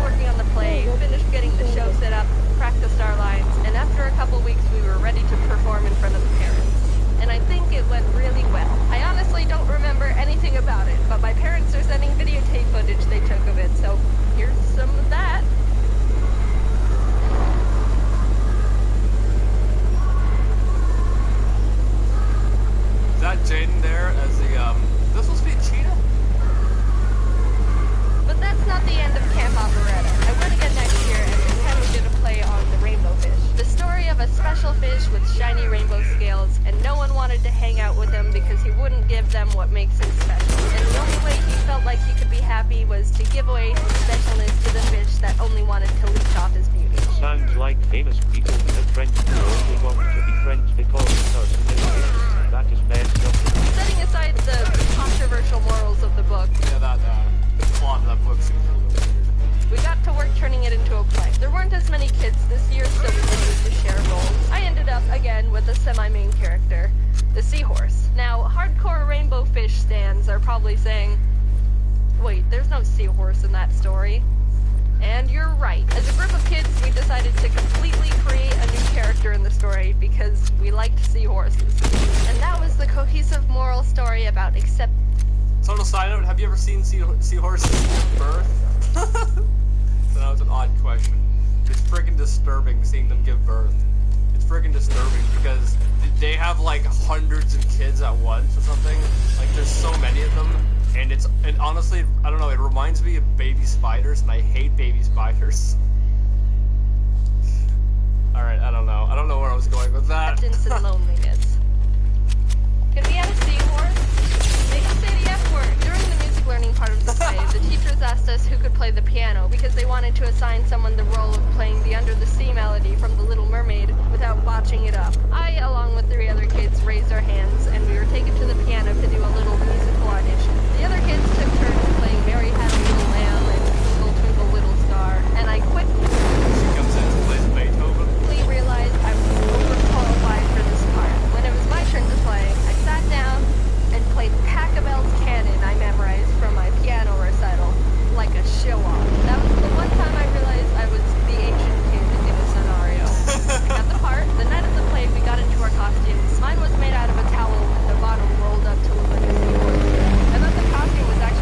working on the play, finished getting the show set up, practiced our lines, and after a couple weeks, we were ready to perform in front of the parents. And I think it went really well. I honestly don't remember anything about it, but my parents are sending videotape footage they took of it, so here's some of that. Is that Jaden there as the, this supposed to be a cheetah? But that's not the end of Camp Operetta. I went again next year, and this time we did a play on the rainbow fish. The story of a special fish with shiny rainbow scales, and no one wanted to hang out with him because he wouldn't give them what makes him special. And the only way he felt like he could be happy was to give away his specialness to the fish that only wanted to leech off his beauty. Sounds like famous people in the French who only want to be friends because the person is famous. That is messed up. Setting aside the controversial morals of the book, Yeah, the plot of that book seems a little weird. we got to work turning it into a play. There weren't as many kids this year, so we needed to share roles. I ended up, again, with a semi-main character, the seahorse. Now, hardcore rainbow fish stands are probably saying, wait, there's no seahorse in that story. And you're right. As a group of kids, we decided to completely create a new character in the story because we liked seahorses. And that was the cohesive moral story about accept. Total side note, have you ever seen seahorses give birth? So that was an odd question. It's friggin' disturbing seeing them give birth. It's friggin' disturbing because they have like hundreds of kids at once or something. Like there's so many of them. And honestly, I don't know, it reminds me of baby spiders, and I hate baby spiders. Alright, I don't know where I was going with that. Acceptance and loneliness. Can we add a seahorse? They can say the F word. During the music learning part of the play, the teachers asked us who could play the piano because they wanted to assign someone the role of playing the Under the Sea melody from The Little Mermaid without botching it up. I, along with 3 other kids, raised our hands, and we were taken to the piano to do a little musical audition. The other kids took turns playing Mary Had a Little Lamb and Twinkle Twinkle Little Star, and I quickly She comes in and plays Beethoven. realized I was overqualified for this part. When it was my turn to play, I sat down and played Pachelbel's Canon I memorized from my piano recital, like a show-off. That was the one time I realized I was the ancient kid in a scenario. I got the part. The night of the play, we got into our costumes. Mine was made out of a towel with the bottom rolled up to look like a seahorse. I thought the costume was actually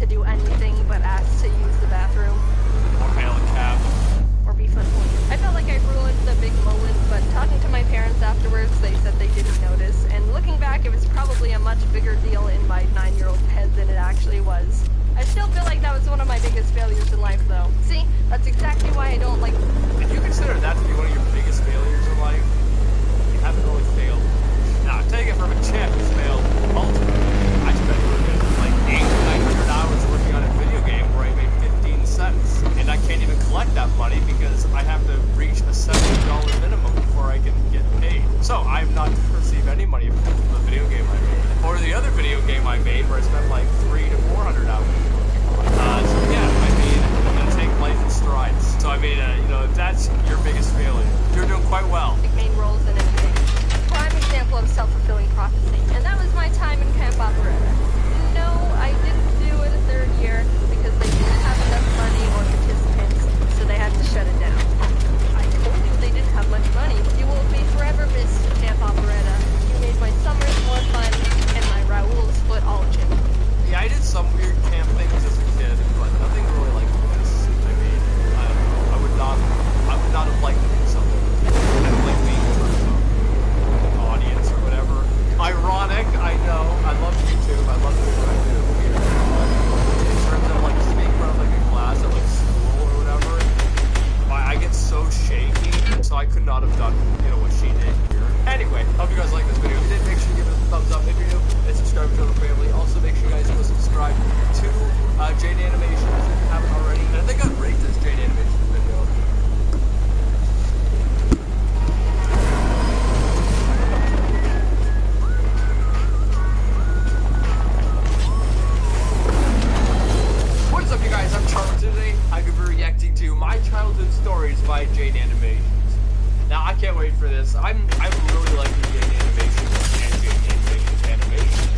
to do anything but ask to use the bathroom. Or hail a cab. Or be flippant. I felt like I ruined the big moment, but talking to my parents afterwards, they said they didn't notice. And looking back, it was probably a much bigger deal in my 9-year-old head than it actually was. I still feel like that was one of my biggest failures in life, though. See, that's exactly why I don't like... Did you consider that to be one of your biggest failures in life? You haven't really failed. Now, take it from a champ who's failed ultimately. I spent like 800-900 hours working on a video game where I made 15 cents. And I can't even collect that money because I have to reach a $70 minimum before I can get paid. So, I've not received any money from the video game I made. Or the other video game I made where I spent like 300 to 400 hours. So yeah, I mean, I'm gonna take life in strides. So I mean, you know, if that's your biggest failure, you're doing quite well. Main roles in anything. Prime example of self-fulfilling prophecy. And that was my time in Camp Operetta. No, I didn't do it a third year because they didn't have enough money or participants, so they had to shut it down. I told you they didn't have much money. You will be forever missed, Camp Operetta. You made my summers more fun, and my Raoul's foot all chipped. Yeah, I did some weird camp things as a kid, but nothing really like this. I mean, I don't know. I would not have liked to do something. I don't like being in front of an audience or whatever. Ironic, I know. I love YouTube. I love doing what I do here. But in terms of like speaking in front of like a class at like school or whatever, I get so shaky, so I could not have done, you know, what she did here. Anyway, hope you guys like this video. If you did, make sure you give it a thumbs up if you're new, and subscribe to the family. Also, make sure you guys go subscribe to Jade Animations if you haven't already. And I think I'd rate this Jade Animations video. What is up, you guys? I'm Charlie. Today, I'm going to be reacting to My Childhood Stories by Jade Animations. Now, I can't wait for this. I'm really liking Jade Animations and Jade Animations animation.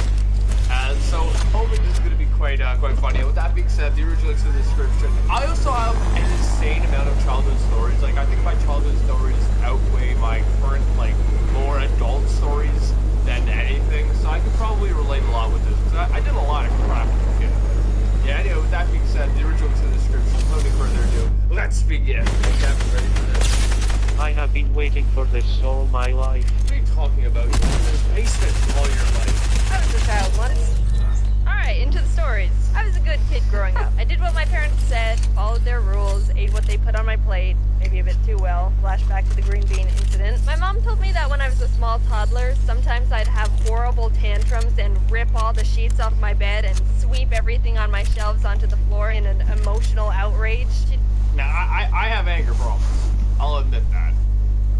And so, hoping this is going to be quite funny. And with that being said, the original links in the description. I also have an insane amount of childhood stories. Like, I think my childhood stories outweigh my current, like, more adult stories than anything. So I could probably relate a lot with this. Because I did a lot of crap as a kid. Yeah, anyway, with that being said, the original links in the description. Without any further ado, let's begin. Okay, I'm ready for this. I have been waiting for this all my life. What are you talking about? You've been in this basement all your life. I was a child once. Alright, into the stories. I was a good kid growing up. I did what my parents said, followed their rules, ate what they put on my plate, maybe a bit too well. Flashback to the green bean incident. My mom told me that when I was a small toddler, sometimes I'd have horrible tantrums and rip all the sheets off my bed and sweep everything on my shelves onto the floor in an emotional outrage. Now, I have anger problems. I'll admit that.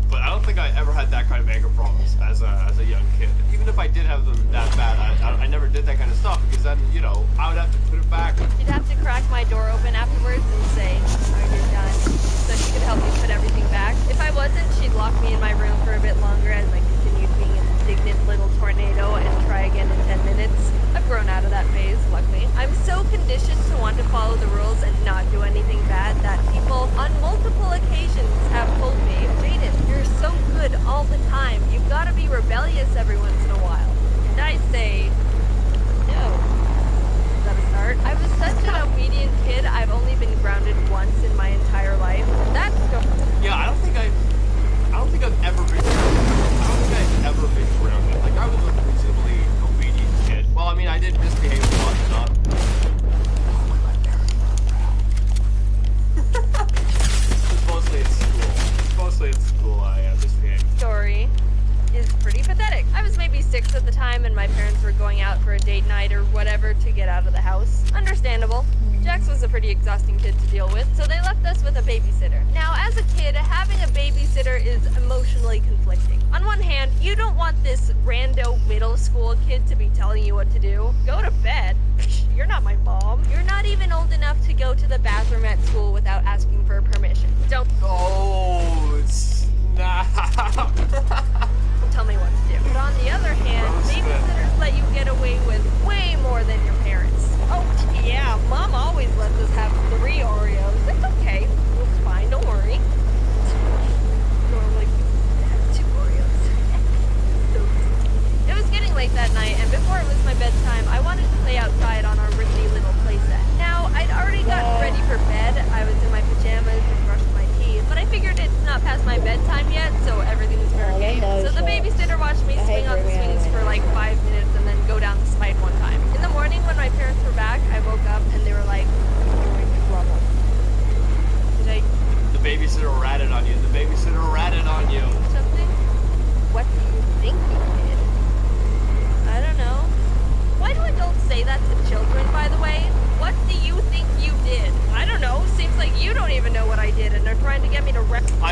But I don't think I ever had that kind of anger problems as a young kid. Even if I did have them that bad, I never did that kind of stuff because then, you know, I would have to put it back. She'd have to crack my door open afterwards and say, "Are you done?" So she could help me put everything back. If I wasn't, she'd lock me in my room for a bit longer as I continued being an indignant little tornado and try again in 10 minutes. I've grown out of that phase, luckily. I'm so conditioned to want to follow the rules and not do anything bad that people on multiple occasions have told me, "Jaden, you're so good all the time. You've got to be rebellious every once in a while." And I say, no. Is that a start? I was such an obedient kid, I've only been grounded once in my entire life. That's Yeah, I don't think I've ever been grounded. I don't think I've ever been grounded. Like, I was a reasonably obedient kid. Well, I mean, I did misbehave a lot, not. Mostly at school. Mostly at school, I misbehaved. story is pretty pathetic. I was maybe 6 at the time and my parents were going out for a date night or whatever to get out of the house. Understandable. Jax was a pretty exhausting kid to deal with, so they left us with a babysitter. Now, as a kid, having a babysitter is emotionally conflicting. On one hand, you don't want this rando middle school kid to be telling you what to do. Go to bed. You're not my mom. You're not even old enough to go to the bathroom at school without asking for permission. Don't tell me what to do. But on the other hand, babysitters let you get away with way more than your parents. Oh, yeah, Mom always lets us have 3 Oreos. It's okay. It's fine, don't worry. Normally, 2 Oreos. It was getting late that night, and before it was my bedtime, I wanted to play outside on our rickety little playset.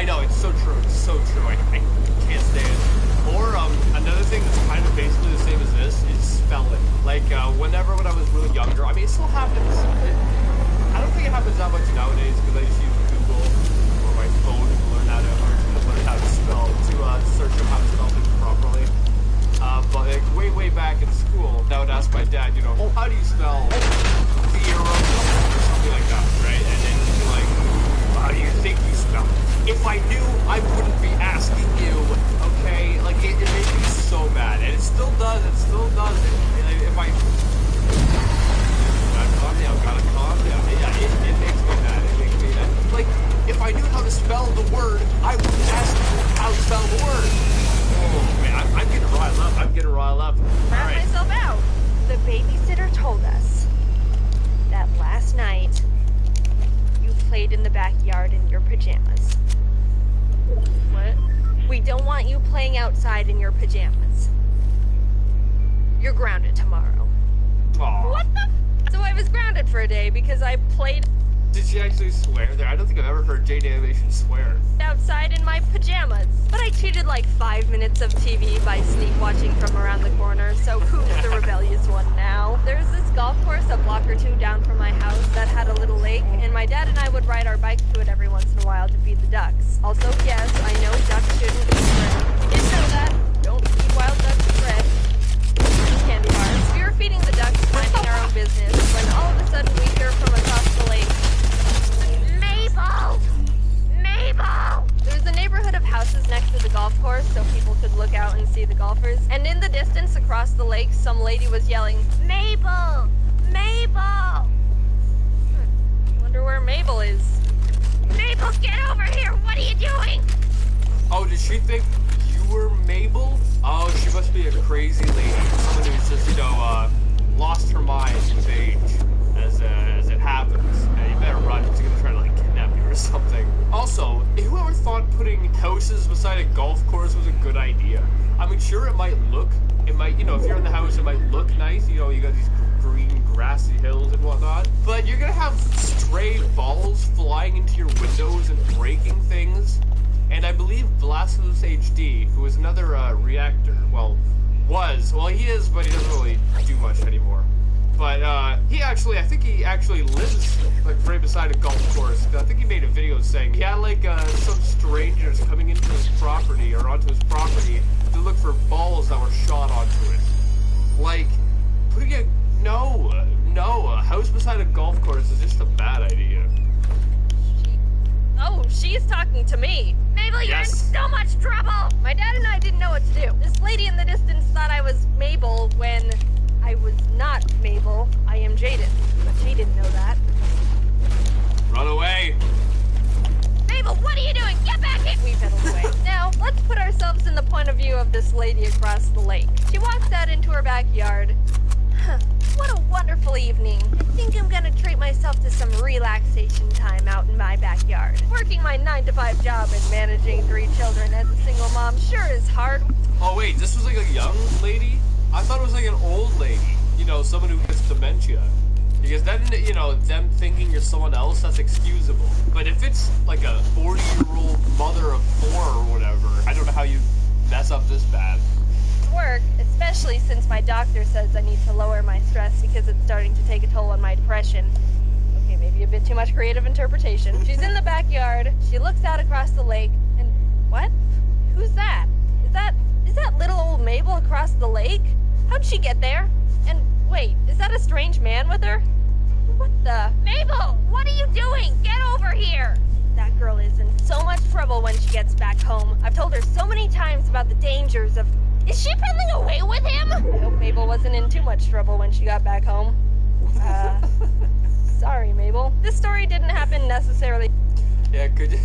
I know, it's so true. It's so true. I can't stand it. Or another thing that's kind of basically the same as this is spelling. Like when I was really younger, I mean, it still happens. I don't think it happens that much nowadays because I just use Google or my phone to learn how to spell, to search up how to spell things properly. But like way back in school, I would ask my dad, you know, oh, how do you spell zero or something like that, right? And then he'd be like, how do you think you spell it? If I knew, I wouldn't be asking you, okay? Like, it made me so mad, and it still does. It still does. If I gotta calm down. Yeah, it makes me mad. It makes me mad. Like, if I knew how to spell the word, I wouldn't ask you how to spell the word. Oh man, I'm getting riled up. I'm getting riled up. Found myself out. The babysitter told us that last night you played in the backyard in your pajamas. What? We don't want you playing outside in your pajamas. You're grounded tomorrow. Aww. What the? So I was grounded for a day because I played. Did she actually swear there? I don't think I've ever heard Jade Animation swear. Outside in my pajamas. But I cheated like 5 minutes of TV by sneak watching from around the corner, so who's the rebellious one now? There's this golf course a block or two down from my house that had a little lake, and my dad and I would ride our bikes to it every once in a while to feed the ducks. Also, yes, I know ducks shouldn't eat bread. You didn't know that. Don't feed wild ducks bread. Candy bars. We were feeding the ducks, minding our own business, when all of a sudden we hear from across the lake, Mabel! Mabel! There's a neighborhood of houses next to the golf course so people could look out and see the golfers. And in the distance across the lake, some lady was yelling, Mabel! Mabel! Wonder where Mabel is. Mabel, get over here! What are you doing? Oh, did she think you were Mabel? Oh, she must be a crazy lady. Someone who's just, you know, lost her mind with age, as it happens. You better run, she's gonna try to, like, kidnap you or something. Also, whoever thought putting houses beside a golf course was a good idea? I mean, sure, it might, you know, if you're in the house, it might look nice. You know, you got these green, grassy hills and whatnot. But you're gonna have stray balls flying into your windows and breaking things. And I believe Blasphemous HD, who is another reactor, he is, but he doesn't really do much anymore. But I think he actually lives like right beside a golf course. I think he made a video saying he had like some strangers coming into his property or onto his property to look for balls that were shot onto it. Like, putting a house beside a golf course is just a bad idea. Oh, she's talking to me. Mabel, you're in so much trouble! My dad and I didn't know what to do. This lady in the distance thought I was Mabel when I was not Mabel. I am Jaden, but she didn't know that. Run away! Mabel, what are you doing? Get back here! We pedaled away. Now, let's put ourselves in the point of view of this lady across the lake. She walks out into her backyard. What a wonderful evening. I think I'm gonna treat myself to some relaxation time out in my backyard. Working my 9-to-5 job and managing 3 children as a single mom sure is hard. Oh wait, this was like a young lady? I thought it was like an old lady. You know, someone who gets dementia. Because then, you know, them thinking you're someone else, that's excusable. But if it's like a 40-year-old mother of 4 or whatever, I don't know how you mess up this bad. Work, especially since my doctor says I need to lower my stress because it's starting to take a toll on my depression. Okay, maybe a bit too much creative interpretation. She's in the backyard, she looks out across the lake, and what? Who's that? Is that little old Mabel across the lake? How'd she get there? And wait, is that a strange man with her? What the? Mabel, what are you doing? Get over here! That girl is in so much trouble when she gets back home. I've told her so many times about the dangers of... Is she running away with him? I hope Mabel wasn't in too much trouble when she got back home. Sorry, Mabel. This story didn't happen necessarily. Yeah, could you...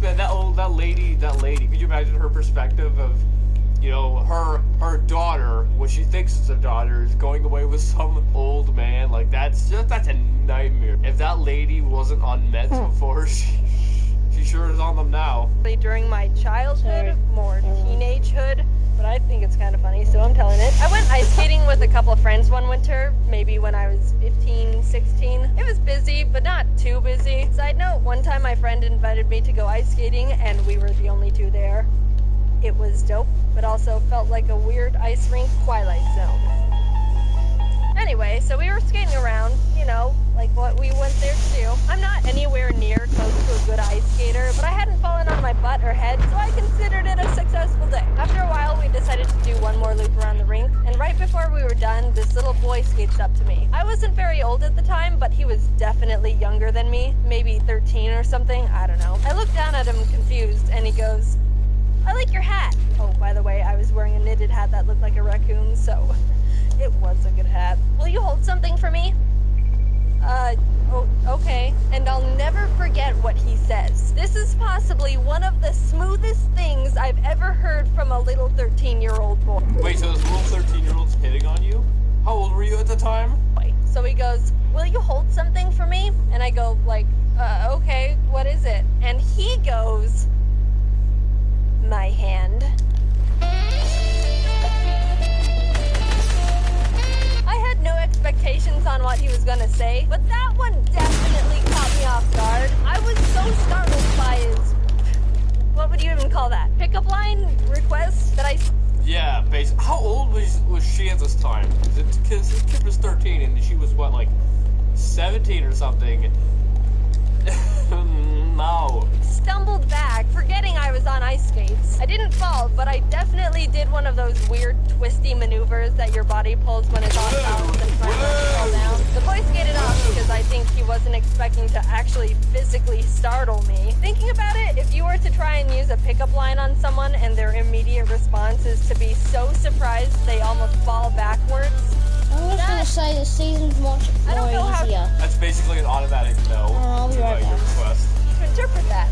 Man, that lady, could you imagine her perspective of, you know, her daughter, what she thinks is a daughter, is going away with some old man? Like, that's a nightmare. If that lady wasn't on meds before, she sure is on them now. During my childhood, more teenagehood, but but I think it's kind of funny, so I'm telling it. I went ice skating with a couple of friends one winter, maybe when I was 15, 16. It was busy, but not too busy. Side note, one time my friend invited me to go ice skating, and we were the only two there. It was dope, but also felt like a weird ice rink Twilight Zone. Anyway, so we were skating around, you know, like what we went there to do. I'm not anywhere near close to a good ice skater, but I hadn't fallen on my butt or head, so I considered it a successful day. After a while, we decided to do one more loop around the rink, and right before we were done, this little boy skates up to me. I wasn't very old at the time, but he was definitely younger than me, maybe 13 or something, I don't know. I looked down at him confused, and he goes, "I like your hat." Oh, by the way, I was wearing a knitted hat that looked like a raccoon, so it was a good hat. "Will you hold something for me?" Oh, okay. And I'll never forget what he says. This is possibly one of the smoothest things I've ever heard from a little 13-year-old boy. Wait, so this little 13-year-old's hitting on you? How old were you at the time? So he goes, "Will you hold something for me?" And I go, like, okay, what is it? And he goes, "My hand." I had no expectations on what he was gonna say, but that one definitely caught me off guard. I was so startled by his, what would you even call that? Pickup line request that I... Yeah, basically. How old was she at this time? Because this kid was 13 and she was, what, like 17 or something? No. Stumbled back, forgetting I was on ice skates. I didn't fall, but I definitely did one of those weird twisty maneuvers that your body pulls when it's off balance and trying not to fall down. The boy skated off because I think he wasn't expecting to actually physically startle me. Thinking about it, if you were to try and use a pickup line on someone and their immediate response is to be so surprised they almost fall backwards, I'm just gonna say the season's much more easier. That's basically an automatic no. I'll be right your back. request. to interpret that.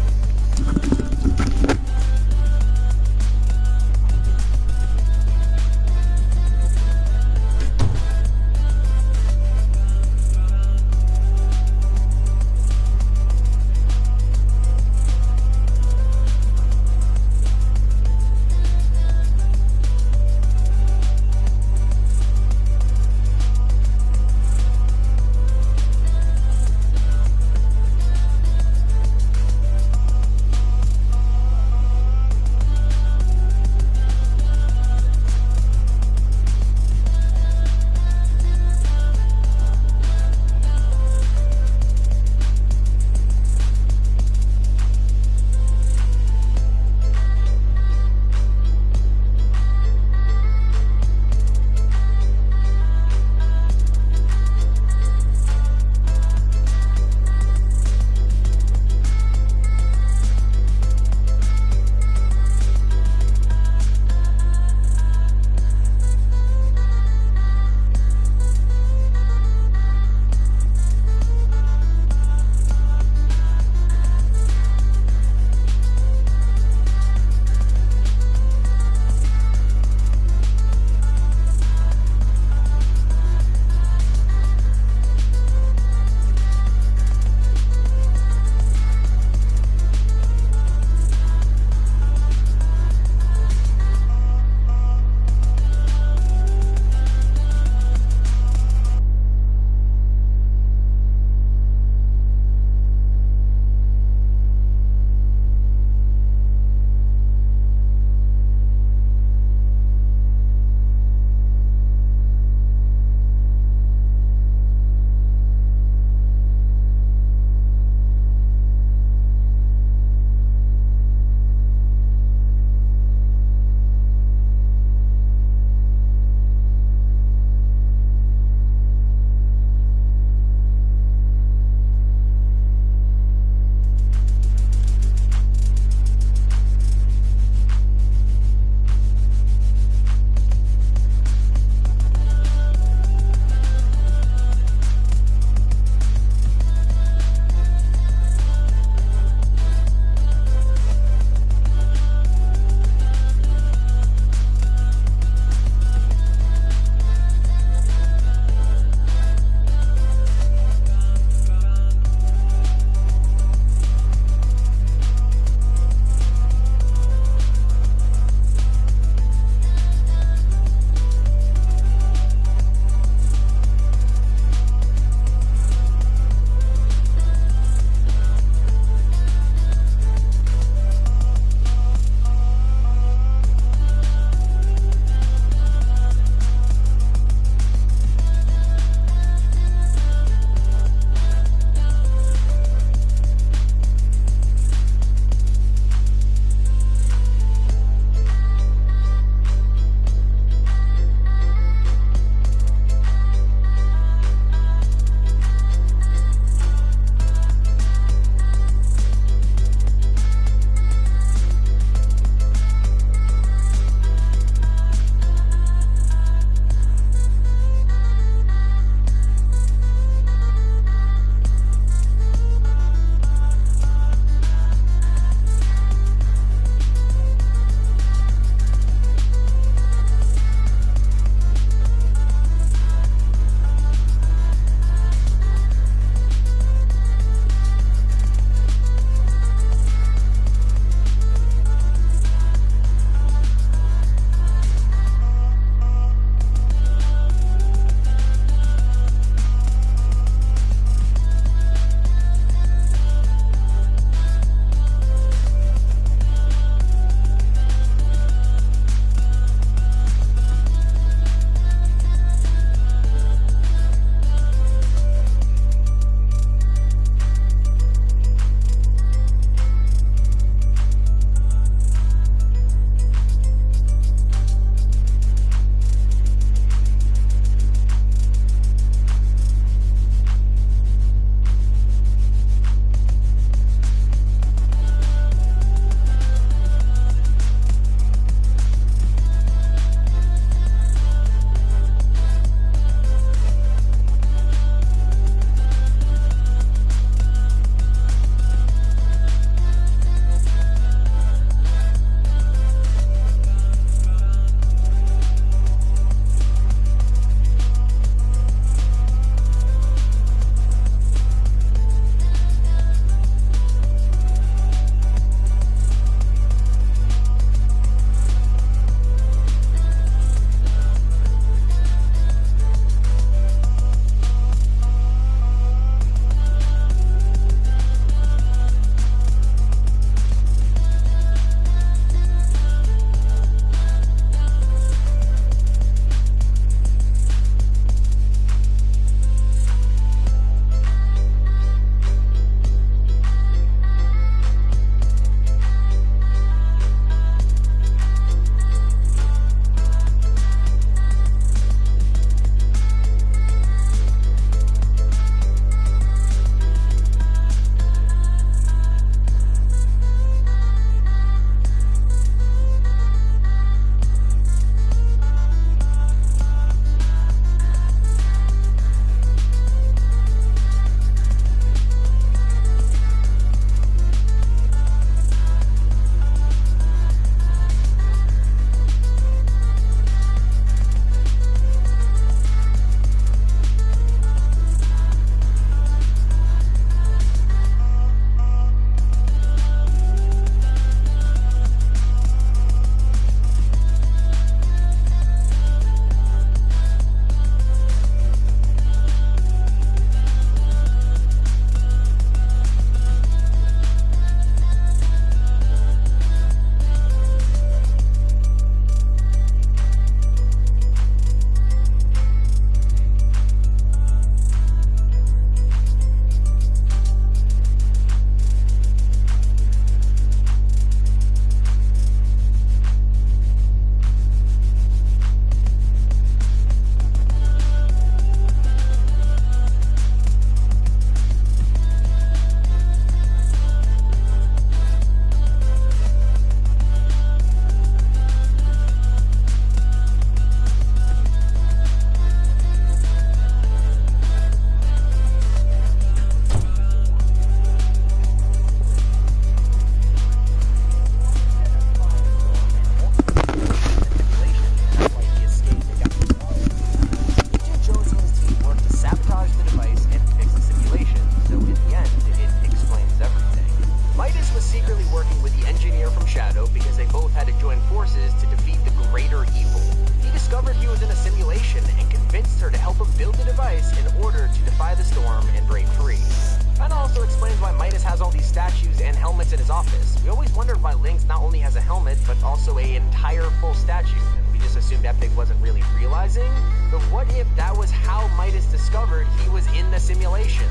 statues and helmets in his office. We always wondered why Lynx not only has a helmet, but also an entire full statue. And we just assumed Epic wasn't really realizing. But what if that was how Midas discovered he was in the simulation?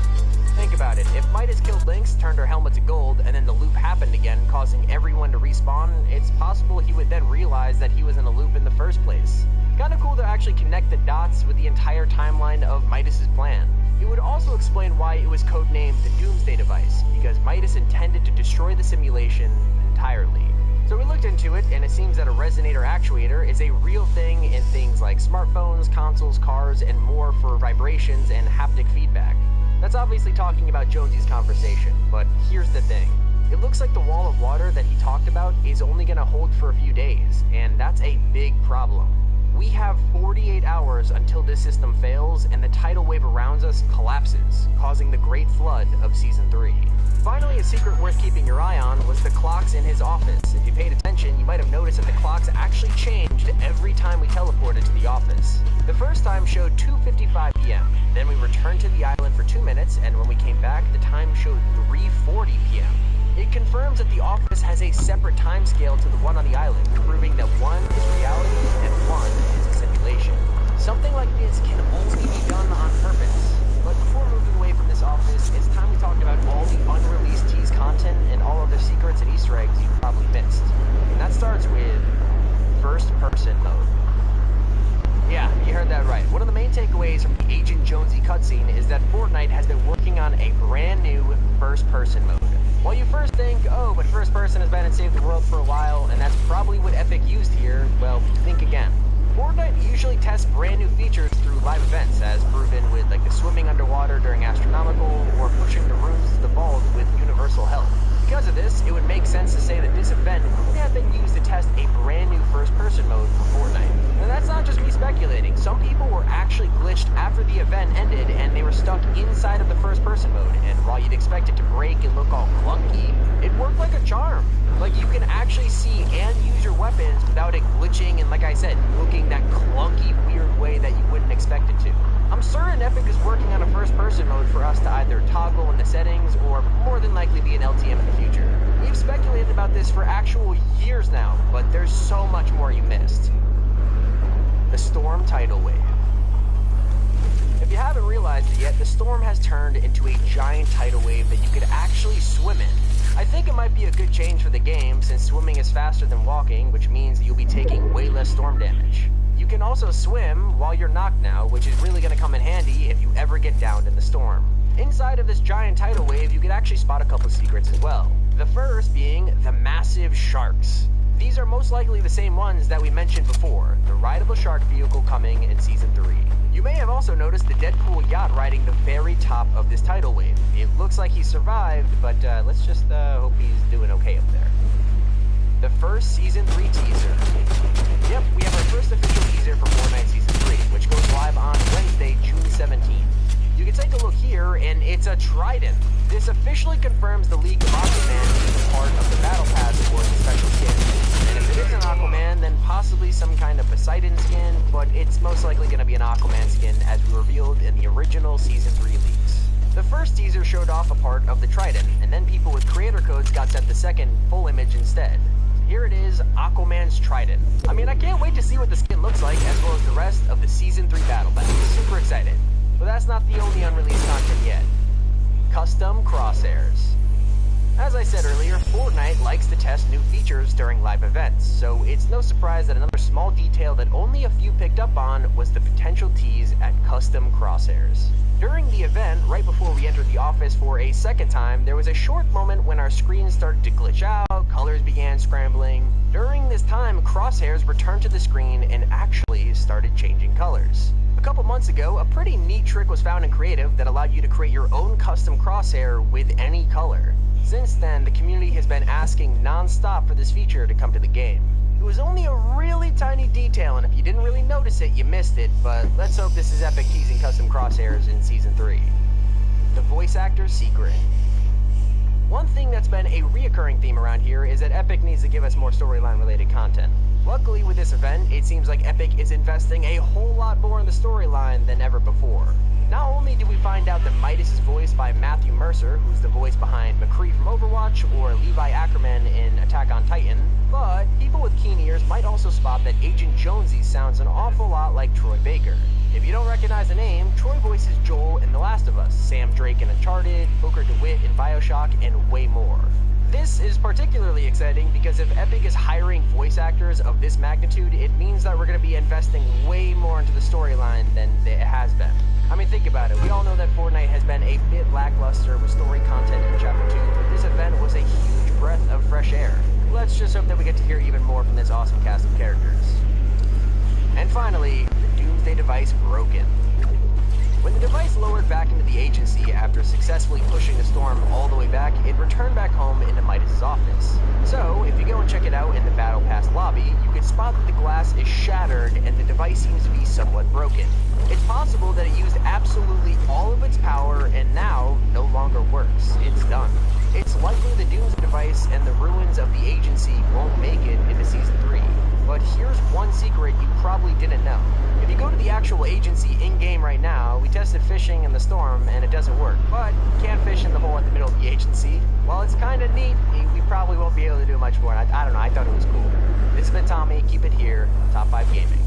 Think about it. If Midas killed Lynx, turned her helmet to gold, and then the loop happened again, causing everyone to respawn, it's possible he would then realize that he was in a loop in the first place. Kinda cool to actually connect the dots with the entire timeline of Midas's plan. It would also explain why it was codenamed the Doomsday Device, because Midas intended to destroy the simulation entirely. So we looked into it, and it seems that a resonator actuator is a real thing in things like smartphones, consoles, cars, and more for vibrations and haptic feedback. That's obviously talking about Jonesy's conversation, but here's the thing. It looks like the wall of water that he talked about is only gonna hold for a few days, and that's a big problem. We have 48 hours until this system fails and the tidal wave around us collapses, causing the Great Flood of Season 3. Finally, a secret worth keeping your eye on was the clocks in his office. If you paid attention, you might have noticed that the clocks actually changed every time we teleported to the office. The first time showed 2:55 p.m. Then we returned to the island for 2 minutes, and when we came back, the time showed 3:40 p.m. It confirms that the office has a separate time scale to the one on the island, proving that one is reality and one is a simulation. Something like this can only be done on purpose. But before moving away from this office, it's time we talked about all the unreleased tease content and all of the secrets and Easter eggs you probably missed. And that starts with first-person mode. Yeah, you heard that right. One of the main takeaways from the Agent Jonesy cutscene is that Fortnite has been working on a brand new first-person mode. While you first think, oh, but first person has been in Save the World for a while, and that's probably what Epic used here, well, think again. Fortnite usually tests brand new features through live events, as proven with like the swimming underwater during Astronomical, or pushing the rooms to the vault with Universal Help. Because of this, it would make sense to say that this event would have been used to test a brand new first-person mode for Fortnite. And that's not just me speculating. Some people were actually glitched after the event ended and they were stuck inside of the first-person mode. And while you'd expect it to break and look all clunky, it worked like a charm. Like you can actually see and use your weapons without it glitching and, like I said, looking that clunky, weird way that you wouldn't expect it to. I'm certain Epic is working on a first-person mode for us to either toggle in the settings or more than likely be an LTM in the future. We've speculated about this for actual years now, but there's so much more you missed. The Storm Tidal Wave. If you haven't realized it yet, the storm has turned into a giant tidal wave that you could actually swim in. I think it might be a good change for the game, since swimming is faster than walking, which means that you'll be taking way less storm damage. You can also swim while you're knocked now, which is really going to come in handy if you ever get downed in the storm. Inside of this giant tidal wave, you could actually spot a couple secrets as well. The first being the massive sharks. These are most likely the same ones that we mentioned before, the rideable shark vehicle coming in Season 3. You may have also noticed the Deadpool yacht riding the very top of this tidal wave. It looks like he survived, but let's just hope he's doing okay up there. The first Season 3 teaser. Yep, we have our first official teaser for Fortnite Season 3, which goes live on Wednesday, June 17th. You can take a look here, and it's a trident. This officially confirms the League of Aquaman is part of the Battle Pass for the special skin. And if it isn't Aquaman, then possibly some kind of Poseidon skin, but it's most likely going to be an Aquaman skin as we revealed in the original Season 3 leaks. The first teaser showed off a part of the trident, and then people with creator codes got sent the second full image instead. Here it is, Aquaman's trident. I mean, I can't wait to see what the skin looks like, as well as the rest of the Season 3 Battle Pass. Super excited. But that's not the only unreleased content yet. Custom crosshairs. As I said earlier, Fortnite likes to test new features during live events, so it's no surprise that another small detail that only a few picked up on was the potential tease at custom crosshairs. During the event, right before we entered the office for a second time, there was a short moment when our screens started to glitch out, colors began scrambling. During this time, crosshairs returned to the screen and actually started changing colors. A couple months ago, a pretty neat trick was found in Creative that allowed you to create your own custom crosshair with any color. Since then, the community has been asking non-stop for this feature to come to the game. It was only a really tiny detail, and if you didn't really notice it, you missed it, but let's hope this is Epic teasing custom crosshairs in Season 3. The voice actor's secret. One thing that's been a reoccurring theme around here is that Epic needs to give us more storyline related content. Luckily with this event, it seems like Epic is investing a whole lot more in the storyline than ever before. Not only did we find out that Midas is voiced by Matthew Mercer, who's the voice behind McCree from Overwatch or Levi Ackerman in Attack on Titan, but people with keen ears might also spot that Agent Jonesy sounds an awful lot like Troy Baker. If you don't recognize the name, Troy voices Joel in The Last of Us, Sam Drake in Uncharted, Booker DeWitt in BioShock, and way more. This is particularly exciting because if Epic is hiring voice actors of this magnitude, it means that we're going to be investing way more into the storyline than it has been. I mean, think about it. We all know that Fortnite has been a bit lackluster with story content in Chapter 2, but this event was a huge breath of fresh air. Let's just hope that we get to hear even more from this awesome cast of characters. And finally, the Doomsday device broken. When the device lowered back into the agency after successfully pushing the storm all the way back, it returned back home into Midas' office. So, if you go and check it out in the Battle Pass lobby, you can spot that the glass is shattered and the device seems to be somewhat broken. It's possible that it used absolutely all of its power and now no longer works. It's done. It's likely the Doomsday device and the ruins of the agency won't make it into Season 3. But here's one secret you probably didn't know. If you go to the actual agency in-game right now, we tested fishing in the storm and it doesn't work. But you can fish in the hole at the middle of the agency. While it's kind of neat, we probably won't be able to do much more. I don't know, I thought it was cool. This has been Tommy, keep it here, Top 5 Gaming.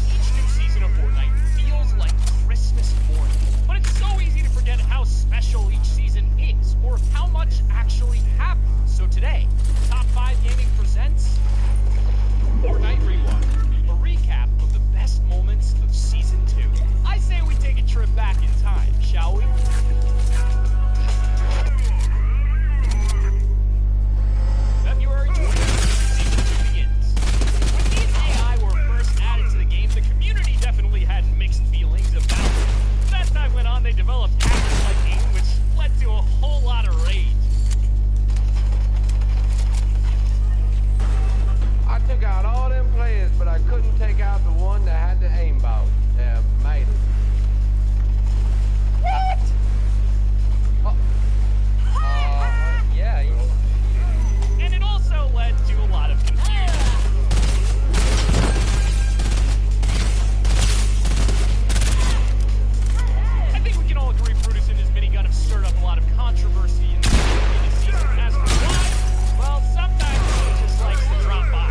Each new season of Fortnite feels like Christmas morning. But it's so easy to forget how special each season is, or how much actually happens. So today, Top 5 Gaming presents Fortnite Rewind, a recap of the best moments of Season 2. I say we take a trip back in time, shall we? February 20th, Season 2 begins. When these AI were first added to the game, the community definitely had mixed feelings about it. As time went on, they developed active liking, which led to a whole lot of rage. I took out all them players, but I couldn't take out the one that had the aimbot. Made it. What? Yeah. And it also led to a lot of confusion. I think we can all agree Brutus and his minigun have stirred up a lot of controversy in the season. As for why, well, sometimes he just likes to drop by.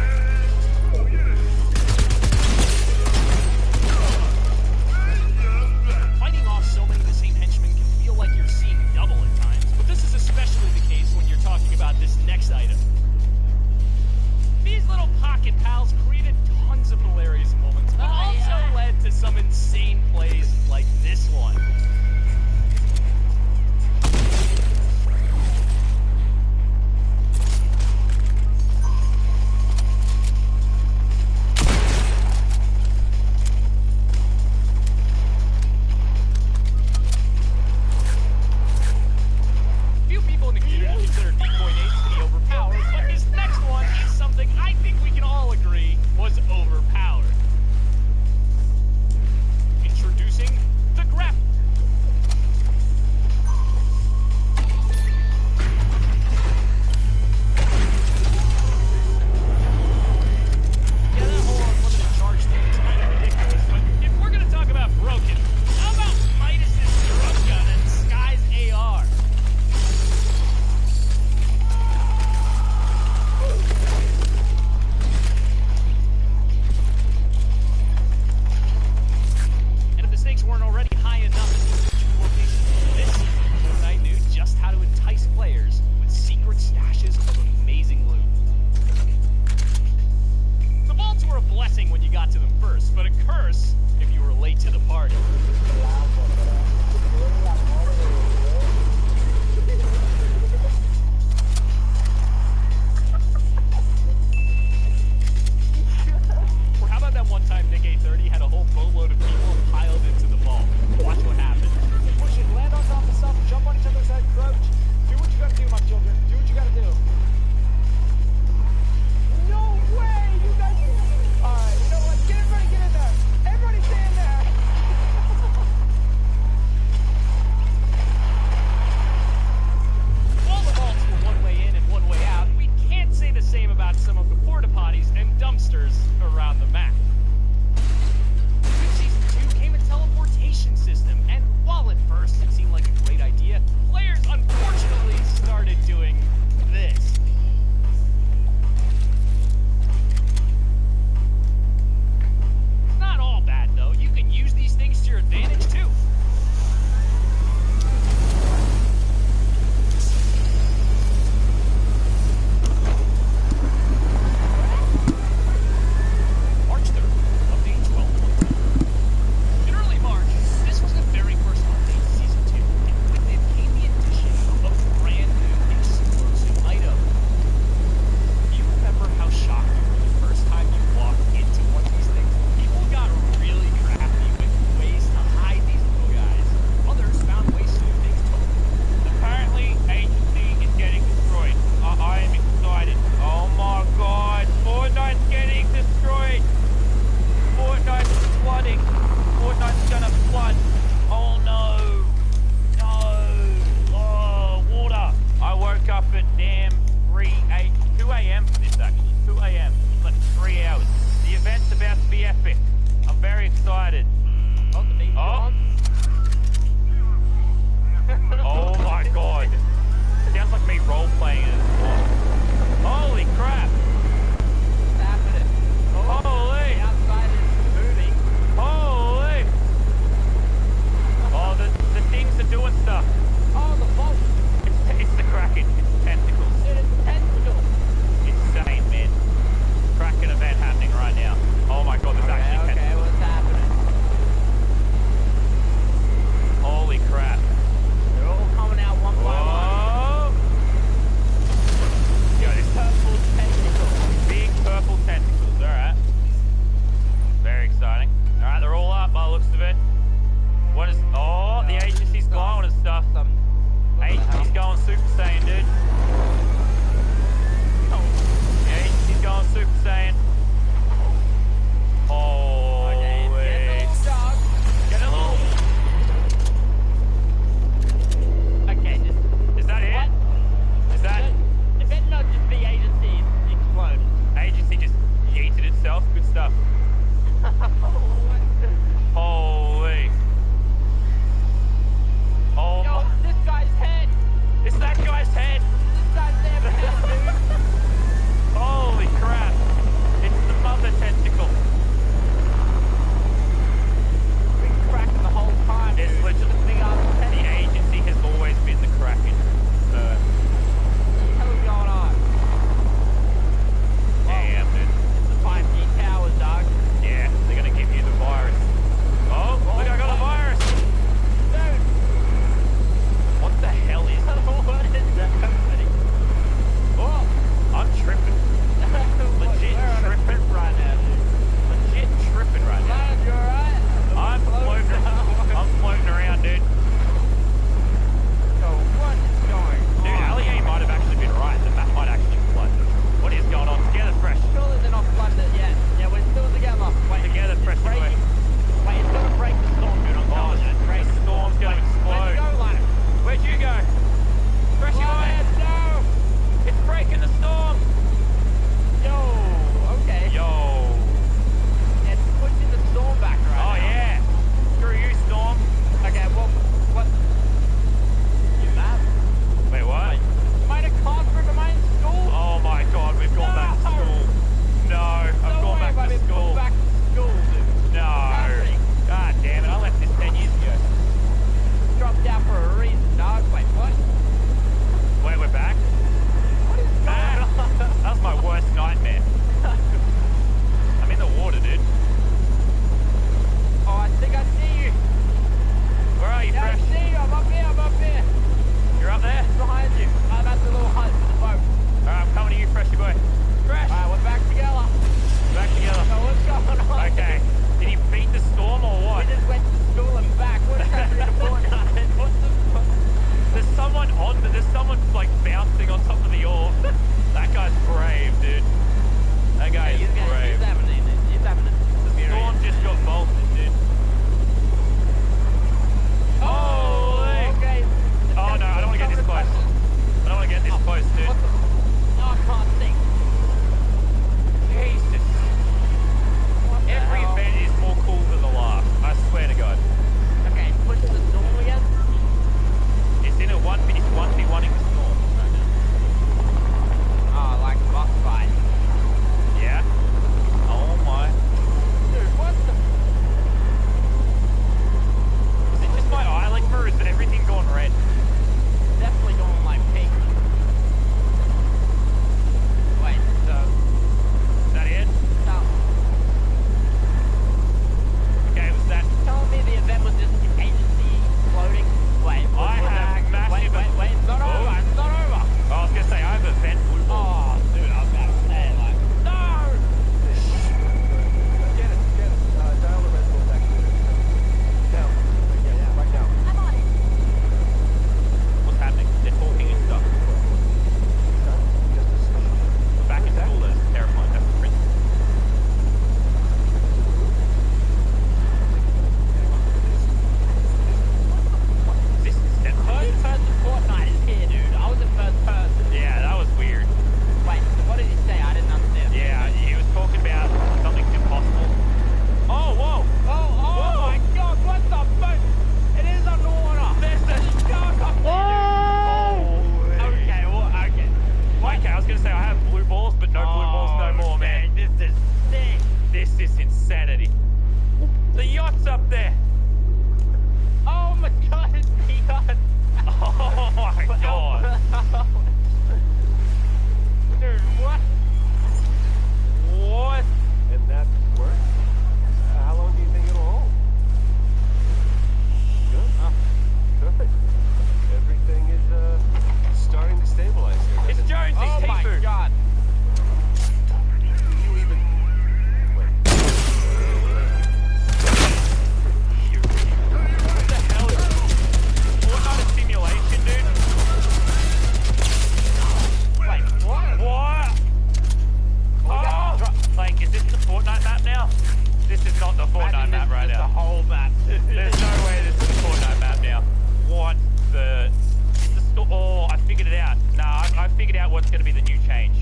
what's going to be the new change.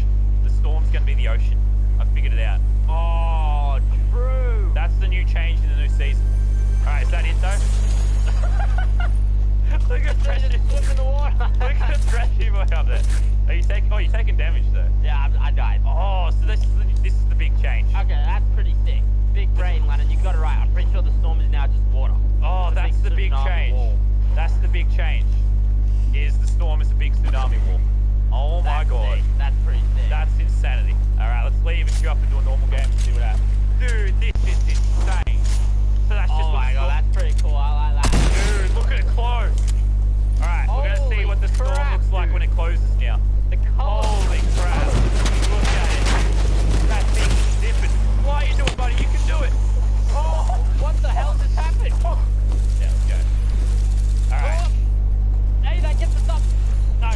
The storm's going to be the ocean. I figured it out. Oh, true. That's the new change in the new season. Alright, is that it though? Look at Freshie. Look in the water. Look at Freshie boy up there. Are you taking? Oh, you're taking damage though. Yeah, I died. Oh, so this is the big change. Okay, that's pretty sick. Big brain, Lennon. You got it right. I'm pretty sure the storm is now just water. Oh, that's the big change. That's the big change. Is the storm is a big tsunami wall. Oh my god. Sick. That's pretty sick. That's insanity. Alright, let's leave and queue up and do a normal game and see what happens. Dude, this is insane. So that's just oh my god, that's pretty cool. I like that. Dude, look at it close. Alright, we're gonna see what the storm looks like when it closes now. Holy crap. Look at it. That thing's zipping. What are you doing, buddy? You can do it. Oh, what the hell just happened? Oh. Yeah, let's go. Alright. Oh. Hey, that gets us up.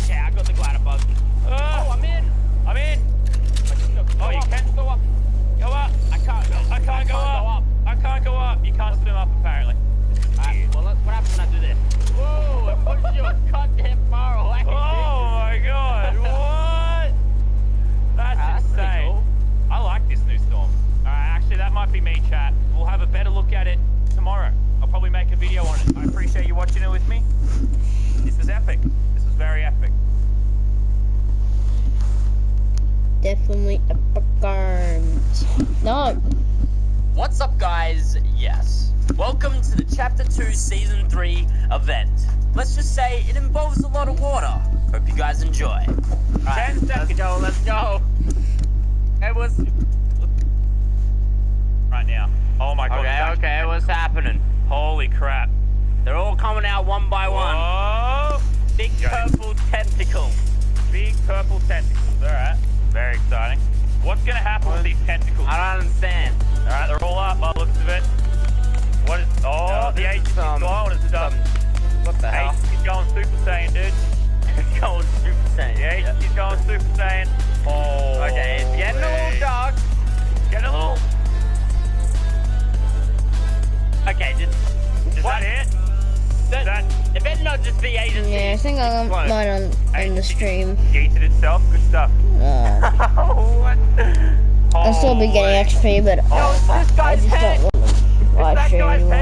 Okay, I got the glider bug. Oh, I'm in. I'm in. Oh, you can go up. Go up. I can't go up. I can't go up. You can't swim up, apparently. Alright, well, what happens when I do this? Whoa, it pushes you a goddamn far away. Oh my god, what? That's insane. Cool. I like this new storm. Alright, actually, that might be me, chat. We'll have a better look at it tomorrow. I'll probably make a video on it. I appreciate you watching it with me. This is epic. This was very epic. Definitely epic games. No. What's up, guys? Yes. Welcome to the Chapter 2 Season 3 event. Let's just say it involves a lot of water. Hope you guys enjoy. Alright, let's go. It was... Right now. Oh my god. Okay, what's happening? Holy crap. They're all coming out one by one. Whoa. Big purple tentacles. Big purple tentacles, alright. Very exciting. What's gonna happen with these tentacles? I don't understand. Alright, they're all up by the looks of it. What is... Oh, no, the H is gone. It's done. What the hell? H is going Super Saiyan, dude. It's going Super Saiyan. The H is going Super Saiyan. Oh. Okay, it's getting a little dark. Getting a little... Okay, is that it? It better not just be agency. Yeah, I think I got mine on the stream. Yeeted itself. Good stuff. What? I'll still be getting XP, but I just don't want to live stream anymore.